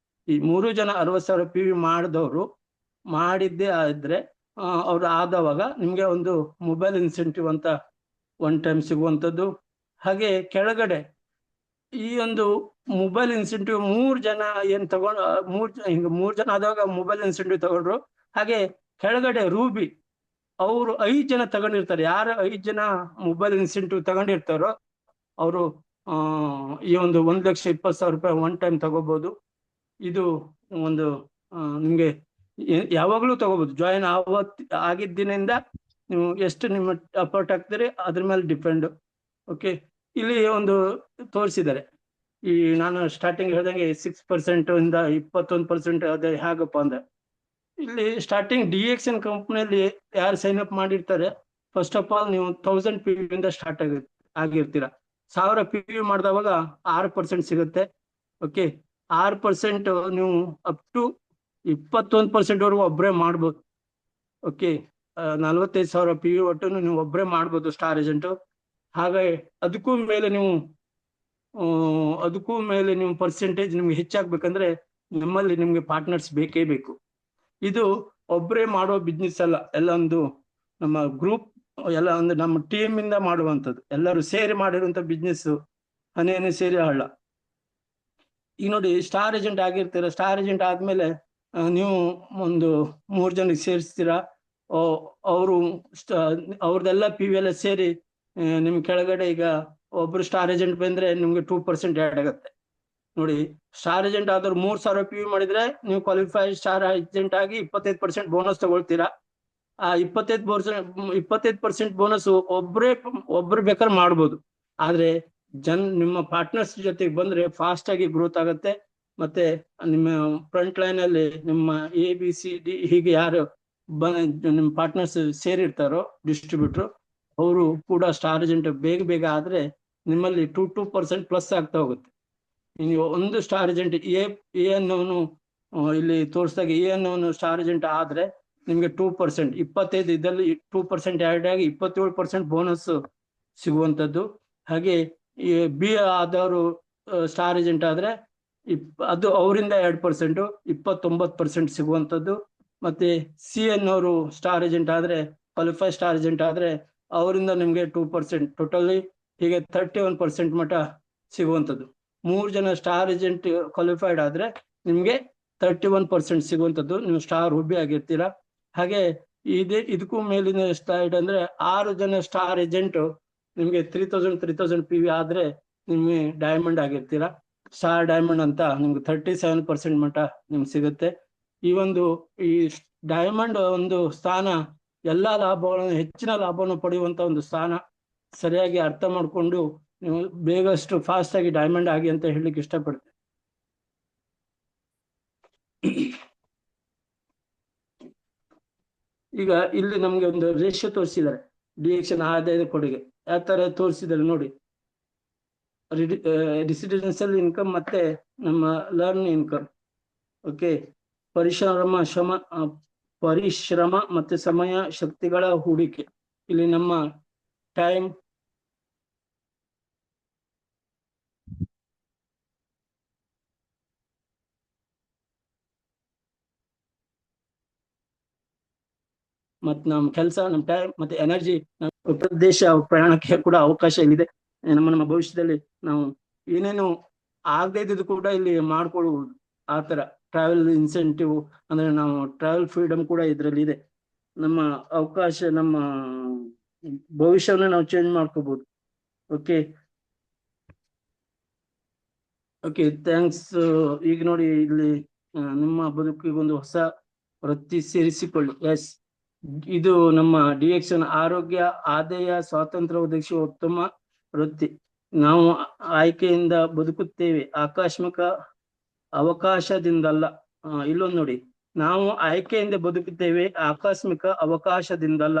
ಈ 3 ಜನ 60,000 PV ಮಾಡಿದವರು ಮಾಡಿದ್ದೇ ಆದ್ರೆ ಅವ್ರು ಆದವಾಗ ನಿಮ್ಗೆ ಒಂದು ಮೊಬೈಲ್ ಇನ್ಸೆಂಟಿವ್ ಅಂತ 1 ಟೈಮ್ ಸಿಗುವಂಥದ್ದು. ಹಾಗೆ ಕೆಳಗಡೆ ಈ ಒಂದು ಮೊಬೈಲ್ ಇನ್ಸೆಂಟಿವ್ 3 ಜನ ಏನ್ ತಗೊಂಡು ಹಿಂಗ 3 ಜನ ಆದಾಗ ಮೊಬೈಲ್ ಇನ್ಸೆಂಟಿವ್ ತಗೊಂಡ್ರು. ಹಾಗೆ ಕೆಳಗಡೆ ರೂಬಿ ಅವರು 5 ಜನ ತಗೊಂಡಿರ್ತಾರೆ. ಯಾರು 5 ಜನ ಮೊಬೈಲ್ ಇನ್ಸೆಂಟಿವ್ ತಗೊಂಡಿರ್ತಾರೋ ಅವರು ಈ ಒಂದು 1,20,000 ರೂಪಾಯಿ 1 ಟೈಮ್ ತಗೋಬಹುದು. ಇದು ಒಂದು ನಿಮ್ಗೆ ಯಾವಾಗ್ಲೂ ತಗೋಬಹುದು. ಜಾಯಿನ್ ಆಗಿದ್ದಿನಿಂದ ನೀವು ಎಷ್ಟು ನಿಮ್ಮ ಅಪೋರ್ಟ್ ಹಾಕ್ತೀರಿ ಅದ್ರ ಮೇಲೆ ಡಿಪೆಂಡ್. ಓಕೆ, ಇಲ್ಲಿ ಒಂದು ತೋರಿಸಿದ್ದಾರೆ. ಈ ನಾನು ಸ್ಟಾರ್ಟಿಂಗ್ ಹೇಳ್ದಂಗೆ 6% ಇಂದ 21% ಅದೇ ಹೇಗಪ್ಪ ಅಂದ್ರೆ, ಇಲ್ಲಿ ಸ್ಟಾರ್ಟಿಂಗ್ DXN ಕಂಪ್ನಿಯಲ್ಲಿ ಯಾರು ಸೈನ್ ಅಪ್ ಮಾಡಿರ್ತಾರೆ, ಫಸ್ಟ್ ಆಫ್ ಆಲ್ ನೀವು 1000 PV ಇಂದ ಸ್ಟಾರ್ಟ್ ಆಗಿರ್ತೀರಾ. 1000 PV ಮಾಡಿದವಾಗ 6% ಸಿಗುತ್ತೆ. ಓಕೆ, 6% ನೀವು ಅಪ್ ಟು 21% ವರೆಗೂ ಒಬ್ಬರೇ ಮಾಡ್ಬೋದು. ಓಕೆ, 45,000 PV ಒಟ್ಟು ನೀವು ಒಬ್ಬರೇ ಮಾಡ್ಬೋದು ಸ್ಟಾರ್ ಏಜೆಂಟ್. ಹಾಗೆ ಅದಕ್ಕೂ ಮೇಲೆ ನೀವು ಪರ್ಸೆಂಟೇಜ್ ನಿಮ್ಗೆ ಹೆಚ್ಚಾಗ್ಬೇಕಂದ್ರೆ ನಿಮ್ಮಲ್ಲಿ ನಿಮ್ಗೆ ಪಾರ್ಟ್ನರ್ಸ್ ಬೇಕೇ ಬೇಕು. ಇದು ಒಬ್ಬರೇ ಮಾಡೋ ಬಿಸ್ನೆಸ್ ಅಲ್ಲ, ಎಲ್ಲ ಒಂದು ನಮ್ಮ ಗ್ರೂಪ್, ಎಲ್ಲ ಒಂದು ನಮ್ಮ ಟೀಮ್ ಇಂದ ಮಾಡುವಂಥದ್ದು, ಎಲ್ಲರೂ ಸೇರಿ ಮಾಡಿರುವಂತ ಬಿಸ್ನೆಸ್. ಹನೇನೆ ಸೇರಿ ಹಳ್ಳ. ಈಗ ನೋಡಿ, ಸ್ಟಾರ್ ಏಜೆಂಟ್ ಆಗಿರ್ತೀರ. ಸ್ಟಾರ್ ಏಜೆಂಟ್ ಆದ್ಮೇಲೆ ನೀವು ಒಂದು 3 ಜನಕ್ಕೆ ಸೇರಿಸ್ತೀರಾ. ಅವರು ಅವ್ರದ್ದೆಲ್ಲ PV ಎಲ್ಲ ಸೇರಿ ನಿಮ್ ಕೆಳಗಡೆ ಈಗ ಒಬ್ರು ಸ್ಟಾರ್ ಏಜೆಂಟ್ ಬಂದ್ರೆ ನಿಮ್ಗೆ 2% ಆ್ಯಡ್ ಆಗುತ್ತೆ. ನೋಡಿ, ಸ್ಟಾರ್ ಏಜೆಂಟ್ ಆದವ್ರು 3,000 PV ಮಾಡಿದ್ರೆ ನೀವು ಕ್ವಾಲಿಫೈಡ್ ಸ್ಟಾರ್ ಏಜೆಂಟ್ ಆಗಿ 25% ಬೋನಸ್ ತಗೊಳ್ತೀರಾ. ಆ 25% ಬೋನಸ್ ಒಬ್ರು ಬೇಕಾದ್ರೆ ಮಾಡ್ಬೋದು. ಆದ್ರೆ ನಿಮ್ಮ ಪಾರ್ಟ್ನರ್ಸ್ ಜೊತೆಗೆ ಬಂದ್ರೆ ಫಾಸ್ಟ್ ಆಗಿ ಗ್ರೋತ್ ಆಗುತ್ತೆ. ಮತ್ತೆ ನಿಮ್ಮ ಫ್ರಂಟ್ ಲೈನ್ ಅಲ್ಲಿ ನಿಮ್ಮ ABCD ಹೀಗೆ ಯಾರು ನಿಮ್ಮ ಪಾರ್ಟ್ನರ್ಸ್ ಸೇರಿರ್ತಾರೋ ಡಿಸ್ಟ್ರಿಬ್ಯೂಟರ್, ಅವರು ಕೂಡ ಸ್ಟಾರ್ ಏಜೆಂಟ್ ಬೇಗ ಆದ್ರೆ ನಿಮ್ಮಲ್ಲಿ 2% ಪ್ಲಸ್ ಆಗ್ತಾ ಹೋಗುತ್ತೆ. ನೀವು ಒಂದು ಸ್ಟಾರ್ ಏಜೆಂಟ್ ಎ ಅನ್ನೋನು ಇಲ್ಲಿ ತೋರಿಸಿದಾಗ ಎ ಅನ್ನೋನು ಸ್ಟಾರ್ ಏಜೆಂಟ್ ಆದ್ರೆ ನಿಮ್ಗೆ 2%, 25 ಇದರಲ್ಲಿ 2% ಆ್ಯಡ್ ಆಗಿ 27% ಬೋನಸ್ ಸಿಗುವಂಥದ್ದು. ಹಾಗೆ ಬಿ ಆದವರು ಸ್ಟಾರ್ ಏಜೆಂಟ್ ಆದ್ರೆ ಅದು ಅವರಿಂದ 2% 29% ಸಿಗುವಂಥದ್ದು. ಮತ್ತೆ ಸಿ ಅನ್ನೋರು ಸ್ಟಾರ್ ಏಜೆಂಟ್ ಆದ್ರೆ, ಕ್ವಾಲಿಫೈ ಸ್ಟಾರ್ ಏಜೆಂಟ್ ಆದ್ರೆ ಅವರಿಂದ ನಿಮ್ಗೆ 2%, ಟೋಟಲಿ ಹೀಗೆ 31% ಮಟ್ಟ ಸಿಗುವಂಥದ್ದು. 3 ಜನ ಸ್ಟಾರ್ ಏಜೆಂಟ್ ಕ್ವಾಲಿಫೈಡ್ ಆದ್ರೆ ನಿಮ್ಗೆ 31% ಸಿಗುವಂಥದ್ದು. ನೀವು ಸ್ಟಾರ್ ಹುಬ್ಬಿ ಆಗಿರ್ತೀರಾ. ಹಾಗೆ ಇದಕ್ಕೂ ಮೇಲಿನ ಸ್ಲೈಡ್ ಅಂದ್ರೆ 6 ಜನ ಸ್ಟಾರ್ ಏಜೆಂಟ್ ನಿಮ್ಗೆ 3,000 PV ಆದ್ರೆ ನಿಮ್ಗೆ ಡೈಮಂಡ್ ಆಗಿರ್ತೀರಾ. ಸ್ಟಾರ್ ಡೈಮಂಡ್ ಅಂತ ನಿಮ್ಗೆ 37% ಮಟ್ಟ ನಿಮ್ಗೆ ಸಿಗುತ್ತೆ. ಈ ಡೈಮಂಡ್ ಒಂದು ಸ್ಥಾನ ಎಲ್ಲಾ ಲಾಭಗಳನ್ನು, ಹೆಚ್ಚಿನ ಲಾಭವನ್ನು ಪಡೆಯುವಂತ ಒಂದು ಸ್ಥಾನ. ಸರಿಯಾಗಿ ಅರ್ಥ ಮಾಡ್ಕೊಂಡು ನೀವು ಬೇಗಷ್ಟು ಫಾಸ್ಟ್ ಆಗಿ ಡೈಮಂಡ್ ಆಗಿ ಅಂತ ಹೇಳಲಿಕ್ಕೆ ಇಷ್ಟಪಡ್ತೇನೆ. ಈಗ ಇಲ್ಲಿ ನಮ್ಗೆ ಒಂದು ರೇಷಿಯೋ ತೋರಿಸಿದ್ದಾರೆ, DXN ಆದಾಯದ ಕೊಡುಗೆ ಯಾವ ತರ ತೋರಿಸಿದ್ದಾರೆ ನೋಡಿ. ರೆಸಿಡೆನ್ಷಿಯಲ್ ಇನ್ಕಮ್ ಮತ್ತೆ ನಮ್ಮ ಲರ್ನ್ ಇನ್ಕಮ್. ಓಕೆ, ಪರಿಶ್ರಮ ಮತ್ತೆ ಸಮಯ, ಶಕ್ತಿಗಳ ಹೂಡಿಕೆ. ಇಲ್ಲಿ ನಮ್ಮ ಟೈಮ್, ಮತ್ತೆ ನಮ್ಮ ಕೆಲಸ, ನಮ್ಮ ಟೈಮ್ ಮತ್ತೆ ಎನರ್ಜಿ, ದೇಶ ಪ್ರಯಾಣಕ್ಕೆ ಕೂಡ ಅವಕಾಶ ಇಲ್ಲಿದೆ. ನಮ್ಮ ಭವಿಷ್ಯದಲ್ಲಿ ನಾವು ಏನೇನು ಆಗದೇ ಇದ್ದು ಕೂಡ ಇಲ್ಲಿ ಮಾಡ್ಕೊಳ್ಬಹುದು. ಆ ತರ ಟ್ರಾವೆಲ್ ಇನ್ಸೆಂಟಿವ್ ಅಂದ್ರೆ ನಾವು ಟ್ರಾವೆಲ್ ಫ್ರೀಡಮ್ ಕೂಡ ಇದರಲ್ಲಿ ಇದೆ. ನಮ್ಮ ಅವಕಾಶ, ನಮ್ಮ ಭವಿಷ್ಯವನ್ನ ನಾವು ಚೇಂಜ್ ಮಾಡ್ಕೋಬಹುದು. Okay okay, thanks. ಈಗ ನೋಡಿ, ಇಲ್ಲಿ ನಿಮ್ಮ ಬದುಕಿಗೆ ಒಂದು ಹೊಸ ವೃತ್ತಿ ಸೇರಿಸಿಕೊಳ್ಳಿ. ಎಸ್, ಇದು ನಮ್ಮ DXN ಆರೋಗ್ಯ, ಆದಾಯ, ಸ್ವಾತಂತ್ರ್ಯ ಒದಗಿಸುವ ಉತ್ತಮ ವೃತ್ತಿ. ನಾವು ಆಯ್ಕೆಯಿಂದ ಬದುಕುತ್ತೇವೆ, ಆಕಸ್ಮಿಕ ಅವಕಾಶದಿಂದಲ್ಲ. ಇಲ್ಲೊಂದು ನೋಡಿ, ನಾವು ಆಯ್ಕೆಯಿಂದ ಬದುಕುತ್ತೇವೆ, ಆಕಸ್ಮಿಕ ಅವಕಾಶದಿಂದಲ್ಲ.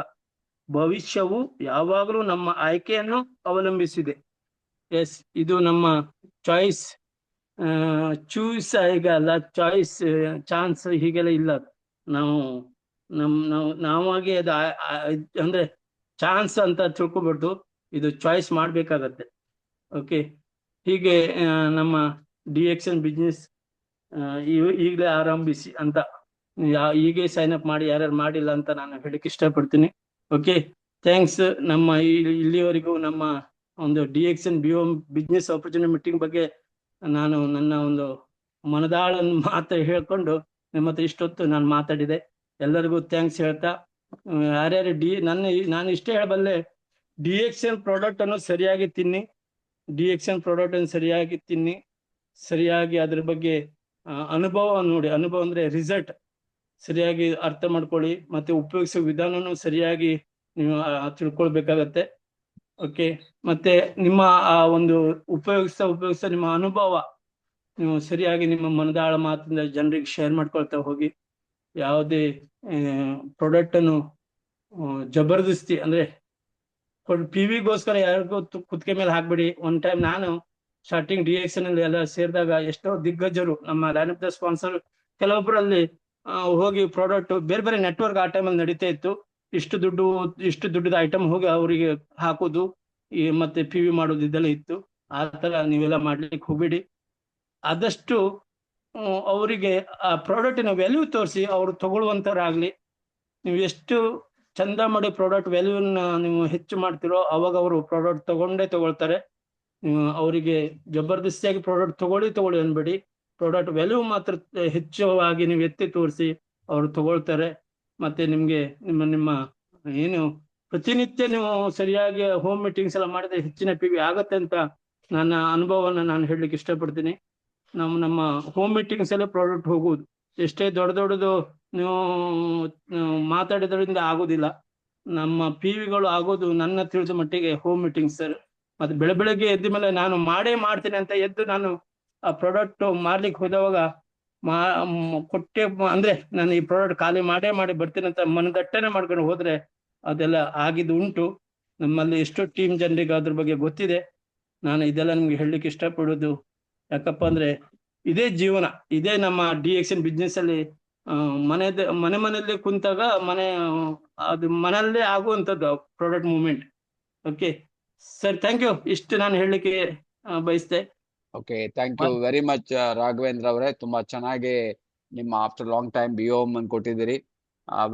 ಭವಿಷ್ಯವು ಯಾವಾಗಲೂ ನಮ್ಮ ಆಯ್ಕೆಯನ್ನು ಅವಲಂಬಿಸಿದೆ. ಎಸ್, ಇದು ನಮ್ಮ ಚಾಯ್ಸ್. ಚೂಸ್ ಆಗಲ್ಲ, ಚಾಯ್ಸ್, ಚಾನ್ಸ್ ಹೀಗೆಲ್ಲ ಇಲ್ಲ. ನಾವಾಗೆ ಅದು ಅಂದ್ರೆ ಚಾನ್ಸ್ ಅಂತ ತಿಳ್ಕೊಬಾರ್ದು, ಇದು ಚಾಯ್ಸ್ ಮಾಡ್ಬೇಕಾಗತ್ತೆ. ಓಕೆ. ಹೀಗೆ ನಮ್ಮ DXN ಬಿಸ್ನೆಸ್ ಈಗಲೇ ಆರಂಭಿಸಿ ಅಂತ ಹೀಗೆ ಸೈನ್ ಅಪ್ ಮಾಡಿ ಯಾರ್ಯಾರು ಮಾಡಿಲ್ಲ ಅಂತ ನಾನು ಹೇಳಕ್ ಇಷ್ಟಪಡ್ತೀನಿ. Okay, thanks. ನಮ್ಮ ಇಲ್ಲಿವರೆಗೂ ನಮ್ಮ ಒಂದು DXN BOM business opportunity meeting ಬಗ್ಗೆ ನಾನು ನನ್ನ ಒಂದು ಮನದಾಳ ಮಾತು ಹೇಳ್ಕೊಂಡು ನಿಮ್ಮ ಹತ್ರ ಇಷ್ಟೊತ್ತು ನಾನು ಮಾತಾಡಿದೆ. ಎಲ್ಲರಿಗೂ ಥ್ಯಾಂಕ್ಸ್ ಹೇಳ್ತಾ, ಯಾರ್ಯಾರು ನಾನು ಇಷ್ಟೇ ಹೇಳಬಲ್ಲೆ, DXN ಪ್ರಾಡಕ್ಟ್ ಅನ್ನು ಸರಿಯಾಗಿ ತಿನ್ನಿ, DXN ಪ್ರಾಡಕ್ಟ್ ಅನ್ನು ಸರಿಯಾಗಿ ತಿನ್ನಿ, ಸರಿಯಾಗಿ ಅದ್ರ ಬಗ್ಗೆ ಅನುಭವ ನೋಡಿ. ಅನುಭವ ಅಂದ್ರೆ ರಿಸಲ್ಟ್ ಸರಿಯಾಗಿ ಅರ್ಥ ಮಾಡ್ಕೊಳ್ಳಿ, ಮತ್ತೆ ಉಪಯೋಗಿಸೋ ವಿಧಾನನೂ ಸರಿಯಾಗಿ ನೀವು ತಿಳ್ಕೊಳ್ಬೇಕಾಗತ್ತೆ. ಓಕೆ, ಮತ್ತೆ ನಿಮ್ಮ ಆ ಒಂದು ಉಪಯೋಗಿಸ್ತಾ ನಿಮ್ಮ ಅನುಭವ ನೀವು ಸರಿಯಾಗಿ ನಿಮ್ಮ ಮನದಾಳ ಮಾತಿಂದ ಜನರಿಗೆ ಶೇರ್ ಮಾಡ್ಕೊಳ್ತಾ ಹೋಗಿ. ಯಾವುದೇ ಪ್ರಾಡಕ್ಟ್ ಅನ್ನು ಜಬರ್ದಸ್ತಿ ಅಂದ್ರೆ PV ಗೋಸ್ಕರ ಯಾರಿಗೂ ಕುತ್ತಿಗೆ ಮೇಲೆ ಹಾಕ್ಬಿಡಿ. ಒನ್ ಟೈಮ್ ನಾನು ಸ್ಟಾರ್ಟಿಂಗ್ DXN ಅಲ್ಲಿ ಎಲ್ಲ ಸೇರಿದಾಗ ಎಷ್ಟೋ ದಿಗ್ಗಜರು ನಮ್ಮ ಲೈನ್ ಆಫ್ ದ ಸ್ಪಾನ್ಸರ್ ಕೆಲವೊಬ್ಬರಲ್ಲಿ ಹೋಗಿ ಪ್ರಾಡಕ್ಟ್ ಬೇರೆ ಬೇರೆ ನೆಟ್ವರ್ಕ್ ಆ ಟೈಮಲ್ಲಿ ನಡೀತಾ ಇತ್ತು. ಇಷ್ಟು ದುಡ್ಡದ ಐಟಮ್ ಹೋಗಿ ಅವರಿಗೆ ಹಾಕೋದು, ಮತ್ತೆ PV ಮಾಡೋದು ಇದೆಲ್ಲ ಇತ್ತು. ಆ ತರ ನೀವೆಲ್ಲ ಮಾಡ್ಲಿಕ್ಕೆ ಹೋಗ್ಬೇಡಿ. ಆದಷ್ಟು ಅವರಿಗೆ ಆ ಪ್ರಾಡಕ್ಟಿನ ವ್ಯಾಲ್ಯೂ ತೋರಿಸಿ ಅವರು ತಗೊಳ್ಳುವಂತರಾಗ್ಲಿ. ನೀವು ಎಷ್ಟು ಚಂದ ಮಾಡಿ ಪ್ರಾಡಕ್ಟ್ ವ್ಯಾಲ್ಯೂನ ನೀವು ಹೆಚ್ಚು ಮಾಡ್ತಿರೋ ಅವಾಗ ಅವರು ಪ್ರಾಡಕ್ಟ್ ತಗೊಳ್ತಾರೆ. ಅವರಿಗೆ ಜಬರ್ದಸ್ತಿಯಾಗಿ ಪ್ರಾಡಕ್ಟ್ ತಗೊಳ್ಳಿ ಅನ್ಬೇಡಿ. ಪ್ರಾಡಕ್ಟ್ ವ್ಯಾಲ್ಯೂ ಮಾತ್ರ ಹೆಚ್ಚವಾಗಿ ನೀವು ಎತ್ತಿ ತೋರಿಸಿ ಅವರು ತಗೊಳ್ತಾರೆ. ಮತ್ತೆ ನಿಮ್ಗೆ ನಿಮ್ಮ ಏನು ಪ್ರತಿನಿತ್ಯ ನೀವು ಸರಿಯಾಗಿ ಹೋಮ್ ಮೀಟಿಂಗ್ಸ್ ಎಲ್ಲ ಮಾಡಿದ್ರೆ ಹೆಚ್ಚಿನ PV ಆಗತ್ತೆ ಅಂತ ನನ್ನ ಅನುಭವನ ನಾನು ಹೇಳಲಿಕ್ಕೆ ಇಷ್ಟಪಡ್ತೀನಿ. ನಮ್ಮ ಹೋಮ್ ಮೀಟಿಂಗ್ಸ್ ಎಲ್ಲ ಪ್ರಾಡಕ್ಟ್ ಹೋಗುವುದು ಎಷ್ಟೇ ದೊಡ್ಡದು ನೀವು ಮಾತಾಡಿದ್ರಿಂದ ಆಗೋದಿಲ್ಲ. ನಮ್ಮ PVಗಳು ಆಗೋದು ನನ್ನ ತಿಳಿದ ಮಟ್ಟಿಗೆ ಹೋಮ್ ಮೀಟಿಂಗ್ಸ್ ಸರ್. ಮತ್ತೆ ಬೆಳಗ್ಗೆ ಎದ್ದ ಮೇಲೆ ನಾನು ಮಾಡ್ತೀನಿ ಅಂತ ಎದ್ದು ನಾನು ಆ ಪ್ರಾಡಕ್ಟ್ ಮಾರ್ಲಿಕ್ಕೆ ಹೋದವಾಗ ಕೊಟ್ಟೆ ಅಂದ್ರೆ ನಾನು ಈ ಪ್ರಾಡಕ್ಟ್ ಖಾಲಿ ಮಾಡಿ ಬರ್ತೀನಿ ಅಂತ ಮನದಟ್ಟನೆ ಮಾಡ್ಕೊಂಡು ಹೋದ್ರೆ ಅದೆಲ್ಲ ಆಗಿದ್ದು ಉಂಟು. ನಮ್ಮಲ್ಲಿ ಎಷ್ಟೋ ಟೀಮ್ ಜನರಿಗೆ ಅದ್ರ ಬಗ್ಗೆ ಗೊತ್ತಿದೆ. ನಾನು ಇದೆಲ್ಲ ನಿಮ್ಗೆ ಹೇಳಲಿಕ್ಕೆ ಇಷ್ಟಪಡೋದು ಯಾಕಪ್ಪ ಅಂದ್ರೆ ಇದೇ ಜೀವನ, ಇದೇ ನಮ್ಮ DXN ಬಿಸ್ನೆಸ್ ಅಲ್ಲಿ ಮನೆಯಲ್ಲಿ ಕುಂತಾಗ ಅದು ಮನೆಯಲ್ಲೇ ಆಗುವಂಥದ್ದು product movement. Okay sir, thank you. ಇಷ್ಟು ನಾನು ಹೇಳಲಿಕ್ಕೆ ಬಯಸ್ತೆ. Okay, thank you very much Raghavendra ಅವರೇ. ತುಂಬಾ ಚೆನ್ನಾಗಿ ನಿಮ್ಮ ಆಫ್ಟರ್ ಲಾಂಗ್ ಟೈಮ್ BOM ಅನ್ನು ಕೊಟ್ಟಿದ್ದೀರಿ.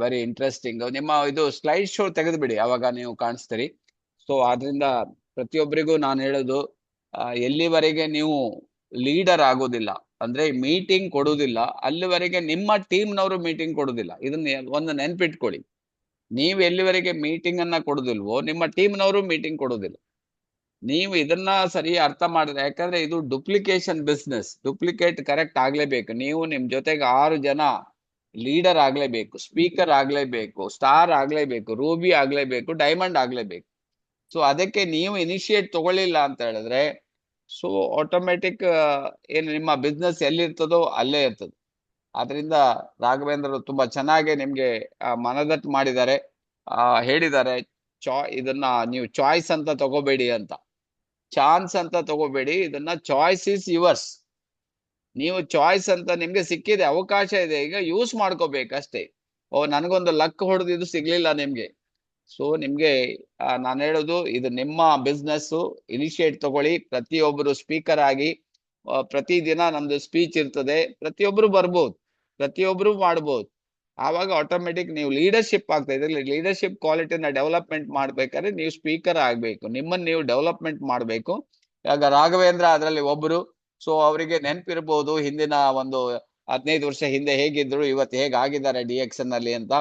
Very interesting. ನಿಮ್ಮ ಇದು ಸ್ಲೈಡ್ ಶೋ ತೆಗೆದು ಬಿಡಿ, ಅವಾಗ ನೀವು ಕಾಣಿಸ್ತೀರಿ. ಸೊ ಆದ್ರಿಂದ ಪ್ರತಿಯೊಬ್ಬರಿಗೂ ನಾನು ಹೇಳೋದು, ಎಲ್ಲಿವರೆಗೆ ನೀವು ಲೀಡರ್ ಆಗೋದಿಲ್ಲ ಅಂದ್ರೆ ಮೀಟಿಂಗ್ ಕೊಡುವುದಿಲ್ಲ ಅಲ್ಲಿವರೆಗೆ ನಿಮ್ಮ ಟೀಮ್ನವರು ಮೀಟಿಂಗ್ ಕೊಡುವುದಿಲ್ಲ. ಇದನ್ನ ಒಂದು ನೆನ್ಪಿಟ್ಕೊಳ್ಳಿ. ನೀವು ಎಲ್ಲಿವರೆಗೆ ಮೀಟಿಂಗ್ ಅನ್ನ ಕೊಡುದಿಲ್ವೋ ನಿಮ್ಮ ಟೀಮ್ನವರು ಮೀಟಿಂಗ್ ಕೊಡುವುದಿಲ್ಲ. ನೀವು ಇದನ್ನ ಸರಿ ಅರ್ಥ ಮಾಡಿದ್ರೆ, ಯಾಕಂದ್ರೆ ಇದು ಡುಪ್ಲಿಕೇಶನ್ ಬಿಸ್ನೆಸ್. ಡುಪ್ಲಿಕೇಟ್ ಕರೆಕ್ಟ್ ಆಗ್ಲೇಬೇಕು. ನೀವು ನಿಮ್ ಜೊತೆಗೆ 6 ಜನ ಲೀಡರ್ ಆಗ್ಲೇಬೇಕು, ಸ್ಪೀಕರ್ ಆಗ್ಲೇಬೇಕು, ಸ್ಟಾರ್ ಆಗ್ಲೇಬೇಕು, ರೂಬಿ ಆಗ್ಲೇಬೇಕು, ಡೈಮಂಡ್ ಆಗ್ಲೇಬೇಕು. ಸೊ ಅದಕ್ಕೆ ನೀವು ಇನಿಷಿಯೇಟ್ ತಗೊಳ್ಳಿಲ್ಲ ಅಂತ ಹೇಳಿದ್ರೆ ಸೊ ಆಟೋಮೆಟಿಕ್ ಏನು ನಿಮ್ಮ ಬಿಸ್ನೆಸ್ ಎಲ್ಲಿರ್ತದೋ ಅಲ್ಲೇ ಇರ್ತದೆ. ಆದ್ರಿಂದ ರಾಘವೇಂದ್ರ ತುಂಬಾ ಚೆನ್ನಾಗಿ ನಿಮ್ಗೆ ಮನದಟ್ಟು ಮಾಡಿದ್ದಾರೆ, ಹೇಳಿದ್ದಾರೆ. ಇದನ್ನ ನೀವು ಚಾಯ್ಸ್ ಅಂತ ತಗೋಬೇಡಿ ಅಂತ, ಚಾನ್ಸ್ ಅಂತ ತಗೋಬೇಡಿ. ಇದನ್ನ ಚಾಯ್ಸ್ ಇಸ್ ಯುವರ್ಸ್. ನೀವು ಚಾಯ್ಸ್ ಅಂತ ನಿಮ್ಗೆ ಸಿಕ್ಕಿದೆ, ಅವಕಾಶ ಇದೆ, ಈಗ ಯೂಸ್ ಮಾಡ್ಕೋಬೇಕಷ್ಟೇ. ನನಗೊಂದು ಲಕ್ ಹೊಡೆದಿದ್ದು ಸಿಗ್ಲಿಲ್ಲ ನಿಮ್ಗೆ. ಸೊ ನಿಮ್ಗೆ ನಾನು ಹೇಳೋದು, ಇದು ನಿಮ್ಮ ಬಿಸ್ನೆಸ್. ಇನಿಷಿಯೇಟ್ ತಗೊಳ್ಳಿ. ಪ್ರತಿಯೊಬ್ಬರು ಸ್ಪೀಕರ್ ಆಗಿ ಪ್ರತಿದಿನ ನಮ್ದು ಸ್ಪೀಚ್ ಇರ್ತದೆ. ಪ್ರತಿಯೊಬ್ರು ಬರ್ಬೋದು, ಪ್ರತಿಯೊಬ್ರು ಮಾಡ್ಬೋದು. ಆವಾಗ ಆಟೋಮೆಟಿಕ್ ನೀವು ಲೀಡರ್ಶಿಪ್ ಆಗ್ತಾ ಇದ್ರೆ, ಲೀಡರ್ಶಿಪ್ ಕ್ವಾಲಿಟಿನ ಡೆವಲಪ್ಮೆಂಟ್ ಮಾಡ್ಬೇಕಾದ್ರೆ ನೀವು ಸ್ಪೀಕರ್ ಆಗ್ಬೇಕು, ನಿಮ್ಮನ್ನ ನೀವು ಡೆವಲಪ್ಮೆಂಟ್ ಮಾಡ್ಬೇಕು. ಈಗ ರಾಘವೇಂದ್ರ ಅದರಲ್ಲಿ ಒಬ್ರು. ಸೊ ಅವರಿಗೆ ನೆನಪಿರ್ಬೋದು ಹಿಂದಿನ ಒಂದು 15 ವರ್ಷ ಹಿಂದೆ ಹೇಗಿದ್ರು, ಇವತ್ತು ಹೇಗಾಗಿದ್ದಾರೆ DXN ಅಲ್ಲಿ ಅಂತ.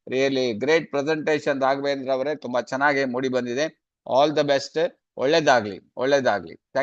ರಿಯಲಿ ಗ್ರೇಟ್ ಪ್ರೆಸೆಂಟೇಶನ್ ರಾಘವೇಂದ್ರ ಅವರೇ. ತುಂಬಾ ಚೆನ್ನಾಗಿ ಮೂಡಿ ಬಂದಿದೆ. All the best. ಒಳ್ಳೇದಾಗ್ಲಿ.